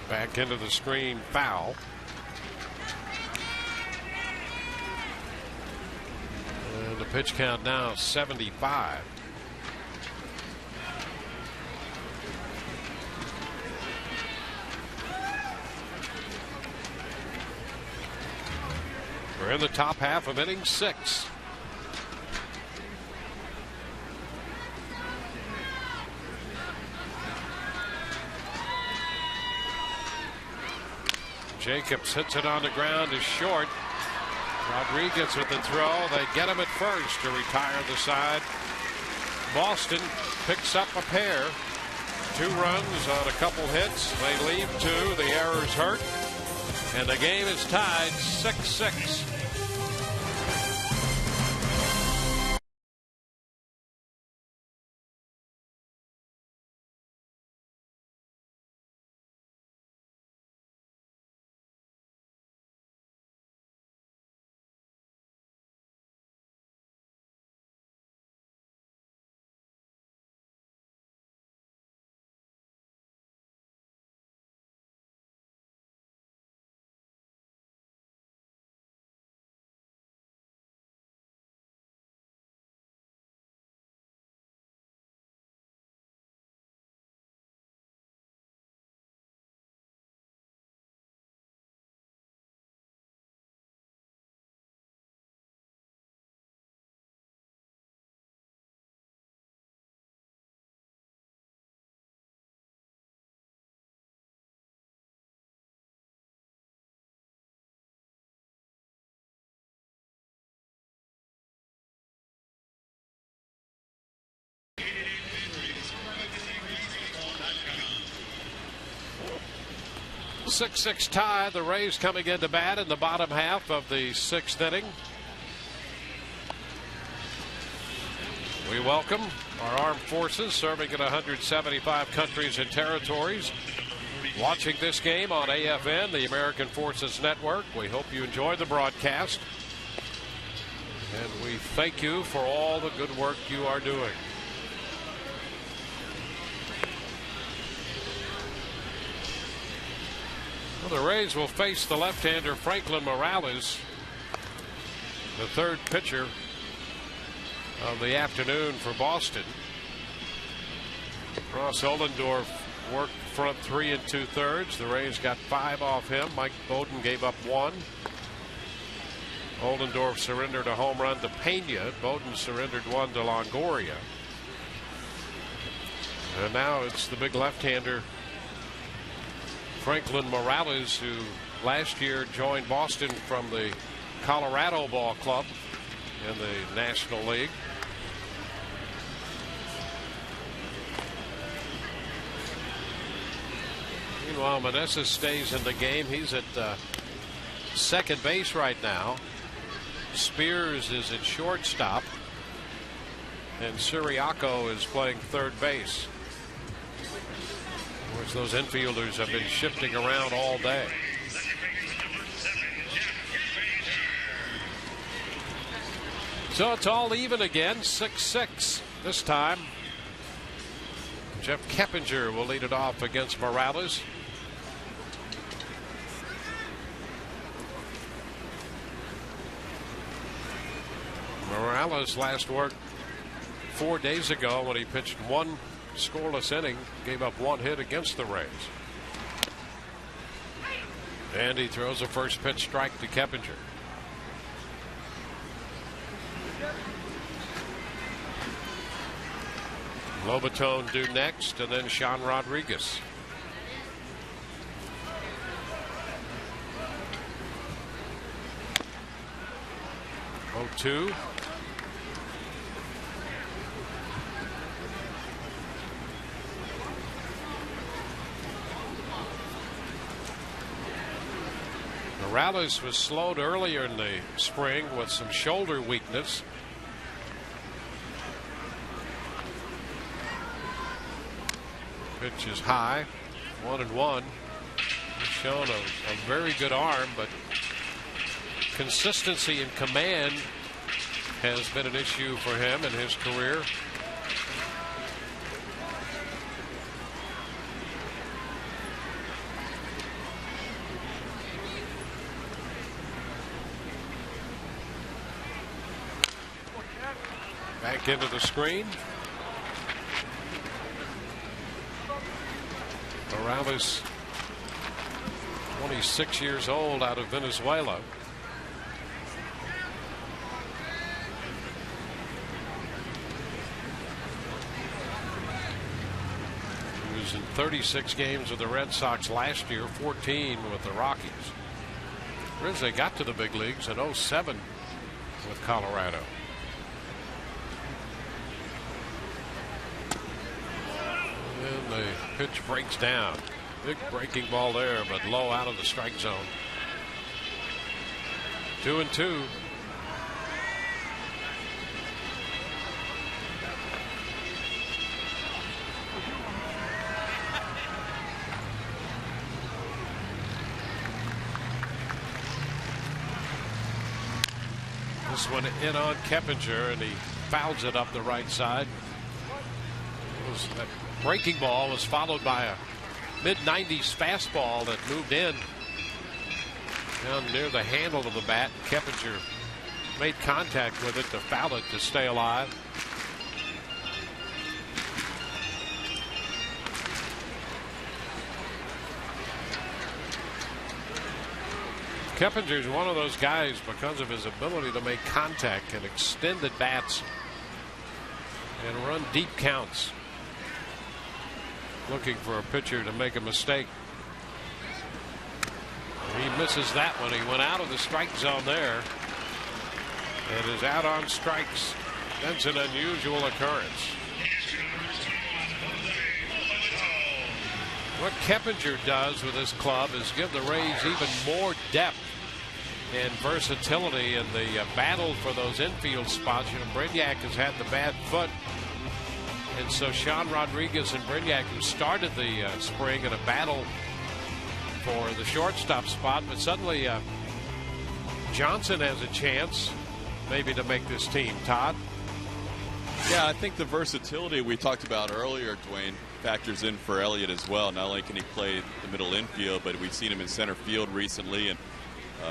Back into the screen, foul. And the pitch count now 75. We're in the top half of inning 6. Jacobs hits it on the ground, is short. Rodriguez with the throw. They get him at first to retire the side. Boston picks up a pair. 2 runs on a couple hits. They leave 2. The errors hurt. And the game is tied 6-6. Six tie. The Rays coming into bat in the bottom half of the 6th inning. We welcome our armed forces serving in 175 countries and territories. Watching this game on AFN, the American Forces Network. We hope you enjoy the broadcast. And we thank you for all the good work you are doing. Well, the Rays will face the left-hander Franklin Morales, the 3rd pitcher of the afternoon for Boston. Ross Ollendorf worked front 3 2/3. The Rays got 5 off him. Mike Bowden gave up 1. Ollendorf surrendered a home run to Pena. Bowden surrendered 1 to Longoria. And now it's the big left-hander Franklin Morales, who last year joined Boston from the Colorado Ball Club in the National League. Meanwhile, Meneses stays in the game. He's at second base right now. Spears is at shortstop. And Siriaco is playing 3rd base. Of course, those infielders have been shifting around all day. So it's all even again, 6-6 this time. Jeff Keppinger will lead it off against Morales. Morales last worked 4 days ago when he pitched 1 scoreless inning, gave up 1 hit against the Rays. And he throws a first pitch strike to Keppinger. Lobatone due next, and then Sean Rodriguez. 0-2. Morales was slowed earlier in the spring with some shoulder weakness. Pitch is high, 1-1. He's shown a very good arm, but consistency in command has been an issue for him in his career. Back into the screen. Morales, 26 years old, out of Venezuela. He was in 36 games with the Red Sox last year, 14 with the Rockies. Rizzo got to the big leagues in 07 with Colorado. And the pitch breaks down. Big breaking ball there, but low out of the strike zone. 2-2. This one in on Keppinger, and he fouls it up the right side. That breaking ball was followed by a mid-90s fastball that moved in down near the handle of the bat. Keppinger made contact with it to foul it to stay alive. Keppinger is one of those guys, because of his ability to make contact and extend at bats and run deep counts, looking for a pitcher to make a mistake. He misses that one. He went out of the strike zone there and is out on strikes. That's an unusual occurrence. What Keppinger does with his club is give the Rays even more depth and versatility in the battle for those infield spots. You know, Brignac has had the bad foot, and so Sean Rodriguez and Brignac, who started the spring in a battle for the shortstop spot, but suddenly Johnson has a chance maybe to make this team. Todd? Yeah, I think the versatility we talked about earlier, Dwayne, factors in for Elliott as well. Not only can he play the middle infield, but we've seen him in center field recently, and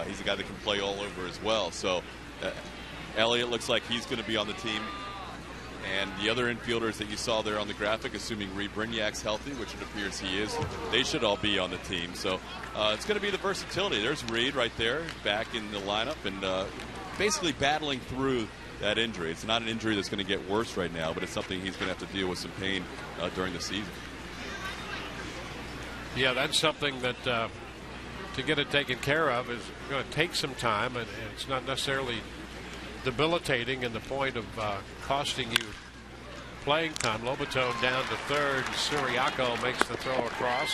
he's a guy that can play all over as well. So Elliott looks like he's going to be on the team. And the other infielders that you saw there on the graphic, assuming Reed Brignac's healthy, which it appears he is, they should all be on the team. So it's going to be the versatility. There's Reed right there, back in the lineup, and basically battling through that injury. It's not an injury that's going to get worse right now, but it's something he's going to have to deal with some pain during the season. Yeah, that's something that to get it taken care of is going to take some time, and it's not necessarily debilitating in the point of costing you playing time. Lobatone down to third. Siriaco makes the throw across.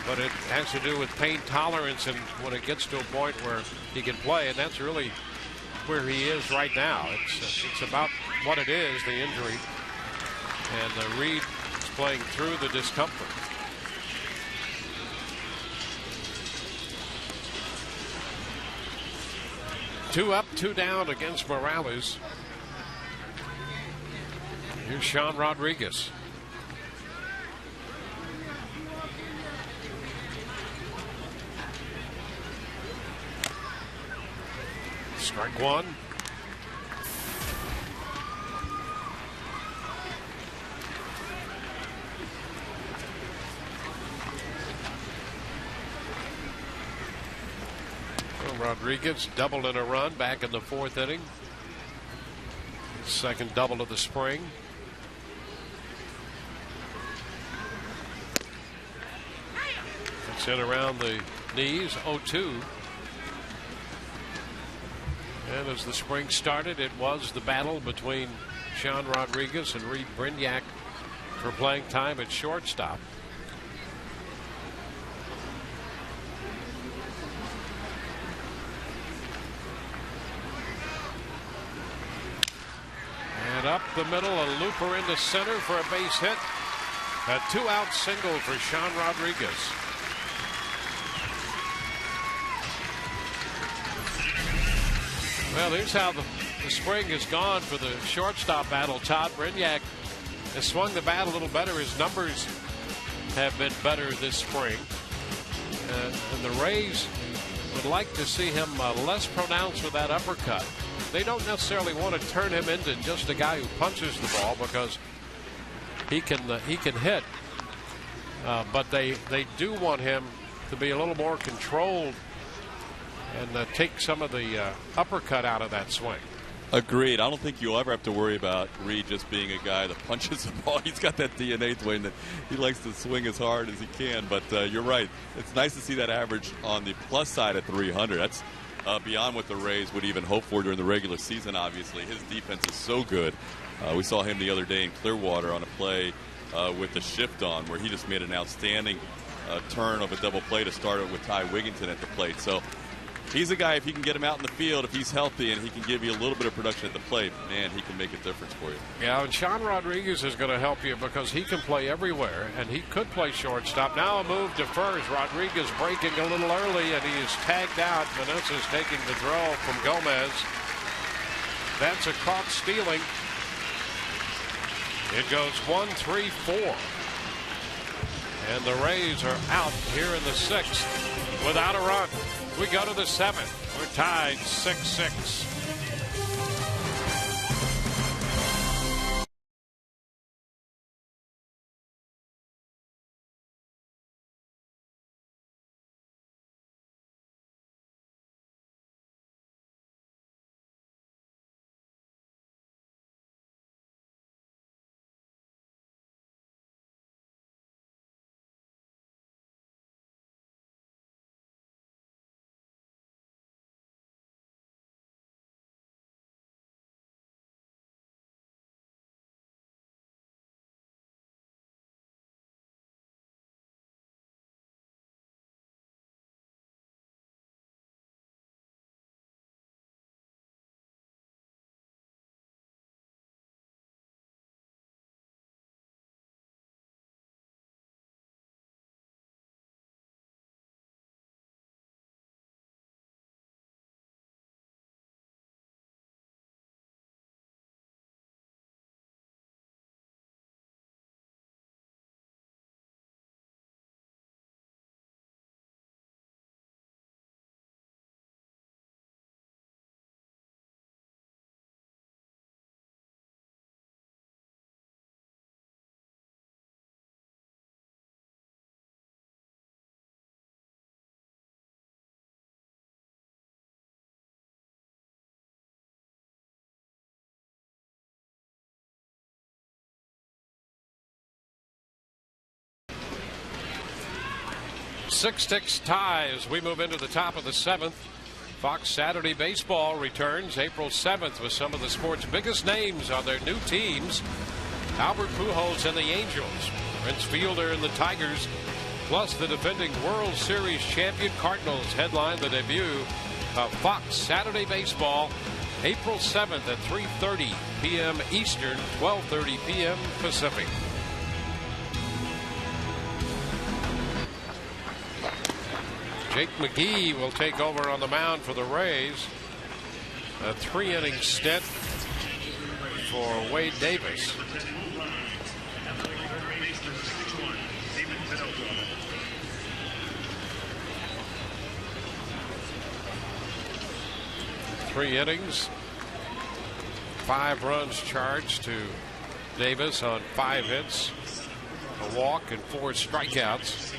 But it has to do with pain tolerance, and when it gets to a point where he can play, and that's really where he is right now. It's about what it is, the injury, and Reed is playing through the discomfort. Two up, two down against Morales. Here's Sean Rodriguez. Strike one. Rodriguez doubled in a run back in the 4th inning. Second double of the spring. It's in around the knees, 0-2. And as the spring started, it was the battle between Sean Rodriguez and Reed Brignac for playing time at shortstop. And up the middle, a looper into center for a base hit. A 2-out single for Sean Rodriguez. Well, here's how the spring has gone for the shortstop battle. Todd Brignac has swung the bat a little better. His numbers have been better this spring. And the Rays would like to see him less pronounced with that uppercut. They don't necessarily want to turn him into just a guy who punches the ball because he can hit, but they do want him to be a little more controlled and take some of the uppercut out of that swing. Agreed. I don't think you'll ever have to worry about Reed just being a guy that punches the ball. He's got that DNA, Dwayne, that he likes to swing as hard as he can. But you're right. It's nice to see that average on the plus side at 300. That's beyond what the Rays would even hope for during the regular season, obviously. His defense is so good. We saw him the other day in Clearwater on a play with the shift on where he just made an outstanding turn of a double play to start it with Ty Wigginton at the plate. So he's a guy, if you can get him out in the field, if he's healthy and he can give you a little bit of production at the plate, man, he can make a difference for you. Yeah, and Sean Rodriguez is going to help you because he can play everywhere, and he could play shortstop. Now a move to first. Rodriguez breaking a little early, and he is tagged out. Meneses taking the throw from Gomez. That's a caught stealing. It goes 1-3-4. And the Rays are out here in the 6th without a run. We go to the 7th. We're tied 6-6. Six tie as we move into the top of the 7th. Fox Saturday Baseball returns April 7th with some of the sport's biggest names on their new teams. Albert Pujols and the Angels, Prince Fielder and the Tigers, plus the defending World Series champion Cardinals headline the debut of Fox Saturday Baseball April 7th at 3:30 p.m. Eastern, 12:30 p.m. Pacific. Jake McGee will take over on the mound for the Rays. A 3-inning stint for Wade Davis. 3 innings, 5 runs charged to Davis on 5 hits, a walk, and 4 strikeouts.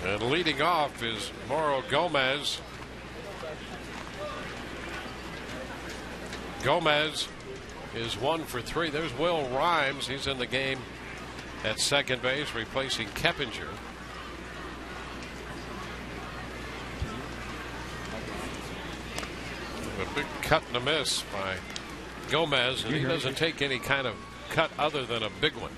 And leading off is Mauro Gomez. Gomez is 1 for 3. There's Will Rhymes. He's in the game at second base, replacing Keppinger. A big cut and a miss by Gomez, and he doesn't take any kind of cut other than a big one.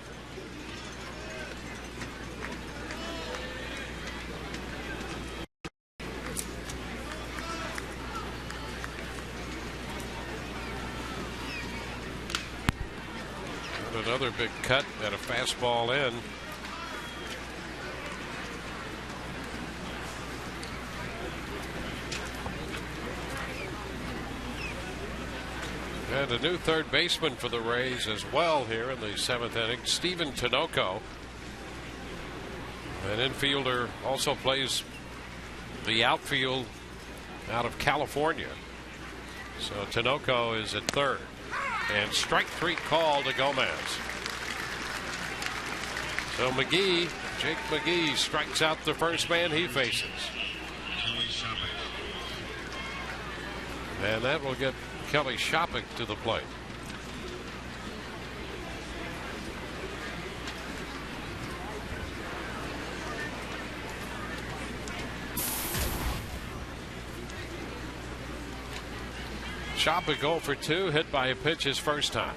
Another big cut at a fastball in. And a new third baseman for the Rays as well here in the 7th inning, Steven Tinoco. An infielder, also plays the outfield out of California. So Tinoco is at third. And strike 3 call to Gomez. So Jake McGee strikes out the first man he faces. And that will get Kelly Shoppach to the plate. Shoppach 0 for 2, hit by a pitch his first time.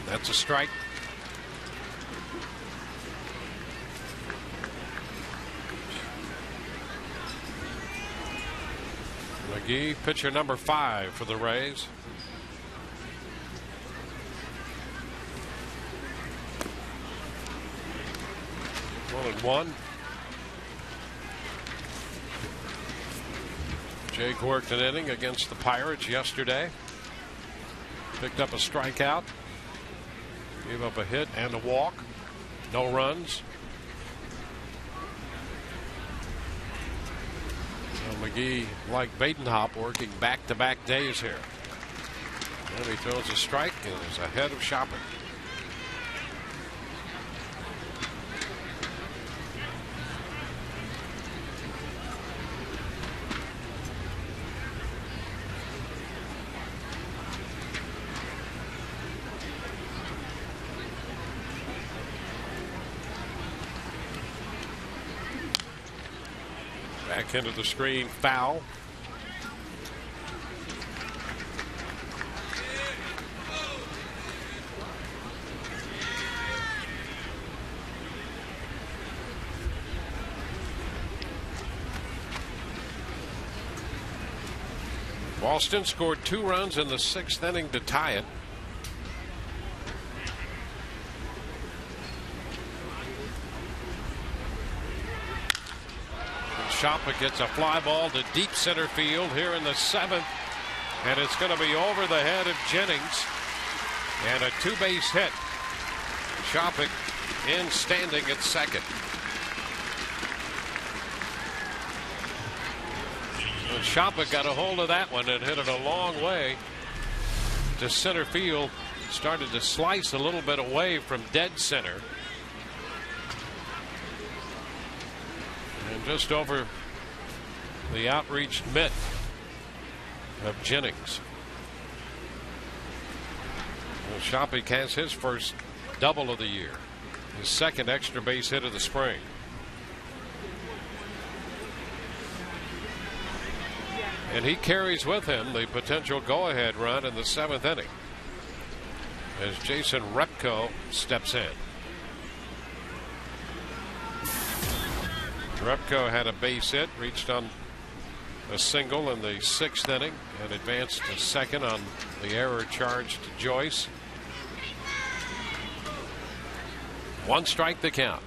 That's a strike. McGee, pitcher number 5 for the Rays. One and one. Jake worked an inning against the Pirates yesterday. Picked up a strikeout. Gave up a hit and a walk. No runs. So McGee, like Badenhop, working back-to-back days here. And he throws a strike and is ahead of Shoppach. Back into the screen, foul. Boston scored 2 runs in the 6th inning to tie it. Shoppach gets a fly ball to deep center field here in the 7th, and it's going to be over the head of Jennings, and a 2-base hit. Shoppach in standing at second. And Shoppach got a hold of that one and hit it a long way to center field. Started to slice a little bit away from dead center. And just over the outreached mitt of Jennings. Well, Shoppach has his first double of the year, his second extra base hit of the spring. And he carries with him the potential go-ahead run in the 7th inning as Jason Repko steps in. Repko had a base hit, reached on a single in the 6th inning, and advanced to second on the error charged to Joyce. 1 strike the count.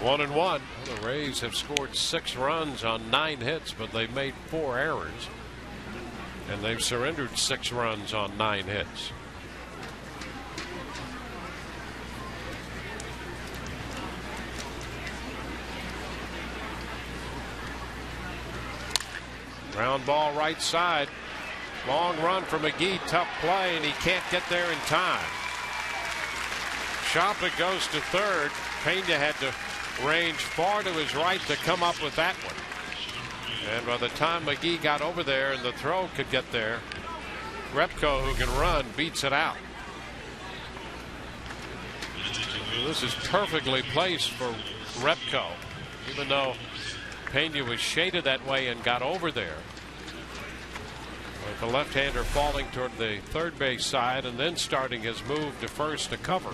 1-1. The Rays have scored 6 runs on 9 hits, but they've made 4 errors. And they've surrendered 6 runs on 9 hits. Ground ball right side. Long run for McGee. Tough play, and he can't get there in time. Shopik goes to third. Pena had to range far to his right to come up with that one. And by the time McGee got over there and the throw could get there, Repko, who can run, beats it out. This is perfectly placed for Repko, even though Pena was shaded that way and got over there. With the left-hander falling toward the third base side and then starting his move to first to cover.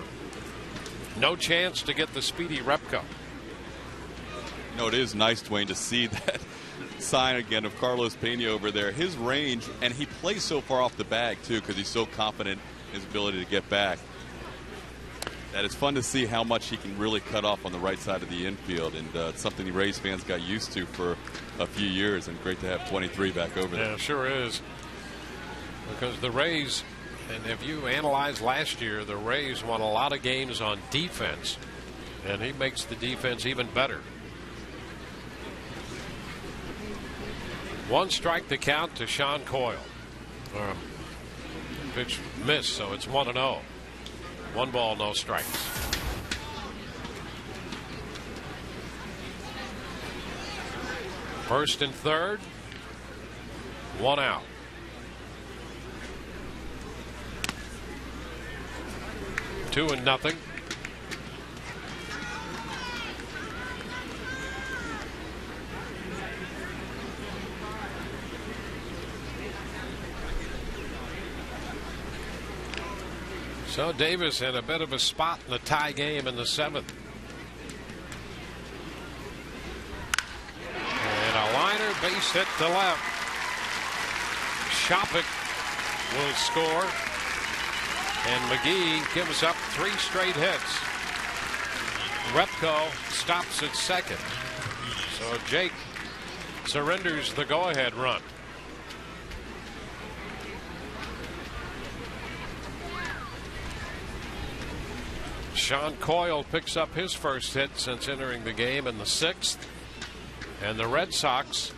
No chance to get the speedy Repko. You know, it is nice, Dwayne, to see that sign again of Carlos Pena over there. His range, and he plays so far off the bag, too, because he's so confident in his ability to get back. That it's fun to see how much he can really cut off on the right side of the infield, and it's something the Rays fans got used to for a few years, and great to have 23 back over there. Yeah, sure is. Because the Rays, and if you analyze last year, the Rays won a lot of games on defense, and he makes the defense even better. 1 strike to count to Sean Coyle. Pitch missed, so it's 1-0. 1 ball, no strikes. First and third, 1 out. Two and nothing. So Davis in a bit of a spot in the tie game in the 7th. And a liner, base hit to left. Shopik will score. And McGee gives up 3 straight hits. Repko stops at second. So Jake surrenders the go-ahead run. Sean Coyle picks up his first hit since entering the game in the 6th. And the Red Sox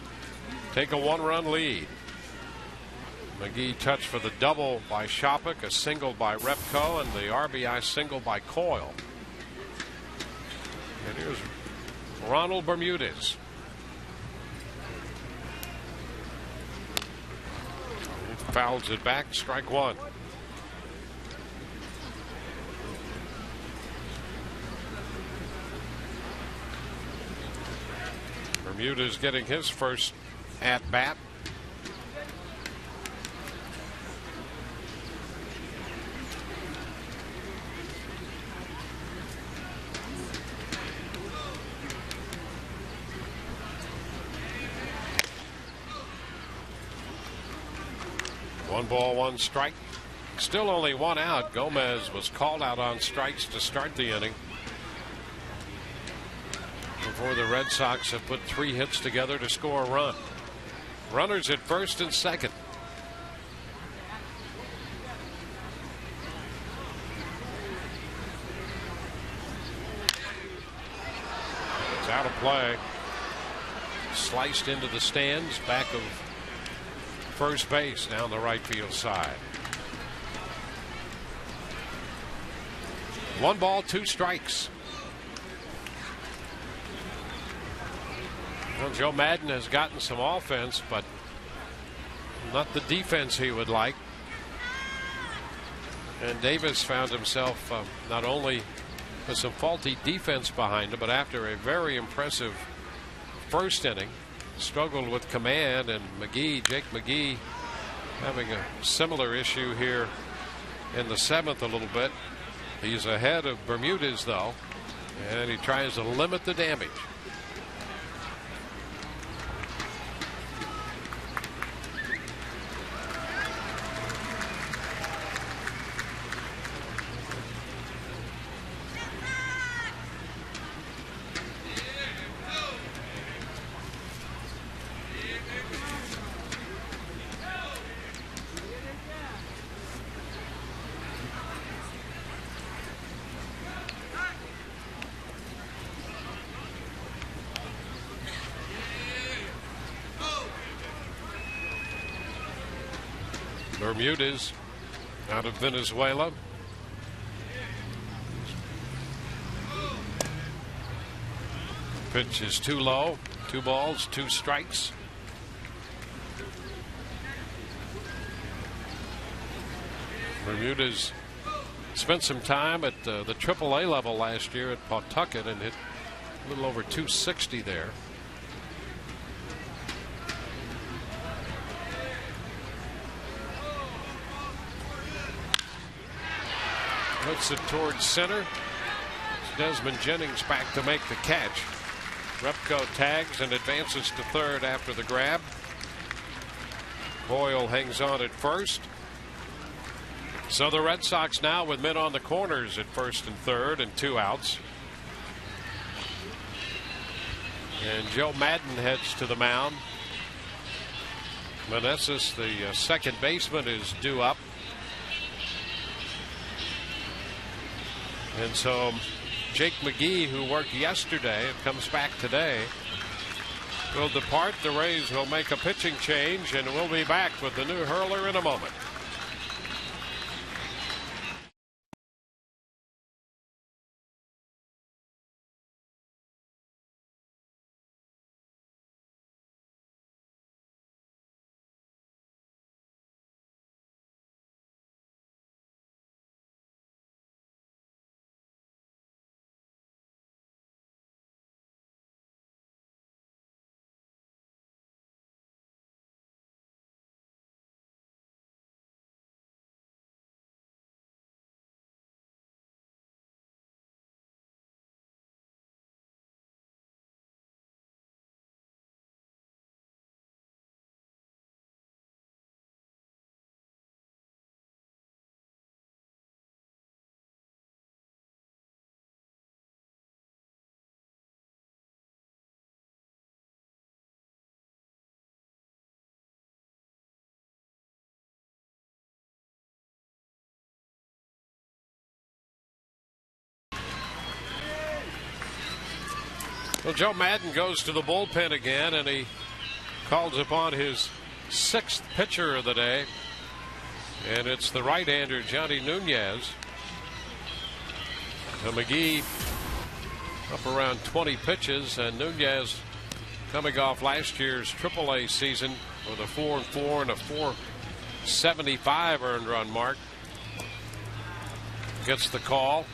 take a 1-run lead. McGee touched for the double by Shopik, a single by Repko, and the RBI single by Coyle. And here's Ronald Bermudez. He fouls it back, strike 1. Bermudez getting his first at bat. One ball, 1 strike. Still only 1 out. Gomez was called out on strikes to start the inning. Before the Red Sox have put 3 hits together to score a run. Runners at first and second. It's out of play. Sliced into the stands back of first base down the right field side. 1 ball, 2 strikes. Well, Joe Madden has gotten some offense, but not the defense he would like. And Davis found himself not only with some faulty defense behind him, but after a very impressive first inning, struggled with command. And Jake McGee, having a similar issue here in the 7th a little bit. He's ahead of Bermudez, though, and he tries to limit the damage. Bermudez out of Venezuela. Pitch is too low. 2 balls, 2 strikes. Bermudez spent some time at the AAA level last year at Pawtucket and hit a little over 260 there. Hits it towards center. Desmond Jennings back to make the catch. Repko tags and advances to third after the grab. Boyle hangs on at first. So the Red Sox now with men on the corners at first and third and 2 outs. And Joe Madden heads to the mound. Meneses, the second baseman, is due up. And so Jake McGee, who worked yesterday and comes back today, will depart. The Rays will make a pitching change, and we'll be back with the new hurler in a moment. Well, Joe Madden goes to the bullpen again, and he calls upon his 6th pitcher of the day. And it's the right-hander, Johnny Nunez. So McGee up around 20 pitches, and Nunez coming off last year's AAA season with a 4-4 and a 475 earned run mark. Gets the call.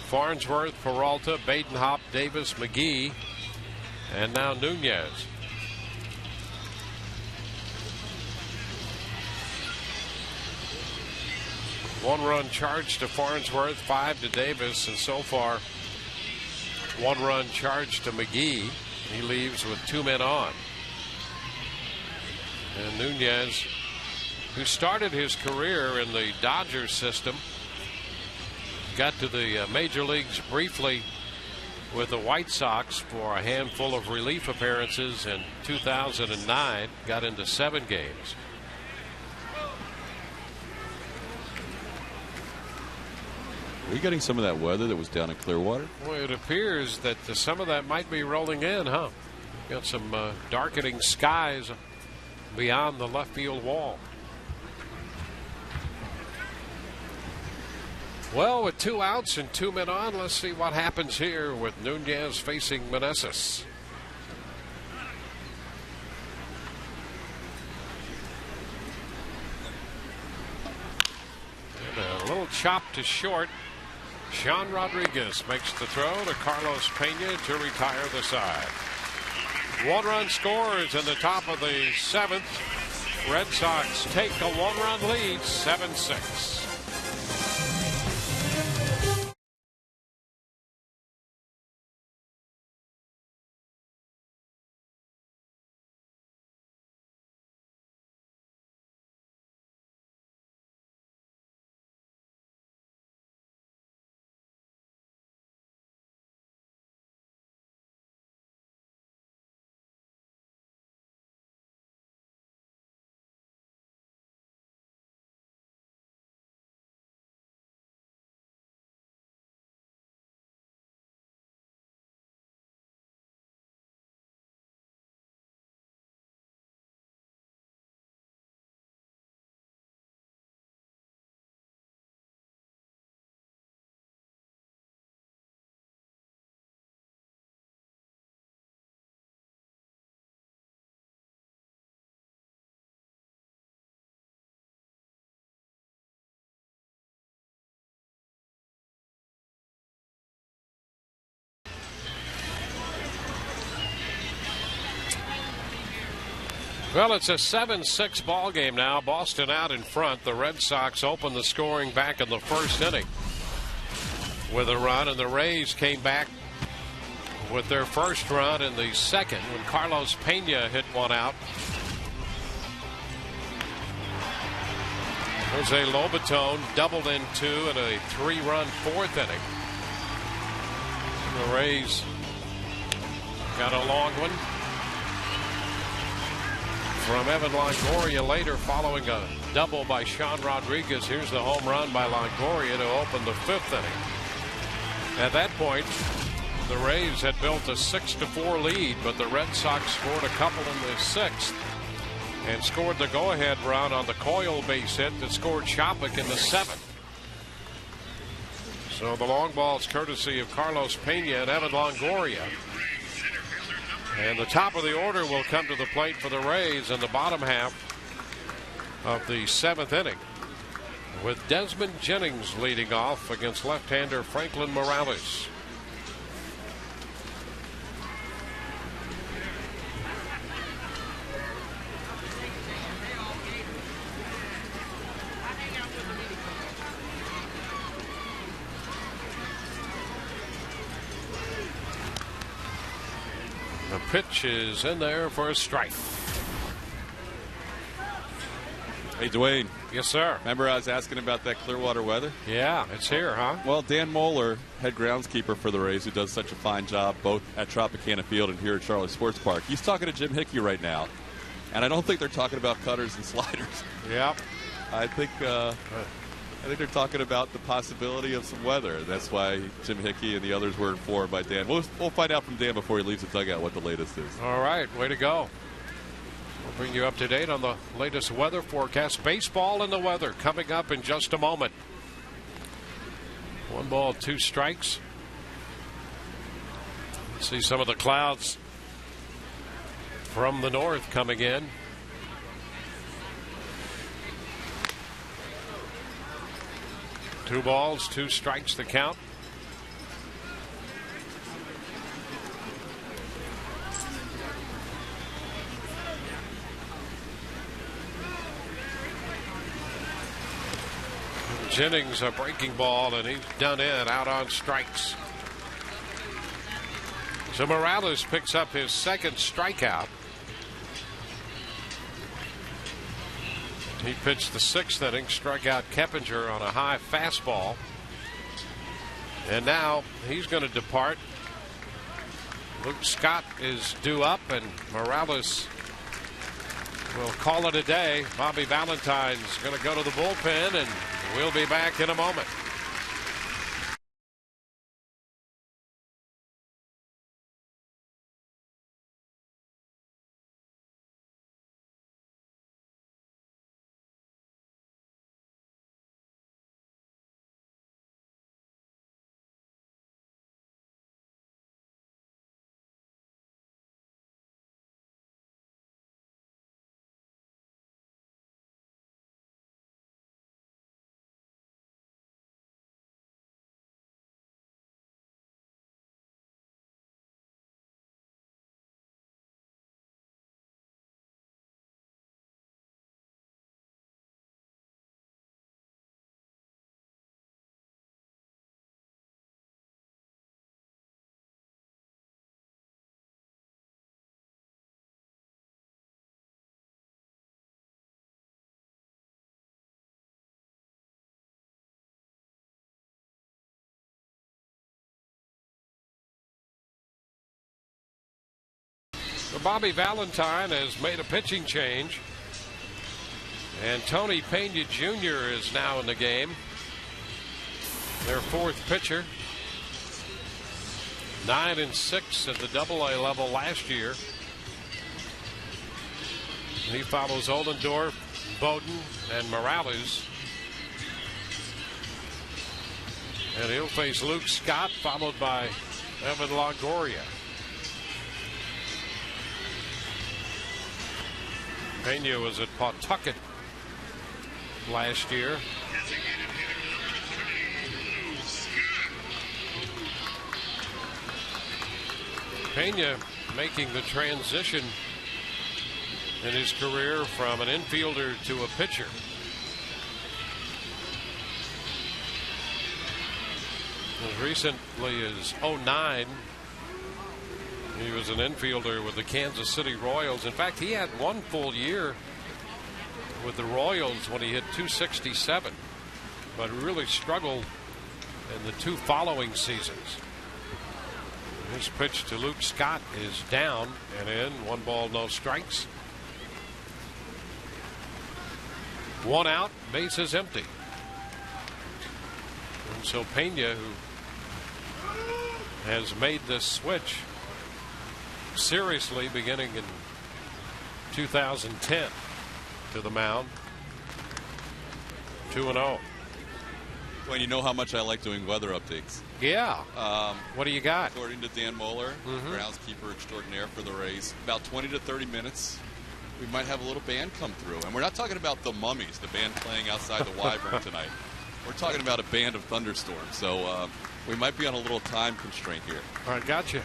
Farnsworth, Peralta, Badenhop, Davis, McGee, and now Nunez. One run charge to Farnsworth, 5 to Davis, and so far 1 run charge to McGee. He leaves with 2 men on. And Nunez, who started his career in the Dodgers system, got to the major leagues briefly with the White Sox for a handful of relief appearances in 2009, got into 7 games. Are we getting some of that weather that was down in Clearwater? Well, it appears that some of that might be rolling in, huh? Got some darkening skies beyond the left field wall. Well, with 2 outs and 2 men on, let's see what happens here with Nunez facing Meneses. And a little chop to short. Sean Rodriguez makes the throw to Carlos Pena to retire the side. 1 run scores in the top of the 7th. Red Sox take a 1-run lead, 7-6. Well, it's a 7-6 ball game now. Boston out in front. The Red Sox opened the scoring back in the first inning with a run, and the Rays came back with their first run in the second when Carlos Pena hit one out. Jose Lobaton doubled in two in a 3-run fourth inning. The Rays got a long one from Evan Longoria later, following a double by Sean Rodriguez. Here's the home run by Longoria to open the fifth inning. At that point, the Rays had built a 6-4 lead, but the Red Sox scored a couple in the sixth and scored the go-ahead run on the Coyle base hit that scored Chapik in the seventh. So the long ball's courtesy of Carlos Pena and Evan Longoria. And the top of the order will come to the plate for the Rays in the bottom half of the seventh inning, with Desmond Jennings leading off against left-hander Franklin Morales. The pitch is in there for a strike. Hey, Dwayne. Yes, sir. Remember I was asking about that Clearwater weather? Yeah, it's here, huh? Well, Dan Moeller, head groundskeeper for the Rays, who does such a fine job both at Tropicana Field and here at Charlotte Sports Park. He's talking to Jim Hickey right now, and I don't think they're talking about cutters and sliders. Yep. I think they're talking about the possibility of some weather. That's why Jim Hickey and the others were informed by Dan. We'll find out from Dan before he leaves the dugout what the latest is. All right, way to go. We'll bring you up to date on the latest weather forecast. Baseball and the weather coming up in just a moment. 1 ball, 2 strikes. See some of the clouds from the north coming in. Two balls, 2 strikes the count. Jennings a breaking ball, and he's done in, out on strikes. So Morales picks up his second strikeout. He pitched the 6th inning, struck out Keppinger on a high fastball. And now he's going to depart. Luke Scott is due up, and Morales will call it a day. Bobby Valentine's going to go to the bullpen, and we'll be back in a moment. So Bobby Valentine has made a pitching change, and Tony Pena Jr. is now in the game, their 4th pitcher. 9-6 at the Double-A level last year. He follows Ollendorf, Bowden, and Morales. And he'll face Luke Scott, followed by Evan Longoria. Pena was at Pawtucket last year. Pena making the transition in his career from an infielder to a pitcher. As recently as 2009, he was an infielder with the Kansas City Royals. In fact, he had one full year with the Royals when he hit .267, but really struggled in the 2 following seasons. His pitch to Luke Scott is down and in. 1 ball, no strikes. 1 out, bases empty. And so Pena, who has made this switch seriously beginning in 2010 to the mound. 2-0. Well, you know how much I like doing weather updates. Yeah. What do you got? According to Dan Moeller, groundskeeper extraordinaire for the Rays, about 20 to 30 minutes, we might have a little band come through. And we're not talking about the Mummies, the band playing outside the Wyvern tonight. We're talking about a band of thunderstorms. So we might be on a little time constraint here. All right, gotcha.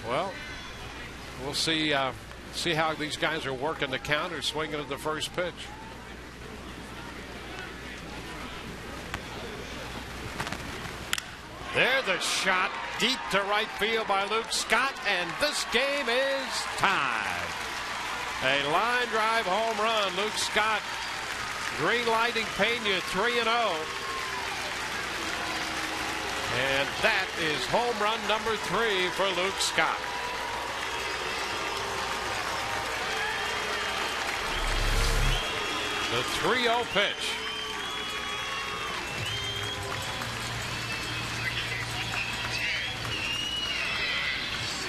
Well, we'll see how these guys are working the counter, swinging at the first pitch. There's a shot deep to right field by Luke Scott, and this game is tied. A line drive home run. Luke Scott green lighting Pena 3-0. And that is home run number 3 for Luke Scott. The 3-0 pitch.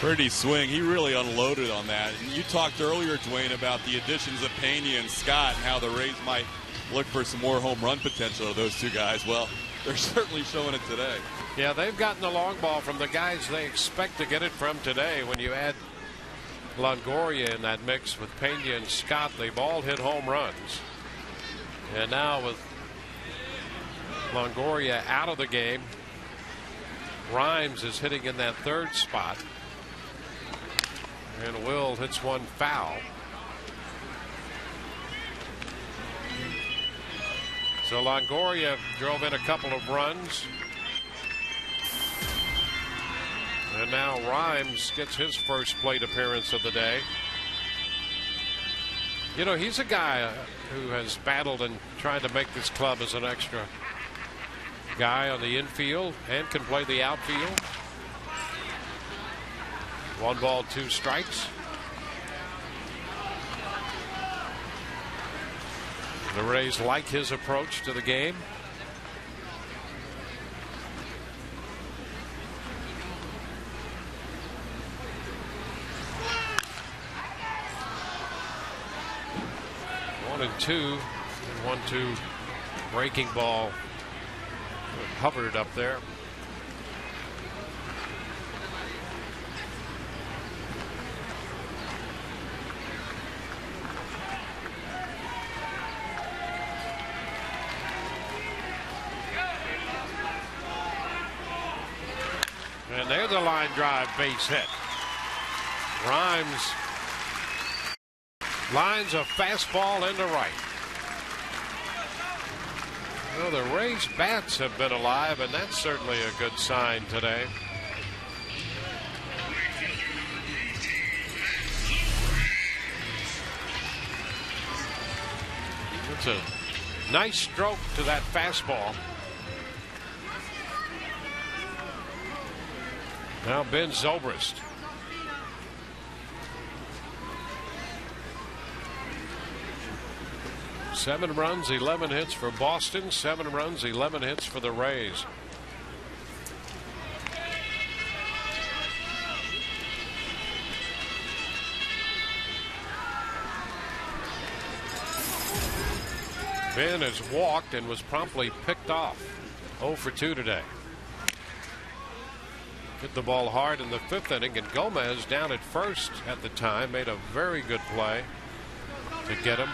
Pretty swing. He really unloaded on that. And you talked earlier, Dwayne, about the additions of Pena and Scott and how the Rays might look for some more home run potential of those 2 guys. Well, they're certainly showing it today. Yeah, they've gotten the long ball from the guys they expect to get it from today. When you add Longoria in that mix with Pena and Scott, they've all hit home runs. And now with Longoria out of the game, Rhymes is hitting in that 3rd spot. And Will hits one foul. So Longoria drove in a couple of runs. And now Rhymes gets his first plate appearance of the day. You know, he's a guy who has battled and tried to make this club as an extra guy on the infield and can play the outfield. 1 ball, 2 strikes. The Rays like his approach to the game. One and 2, and 1-2 breaking ball hovered up there. And there's a line drive base hit. Rhymes lines a fastball into right. Well, the Rays' bats have been alive, and that's certainly a good sign today. It's a nice stroke to that fastball. Now Ben Zobrist. Seven runs, 11 hits for Boston. 7 runs, 11 hits for the Rays. Ben has walked and was promptly picked off. 0 for 2 today. Hit the ball hard in the 5th inning, and Gomez, down at first at the time, made a very good play to get him.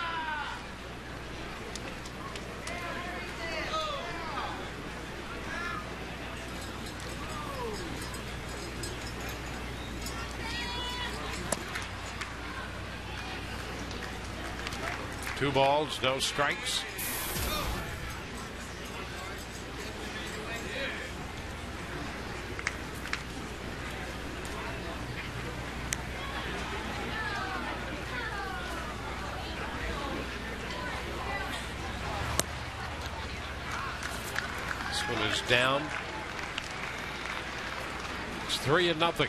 2 balls, no strikes. This one is down. It's 3-0.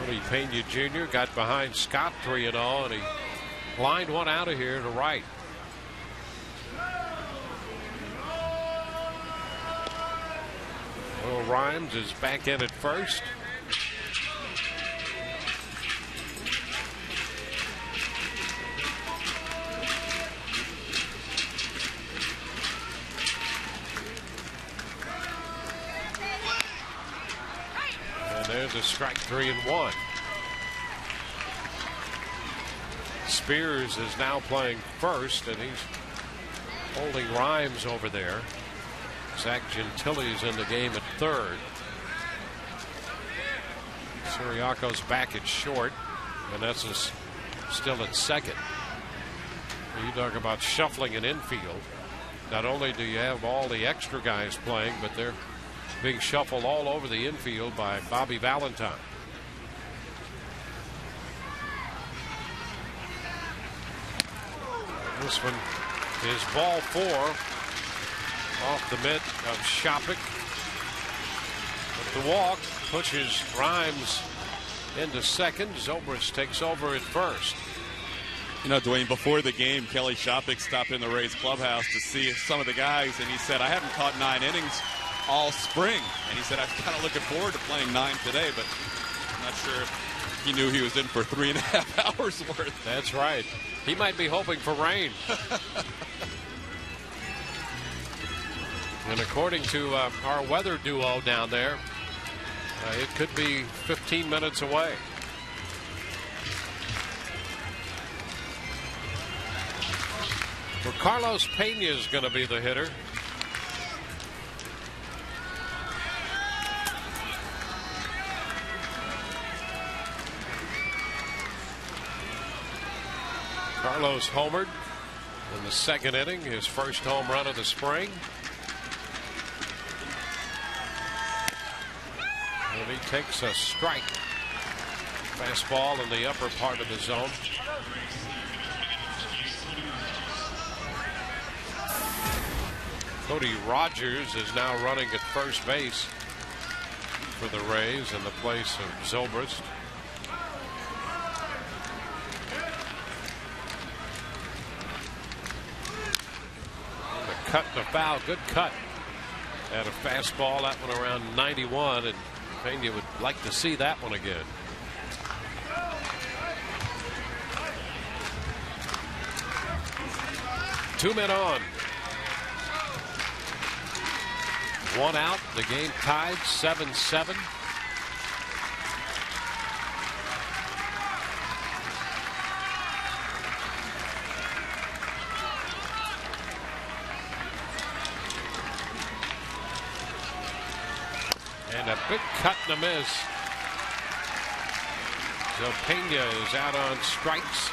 Tony Pena Jr. got behind Scott 3-0, and he lined one out of here to right. Will Rhymes is back in at first. There's a strike, 3-1. Spears is now playing first, and he's holding Rhymes over there. Zach Gentili's in the game at third. Siriaco's back at short. Vanessa's still at second. You talk about shuffling an infield. Not only do you have all the extra guys playing, but they're being shuffled all over the infield by Bobby Valentine. This one is ball 4 off the mitt of Shopik. But the walk pushes Rhymes into second. Zobrist takes over at first. You know, Dwayne, before the game, Kelly Shopik stopped in the Rays clubhouse to see some of the guys, and he said, I haven't caught 9 innings all spring. And he said, I'm kind of looking forward to playing 9 today, but I'm not sure if he knew he was in for 3.5 hours worth. That's right. He might be hoping for rain. And according to our weather duo down there, it could be 15 minutes away. Well, Carlos Pena is going to be the hitter. Carlos homered in the second inning, his first home run of the spring. And he takes a strike. Fastball in the upper part of the zone. Cody Rogers is now running at first base for the Rays in the place of Zobrist. The cut and the foul, good cut. Had a fastball, that one around 91, and Pena would like to see that one again. Two men on. One out, the game tied 7-7. And a big cut and a miss. So Pena is out on strikes.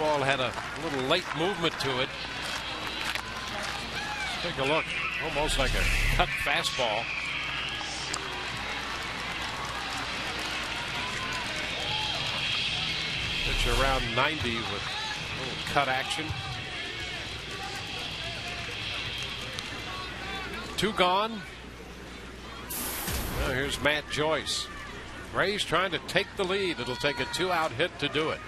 Ball had a little late movement to it. Take a look. Almost like a cut fastball. Pitch around 90 with a little cut action. 2 gone. Now here's Matt Joyce. Rays trying to take the lead. It'll take a 2-out hit to do it.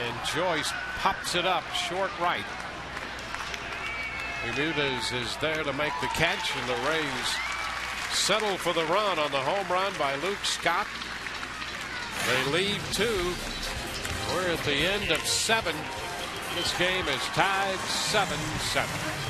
And Joyce pops it up short right. Bermudez is there to make the catch, and the Rays settle for the run on the home run by Luke Scott. They lead 2. We're at the end of 7. This game is tied 7-7.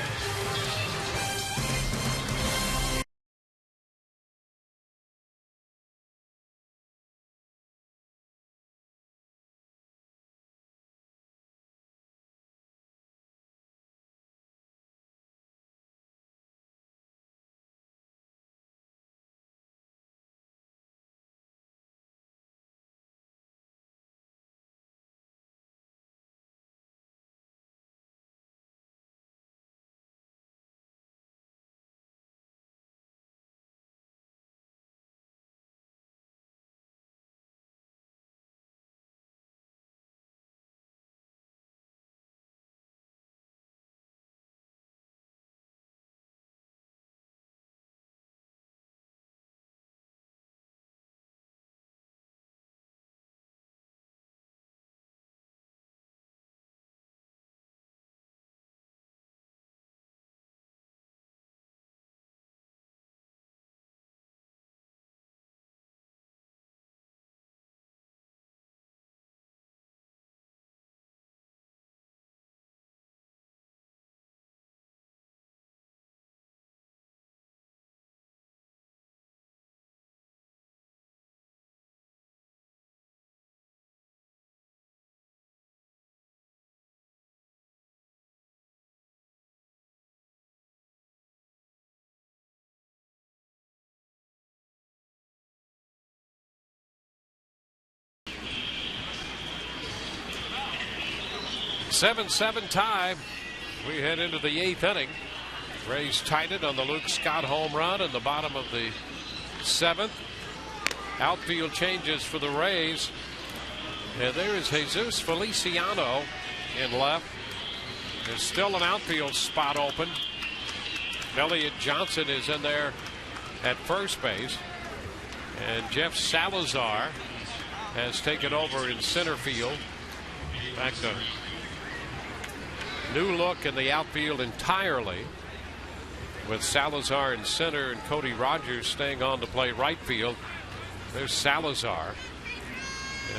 7-7 tie. We head into the 8th inning. Rays tied it on the Luke Scott home run in the bottom of the 7th. Outfield changes for the Rays. And there is Jesus Feliciano in left. There's still an outfield spot open. Elliott Johnson is in there at first base. And Jeff Salazar has taken over in center field. Back to new look in the outfield entirely, with Salazar in center and Cody Rogers staying on to play right field. There's Salazar.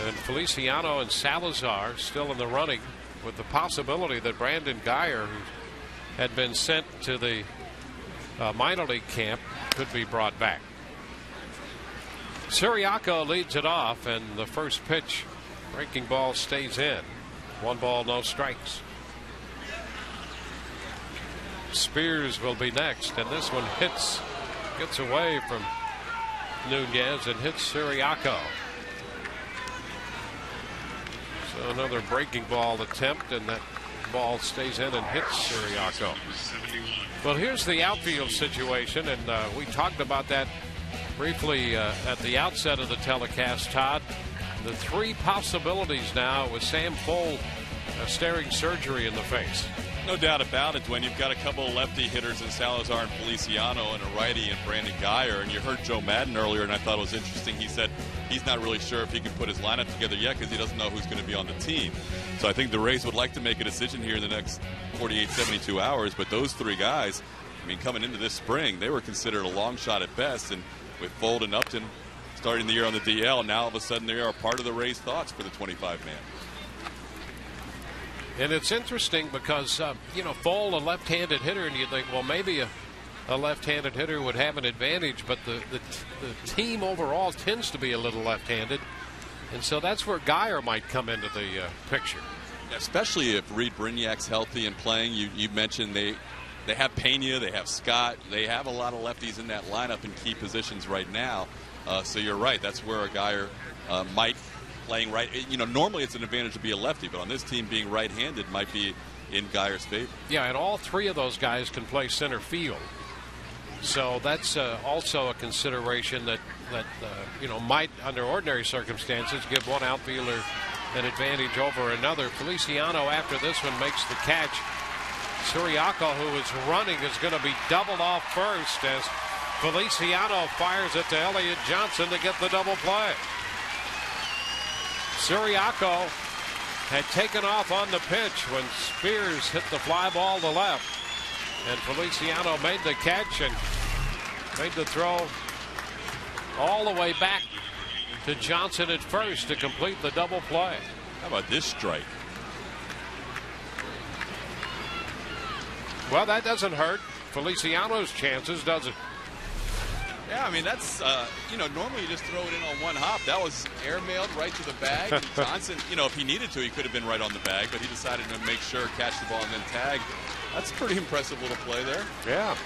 And Feliciano and Salazar still in the running, with the possibility that Brandon Geyer, who had been sent to the minor league camp, could be brought back. Siriaco leads it off, and the first pitch, breaking ball, stays in. 1 ball, no strikes. Spears will be next, and this one gets away from Nunez and hits Siriaco. So another breaking ball attempt, and that ball stays in and hits Siriaco. Well, here's the outfield situation, and we talked about that briefly at the outset of the telecast, Todd. The 3 possibilities now with Sam Fuld staring surgery in the face. No doubt about it, Dwayne. You've got a couple of lefty hitters in Salazar and Feliciano, and a righty in Brandon Geyer. And you heard Joe Madden earlier, and I thought it was interesting. He said he's not really sure if he can put his lineup together yet because he doesn't know who's going to be on the team. So I think the Rays would like to make a decision here in the next 48, 72 hours. But those 3 guys, I mean, coming into this spring, they were considered a long shot at best. And with Fuld and Upton starting the year on the DL, now all of a sudden they are part of the Rays' thoughts for the 25-man. And it's interesting because, Fuld, a left-handed hitter, and you think, well, maybe a left-handed hitter would have an advantage, but the team overall tends to be a little left-handed. And so that's where Geyer might come into the picture. Especially if Reed Brignac's healthy and playing. You mentioned they have Pena, they have Scott, they have a lot of lefties in that lineup in key positions right now. So you're right, that's where a Geyer might playing right. Normally it's an advantage to be a lefty, but on this team, being right-handed might be in Geyer's favor. Yeah, and all 3 of those guys can play center field. So that's also a consideration that might, under ordinary circumstances, give one outfielder an advantage over another. Feliciano, after this one, makes the catch. Siriaco, who is running, is going to be doubled off first as Feliciano fires it to Elliott Johnson to get the double play. Siriaco had taken off on the pitch when Spears hit the fly ball to left. And Feliciano made the catch and made the throw all the way back to Johnson at first to complete the double play. How about this strike? Well, that doesn't hurt Feliciano's chances, does it? Yeah, I mean, that's, normally you just throw it in on one hop. That was airmailed right to the bag. And Johnson, if he needed to, he could have been right on the bag, but he decided to make sure, catch the ball, and then tag. That's a pretty impressive little play there. Yeah.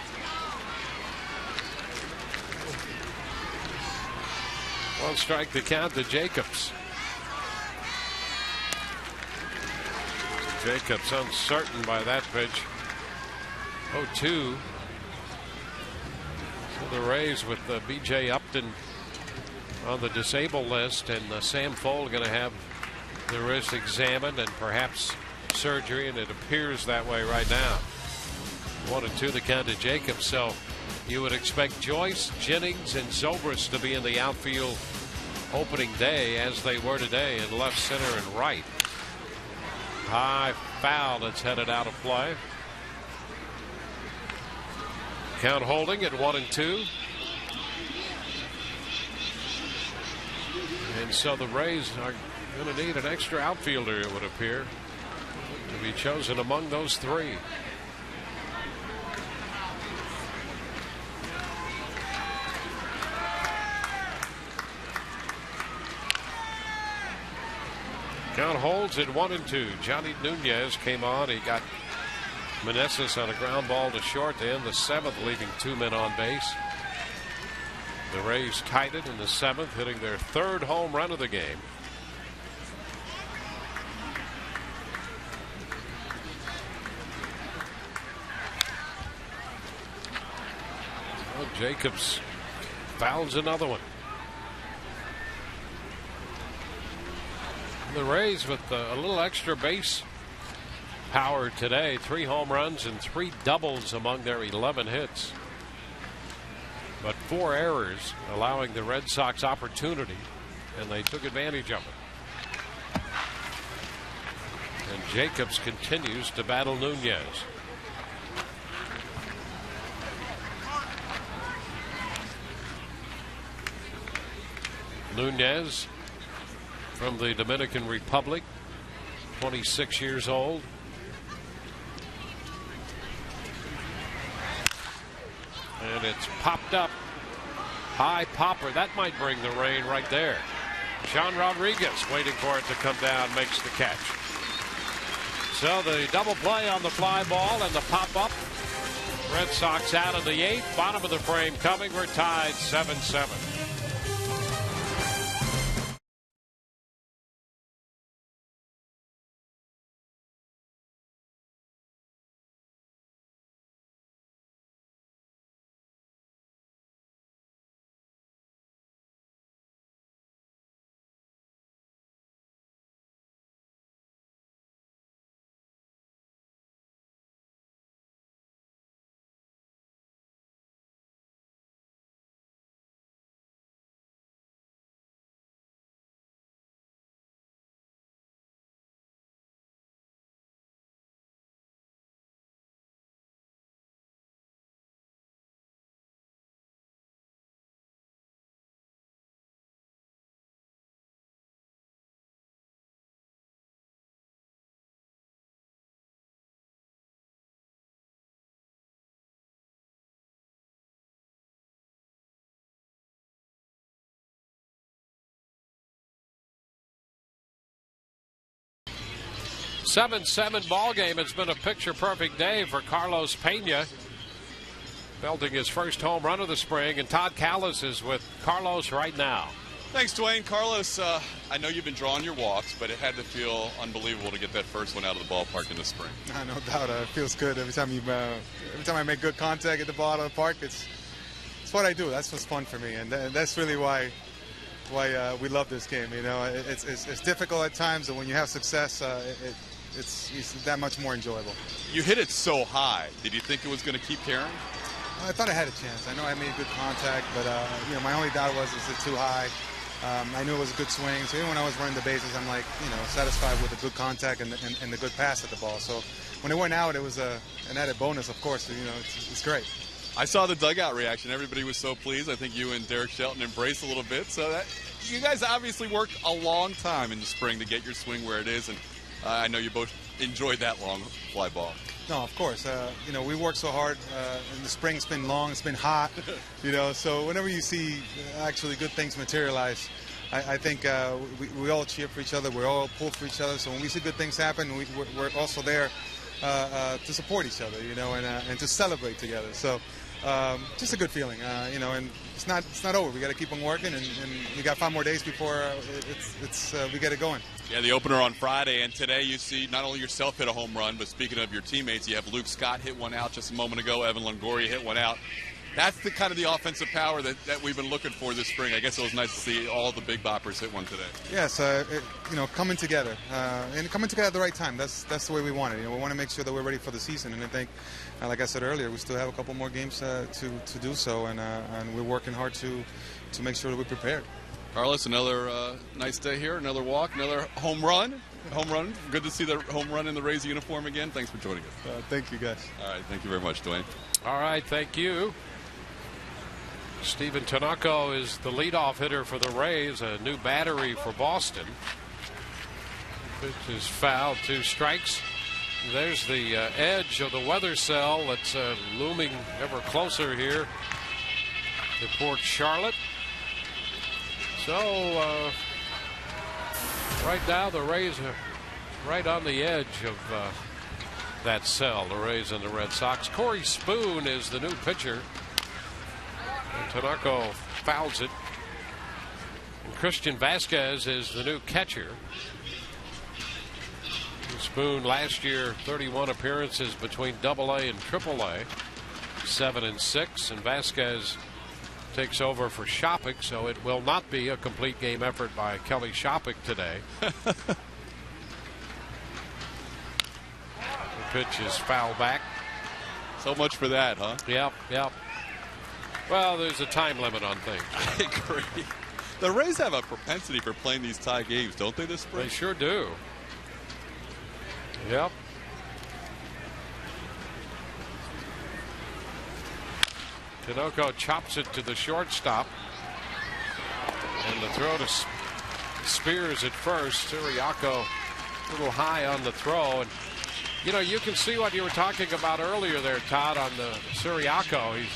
One strike to count to Jacobs. Jacobs uncertain by that pitch. 0-2. So the Rays with B.J. Upton on the disabled list, and Sam Fuld going to have the wrist examined and perhaps surgery, and it appears that way right now. 1-2 the count to Jacobs. So you would expect Joyce, Jennings, and Zobrist to be in the outfield opening day, as they were today, in left, center, and right. High foul that's headed out of play. Count holding at 1-2. And so the Rays are going to need an extra outfielder, it would appear, to be chosen among those 3. Count holds at 1-2. Johnny Nunez came on. He got Meneses on a ground ball to short to end the 7th, leaving 2 men on base. The Rays tied it in the 7th, hitting their 3rd home run of the game. Jacobs fouls another one. The Rays with a little extra base power today. 3 home runs and 3 doubles among their 11 hits. But 4 errors, allowing the Red Sox opportunity, and they took advantage of it. And Jacobs continues to battle Nunez. Nunez from the Dominican Republic, 26 years old. And it's popped up. High popper. That might bring the rain right there. Sean Rodriguez waiting for it to come down, makes the catch. So the double play on the fly ball and the pop up. Red Sox out of the 8th. Bottom of the frame coming. We're tied 7-7. Seven ball game. It's been a picture-perfect day for Carlos Pena, belting his first home run of the spring. And Todd Callis is with Carlos right now. Thanks, Dwayne. Carlos, I know you've been drawing your walks, but it had to feel unbelievable to get that first one out of the ballpark in the spring. No doubt. It feels good every time I make good contact at the ball of the park. It's what I do. That's what's fun for me, and that's really why we love this game. You know, it's difficult at times, but when you have success, it's that much more enjoyable. You hit it so high. Did you think it was going to keep carrying? I thought I had a chance. I know I made good contact, but my only doubt was, is it too high? I knew it was a good swing, so even when I was running the bases, I'm like, satisfied with the good contact and the good pass at the ball. So when it went out, it was an added bonus, of course. It's great. I saw the dugout reaction. Everybody was so pleased. I think you and Derek Shelton embraced a little bit. So you guys obviously worked a long time in the spring to get your swing where it is, and I know you both enjoyed that long fly ball. No, of course. We work so hard. In the spring, it's been long, it's been hot. So whenever you see actually good things materialize, I think we all cheer for each other. We all pull for each other. So when we see good things happen, we're also there to support each other, and to celebrate together. So just a good feeling, and it's not over. We got to keep on working, and we got 5 more days before we get it going. Yeah, the opener on Friday, and today you see not only yourself hit a home run, but speaking of your teammates, you have Luke Scott hit one out just a moment ago. Evan Longoria hit one out. That's the kind of the offensive power that we've been looking for this spring. I guess it was nice to see all the big boppers hit one today. Yes, coming together, and coming together at the right time. That's the way we want it. We want to make sure that we're ready for the season, and I think, like I said earlier, we still have a couple more games to do so, and we're working hard to make sure that we're prepared. Carlos, another nice day here, another walk, another home run. Good to see the home run in the Rays uniform again. Thanks for joining us. Thank you, guys. All right, thank you very much, Dwayne. All right, thank you. Steven Tanaka is the leadoff hitter for the Rays, a new battery for Boston. Pitch is foul, 2 strikes. There's the edge of the weather cell that's looming ever closer here to Port Charlotte. So right now the Rays are right on the edge of that cell, the Rays and the Red Sox. Corey Spoon is the new pitcher. And Tanaka fouls it. And Christian Vasquez is the new catcher. Spoon last year 31 appearances between AA and AAA, 7 and 6, and Vasquez takes over for Shopik, so it will not be a complete game effort by Kelly Shopik today. The pitch is foul back. So much for that, huh? Yep. Well, there's a time limit on things. I agree. The Rays have a propensity for playing these tie games, don't they, this spring? They sure do. Yep. Tinoco chops it to the shortstop. And the throw to Spears at first. Siriaco a little high on the throw. And, you know, you can see what you were talking about earlier there, Todd, on the Siriaco. He's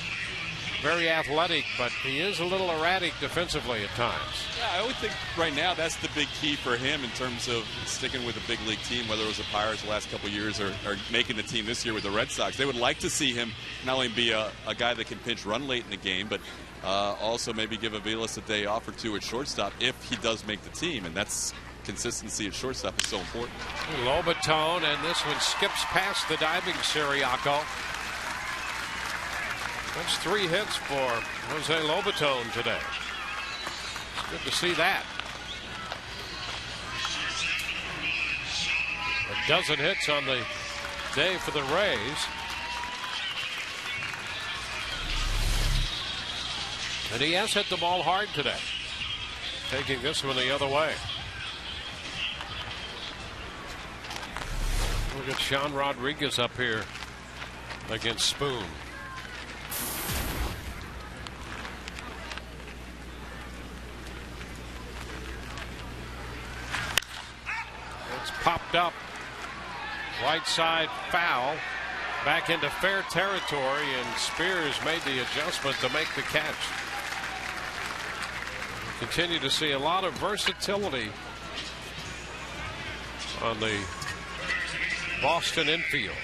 very athletic, but he is a little erratic defensively at times. Yeah, I would think right now that's the big key for him in terms of sticking with a big league team, whether it was the Pirates the last couple of years or making the team this year with the Red Sox. They would like to see him not only be a guy that can pinch run late in the game, but also maybe give Aviles a day off or two at shortstop if he does make the team, and that's consistency at shortstop is so important. Lobatone, and this one skips past the diving Siriaco. That's 3 hits for Jose Lobatone today. It's good to see that. A dozen hits on the day for the Rays. And he has hit the ball hard today. Taking this one the other way. Look at Sean Rodriguez up here against Spoon. It's popped up. Right side foul. Back into fair territory, and Spears made the adjustment to make the catch. We continue to see a lot of versatility on the Boston infield.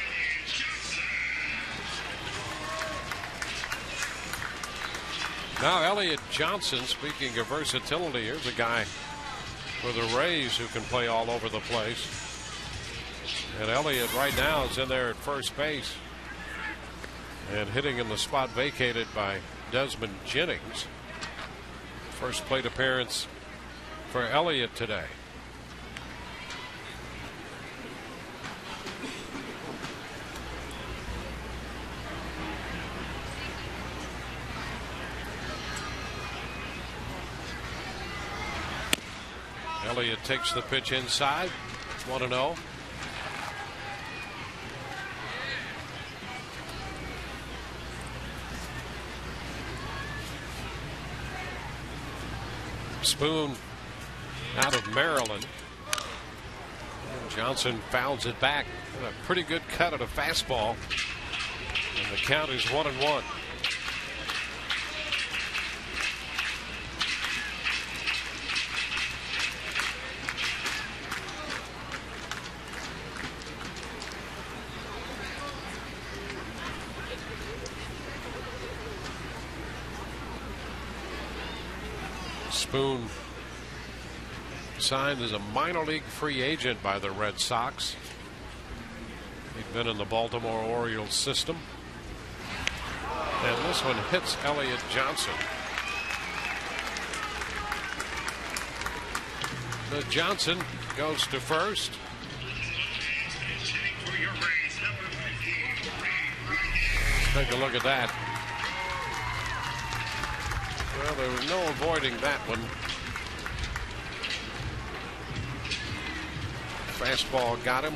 Now Elliott Johnson, speaking of versatility, here's a guy for the Rays who can play all over the place. And Elliott right now is in there at first base and hitting in the spot vacated by Desmond Jennings. First plate appearance for Elliott today. Elliott takes the pitch inside. 1-0. Spoon out of Maryland. Johnson fouls it back. A pretty good cut at a fastball. And the count is 1-1. Spoon signed as a minor league free agent by the Red Sox. He'd been in the Baltimore Orioles system. And this one hits Elliott Johnson. The Johnson goes to first. Let's take a look at that. Well, there was no avoiding that one. Fastball got him.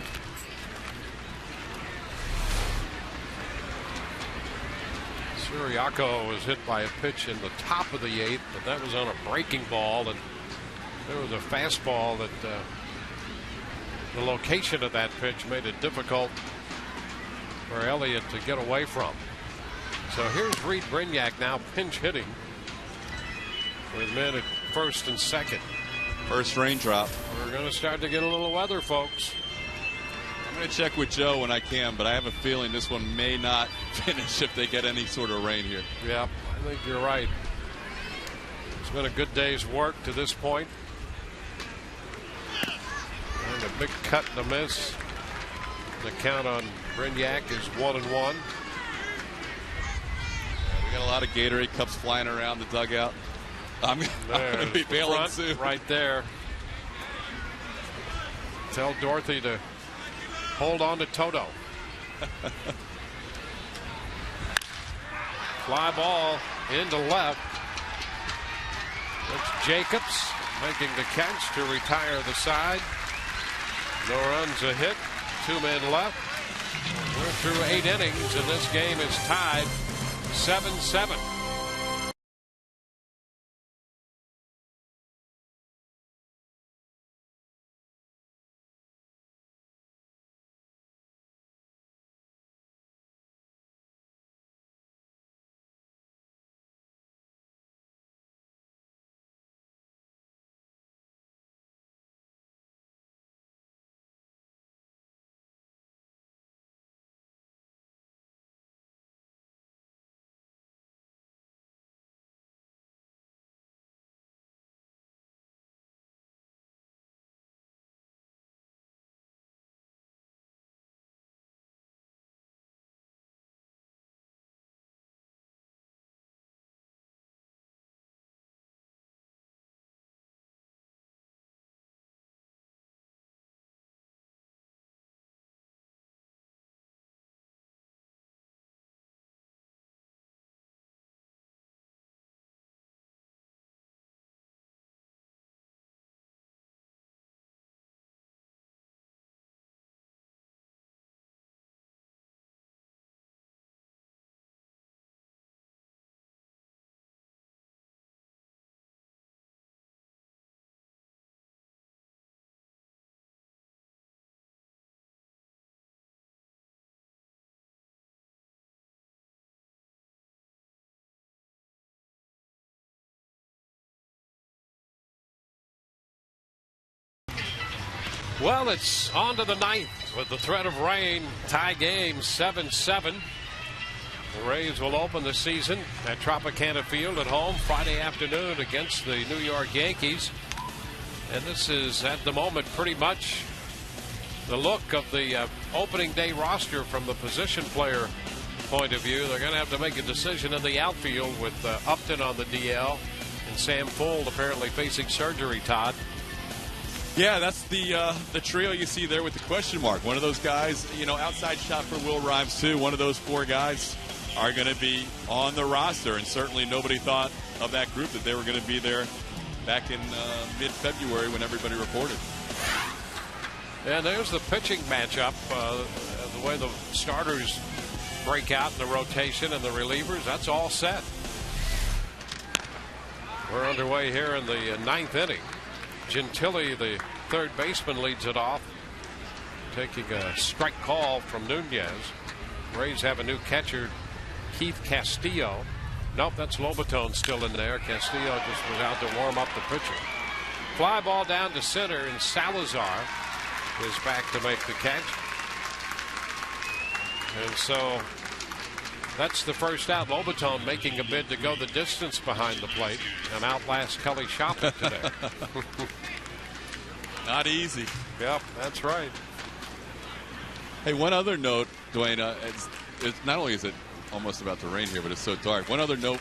Siriaco was hit by a pitch in the top of the 8th, but that was on a breaking ball, and there was a fastball that the location of that pitch made it difficult for Elliott to get away from. So here's Reed Brignac now pinch hitting with men at first and second. First raindrop. We're going to start to get a little weather, folks. I'm going to check with Joe when I can, but I have a feeling this one may not finish if they get any sort of rain here. Yeah, I think you're right. It's been a good day's work to this point. And a big cut and a miss. The count on Brignac is 1-1. We got a lot of Gatorade cups flying around the dugout. I'm going to be bailing soon. Right there. Tell Dorothy to hold on to Toto. Fly ball into left. It's Jacobs making the catch to retire the side. No runs, a hit. 2 men left. We're through 8 innings, and this game is tied 7-7. Well, it's on to the 9th with the threat of rain. Tie game 7-7. The Rays will open the season at Tropicana Field at home Friday afternoon against the New York Yankees. And this is at the moment pretty much the look of the opening day roster from the position player point of view. They're going to have to make a decision in the outfield with Upton on the DL and Sam Fuld apparently facing surgery, Todd. Yeah, that's the trio you see there with the question mark. One of those guys, outside shot for Will Rhymes, too. One of those 4 guys are going to be on the roster, and certainly nobody thought of that group that they were going to be there back in mid-February when everybody reported. And there's the pitching matchup. The way the starters break out in the rotation and the relievers, that's all set. We're underway here in the 9th inning. Gentili, the third baseman, leads it off, taking a strike call from Nunez. Rays have a new catcher, Keith Castillo. Nope, that's Lobatone still in there. Castillo just was out to warm up the pitcher. Fly ball down to center, and Salazar is back to make the catch. And so that's the first out. Lobatone making a bid to go the distance behind the plate and outlast Kelly Shopping today. Not easy. Yep, that's right. Hey, one other note, Dwayne. It's not only is it almost about to rain here, but it's so dark. One other note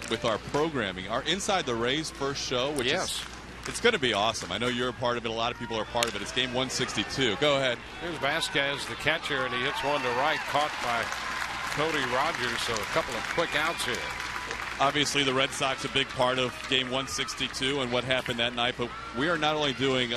with our programming, our Inside the Rays first show, which is it's going to be awesome. I know you're a part of it. A lot of people are a part of it. It's game 162. Go ahead. Here's Vasquez, the catcher, and he hits one to right, caught by Cody Rogers. So a couple of quick outs here. Obviously, the Red Sox a big part of game 162 and what happened that night. But we are not only doing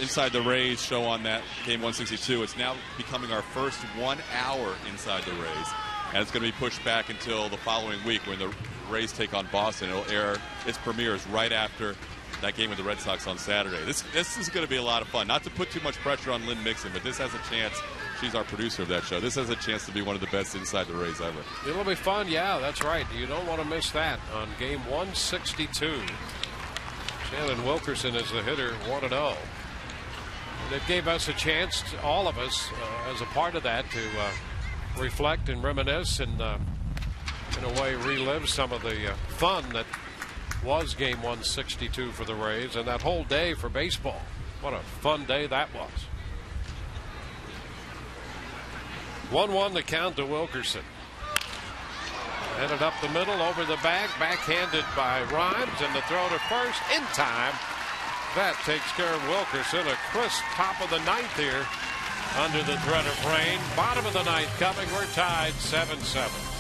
Inside the Rays show on that game 162. It's now becoming our first 1 hour Inside the Rays. And it's going to be pushed back until the following week when the Rays take on Boston. It'll air its premieres right after that game with the Red Sox on Saturday. This is going to be a lot of fun. Not to put too much pressure on Lynn Mixon, but this has a chance. She's our producer of that show. This has a chance to be one of the best Inside the Rays ever. It'll be fun, yeah, that's right. You don't want to miss that on game 162. Shannon Wilkerson is the hitter, 1-0. And it gave us a chance, all of us, as a part of that, to reflect and reminisce and, in a way, relive some of the fun that was game 162 for the Rays and that whole day for baseball. What a fun day that was. 1-1 the count to Wilkerson. Headed up the middle, over the back, backhanded by Rhymes, and the throw to first in time. That takes care of Wilkerson. A crisp top of the ninth here under the threat of rain. Bottom of the ninth coming. We're tied 7-7.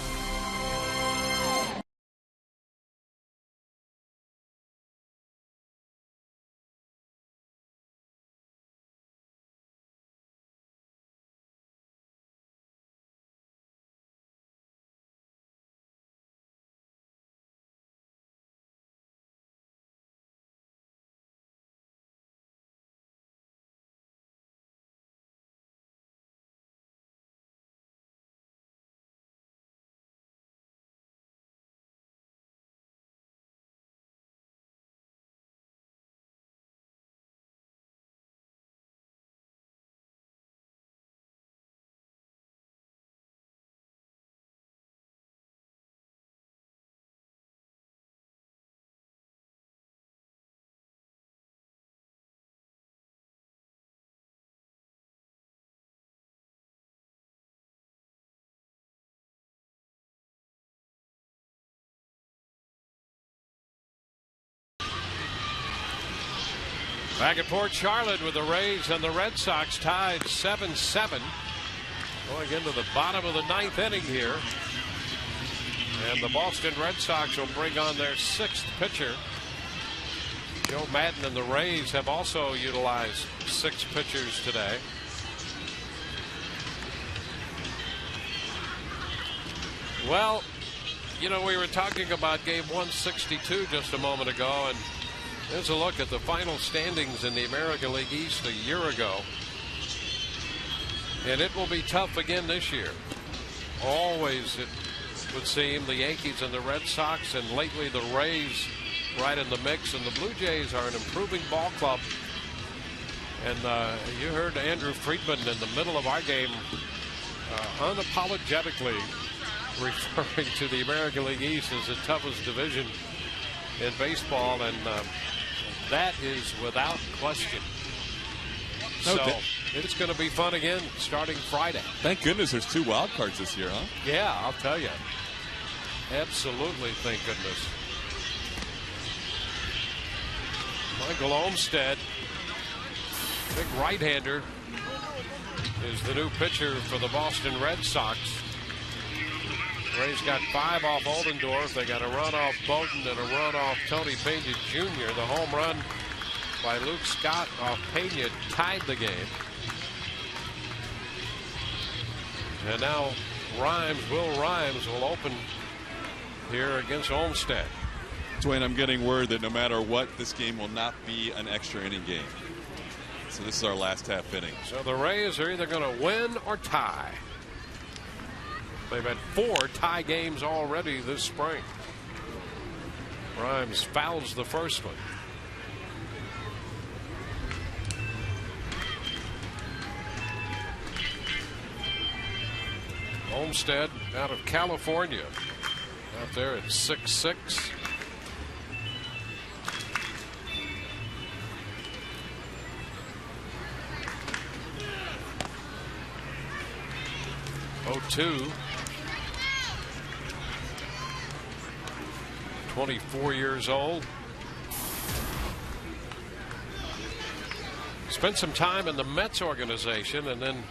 Back at Port Charlotte with the Rays and the Red Sox tied 7-7. Going into the bottom of the ninth inning here. And the Boston Red Sox will bring on their sixth pitcher. Joe Madden and the Rays have also utilized 6 pitchers today. Well, you know, we were talking about game 162 just a moment ago, and there's a look at the final standings in the American League East a year ago. And it will be tough again this year. Always, it would seem, the Yankees and the Red Sox, and lately the Rays right in the mix. And the Blue Jays are an improving ball club. And you heard Andrew Friedman in the middle of our game unapologetically referring to the American League East as the toughest division in baseball, and that is without question. So it's going to be fun again starting Friday. Thank goodness there's 2 wild cards this year, huh? Yeah, I'll tell you. Absolutely, thank goodness. Michael Olmstead, big right-hander, is the new pitcher for the Boston Red Sox. Rays got 5 off Oldendorf. They got a run off Bowden and a run off Tony Pena Jr. The home run by Luke Scott off Pena tied the game. And now Will Rhymes will open here against Olmstead. Dwayne, I'm getting word that no matter what, this game will not be an extra inning game. So this is our last half inning. So the Rays are either going to win or tie. They've had 4 tie games already this spring. Rhymes fouls the first one. Olmstead out of California, out there at 6'6". .02. 24 years old. Spent some time in the Mets organization and then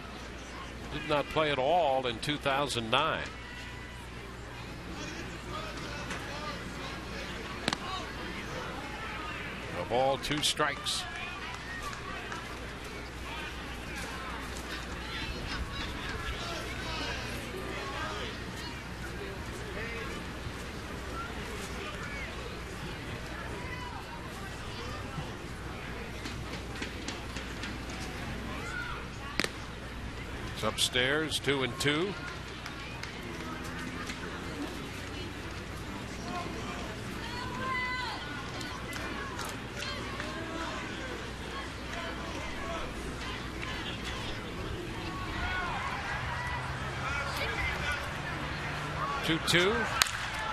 did not play at all in 2009. A ball, 2 strikes. It's upstairs, 2-2.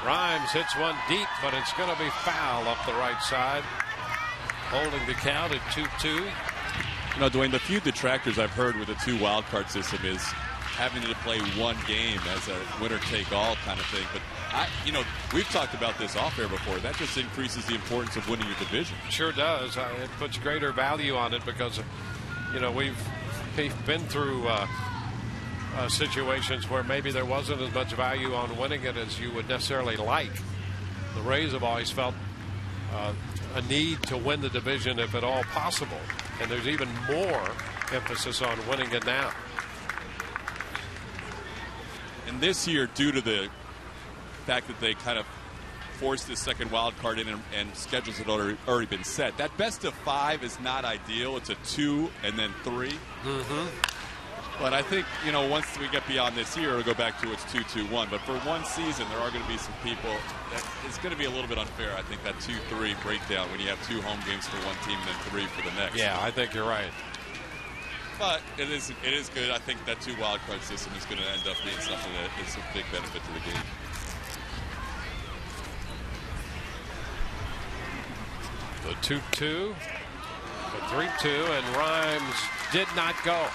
Rhymes hits one deep, but it's going to be foul up the right side. Holding the count at 2-2. You know, Dwayne, the few detractors I've heard with the 2 wild card system is having to play one game as a winner-take-all kind of thing. But We've talked about this off air before. That just increases the importance of winning your division. Sure does. It puts greater value on it because, we've been through situations where maybe there wasn't as much value on winning it as you would necessarily like. The Rays have always felt a need to win the division if at all possible, and there's even more emphasis on winning it now. And this year, due to the fact that they kind of forced this second wild card in and schedules had already been set, that best of 5 is not ideal. It's a 2 and then 3. Mm-hmm. But I think, once we get beyond this year, it'll go back to its 2-2-1. But for one season, there are going to be some people that it's going to be a little bit unfair. I think that 2-3 breakdown when you have 2 home games for one team and then 3 for the next. Yeah, I think you're right. But it is good. I think that 2 wild card system is going to end up being something that is a big benefit to the game. The 2-2, the 3-2, and Rhymes did not go,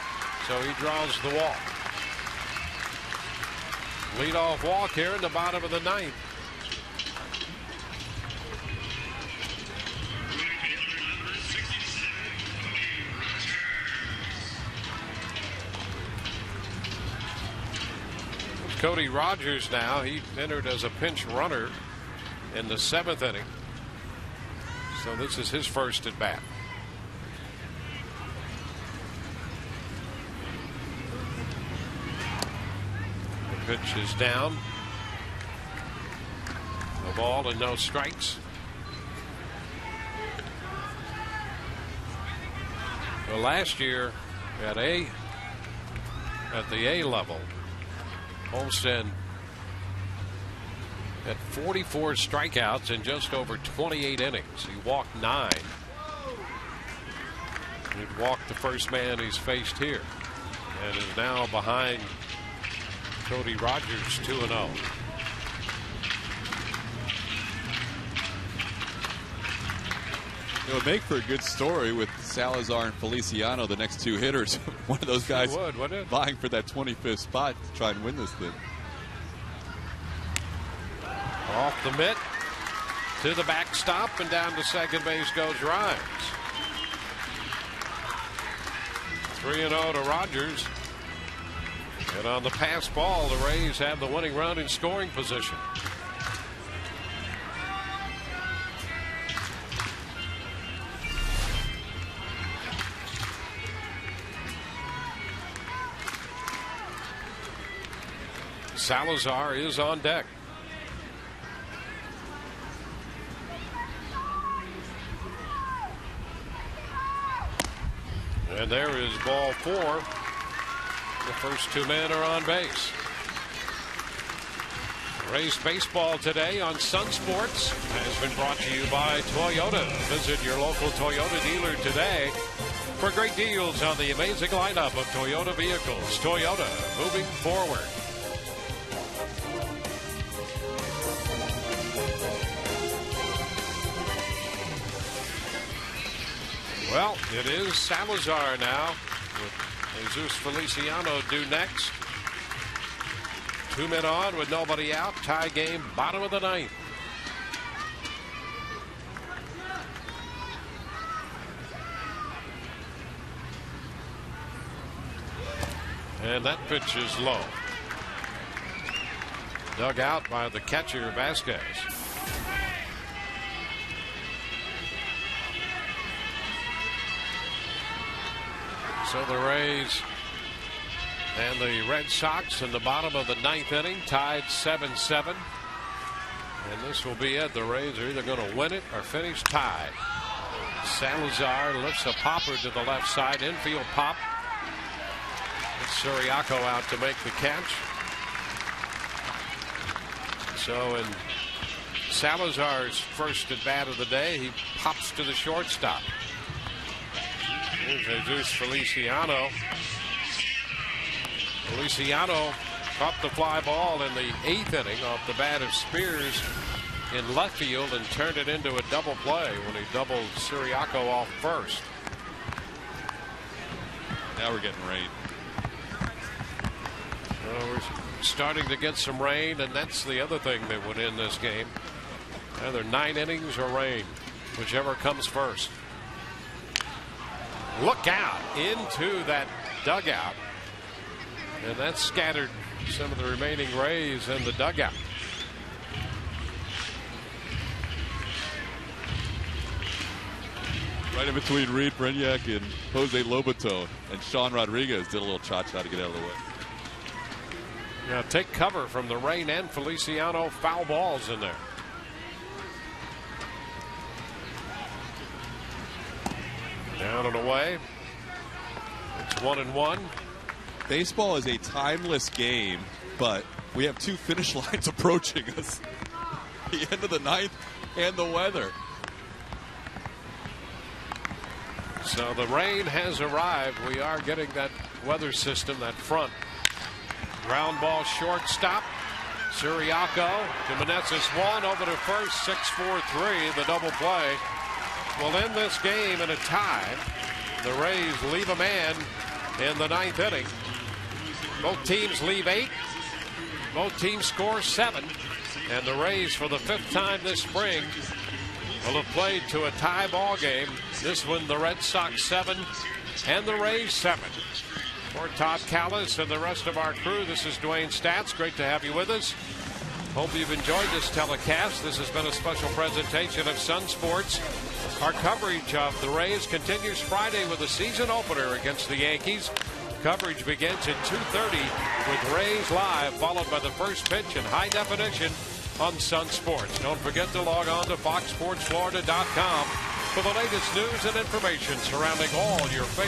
so he draws the walk. Leadoff walk here in the bottom of the 9th. Cody Rogers now. He entered as a pinch runner in the 7th inning. So this is his first at bat. The pitch is down. A ball and no strikes. Well, last year at the A level, Olsen had 44 strikeouts in just over 28 innings. He walked 9. He'd walked the first man he's faced here and is now behind Cody Rogers 2-0. It would make for a good story with Salazar and Feliciano, the next 2 hitters. One of those guys wouldn't it? vying for that 25th spot to try and win this thing. Off the mitt to the backstop and down to second base goes Rhymes. 3-0 to Rogers. And on the pass ball, the Rays have the winning run in scoring position. Salazar is on deck. And there is ball 4. The first 2 men are on base. Rays baseball today on Sun Sports has been brought to you by Toyota. Visit your local Toyota dealer today for great deals on the amazing lineup of Toyota vehicles. Toyota, moving forward. Well, it is Salazar now with Jesus Feliciano due next. 2 men on with nobody out. Tie game, bottom of the 9th. And that pitch is low. Dug out by the catcher, Vasquez. So the Rays and the Red Sox in the bottom of the 9th inning tied 7-7. And this will be it. The Rays are either going to win it or finish tied. Salazar lifts a popper to the left side. Infield pop. It's Suriaco out to make the catch. So in Salazar's first at bat of the day, he pops to the shortstop. Here's Jesus Feliciano. Feliciano caught the fly ball in the 8th inning off the bat of Spears in left field and turned it into a double play when he doubled Suriaco off first. Now we're getting rain. We're starting to get some rain, and that's the other thing that would end this game. Either 9 innings or rain, whichever comes first. Look out into that dugout, and that scattered some of the remaining Rays in the dugout. Right in between Reed Brignac and Jose Lobato, and Sean Rodriguez did a little cha-cha to get out of the way. Now take cover from the rain and Feliciano. Foul balls in there. Down and away. It's 1-1. Baseball is a timeless game, but we have 2 finish lines approaching us. The end of the 9th and the weather. So the rain has arrived. We are getting that weather system, that front. Ground ball shortstop. Siriaco to Meneses, 1 over to first. 6-4-3, the double play will end this game in a tie. The Rays leave a man in the 9th inning. Both teams leave 8. Both teams score 7. And the Rays, for the 5th time this spring, will have played to a tie ball game. This one, the Red Sox 7 and the Rays 7. For Todd Callis and the rest of our crew, this is Dwayne Statz. Great to have you with us. Hope you've enjoyed this telecast. This has been a special presentation of Sun Sports. Our coverage of the Rays continues Friday with a season opener against the Yankees. Coverage begins at 2:30 with Rays Live, followed by the first pitch in high definition on Sun Sports. Don't forget to log on to foxsportsflorida.com for the latest news and information surrounding all your favorite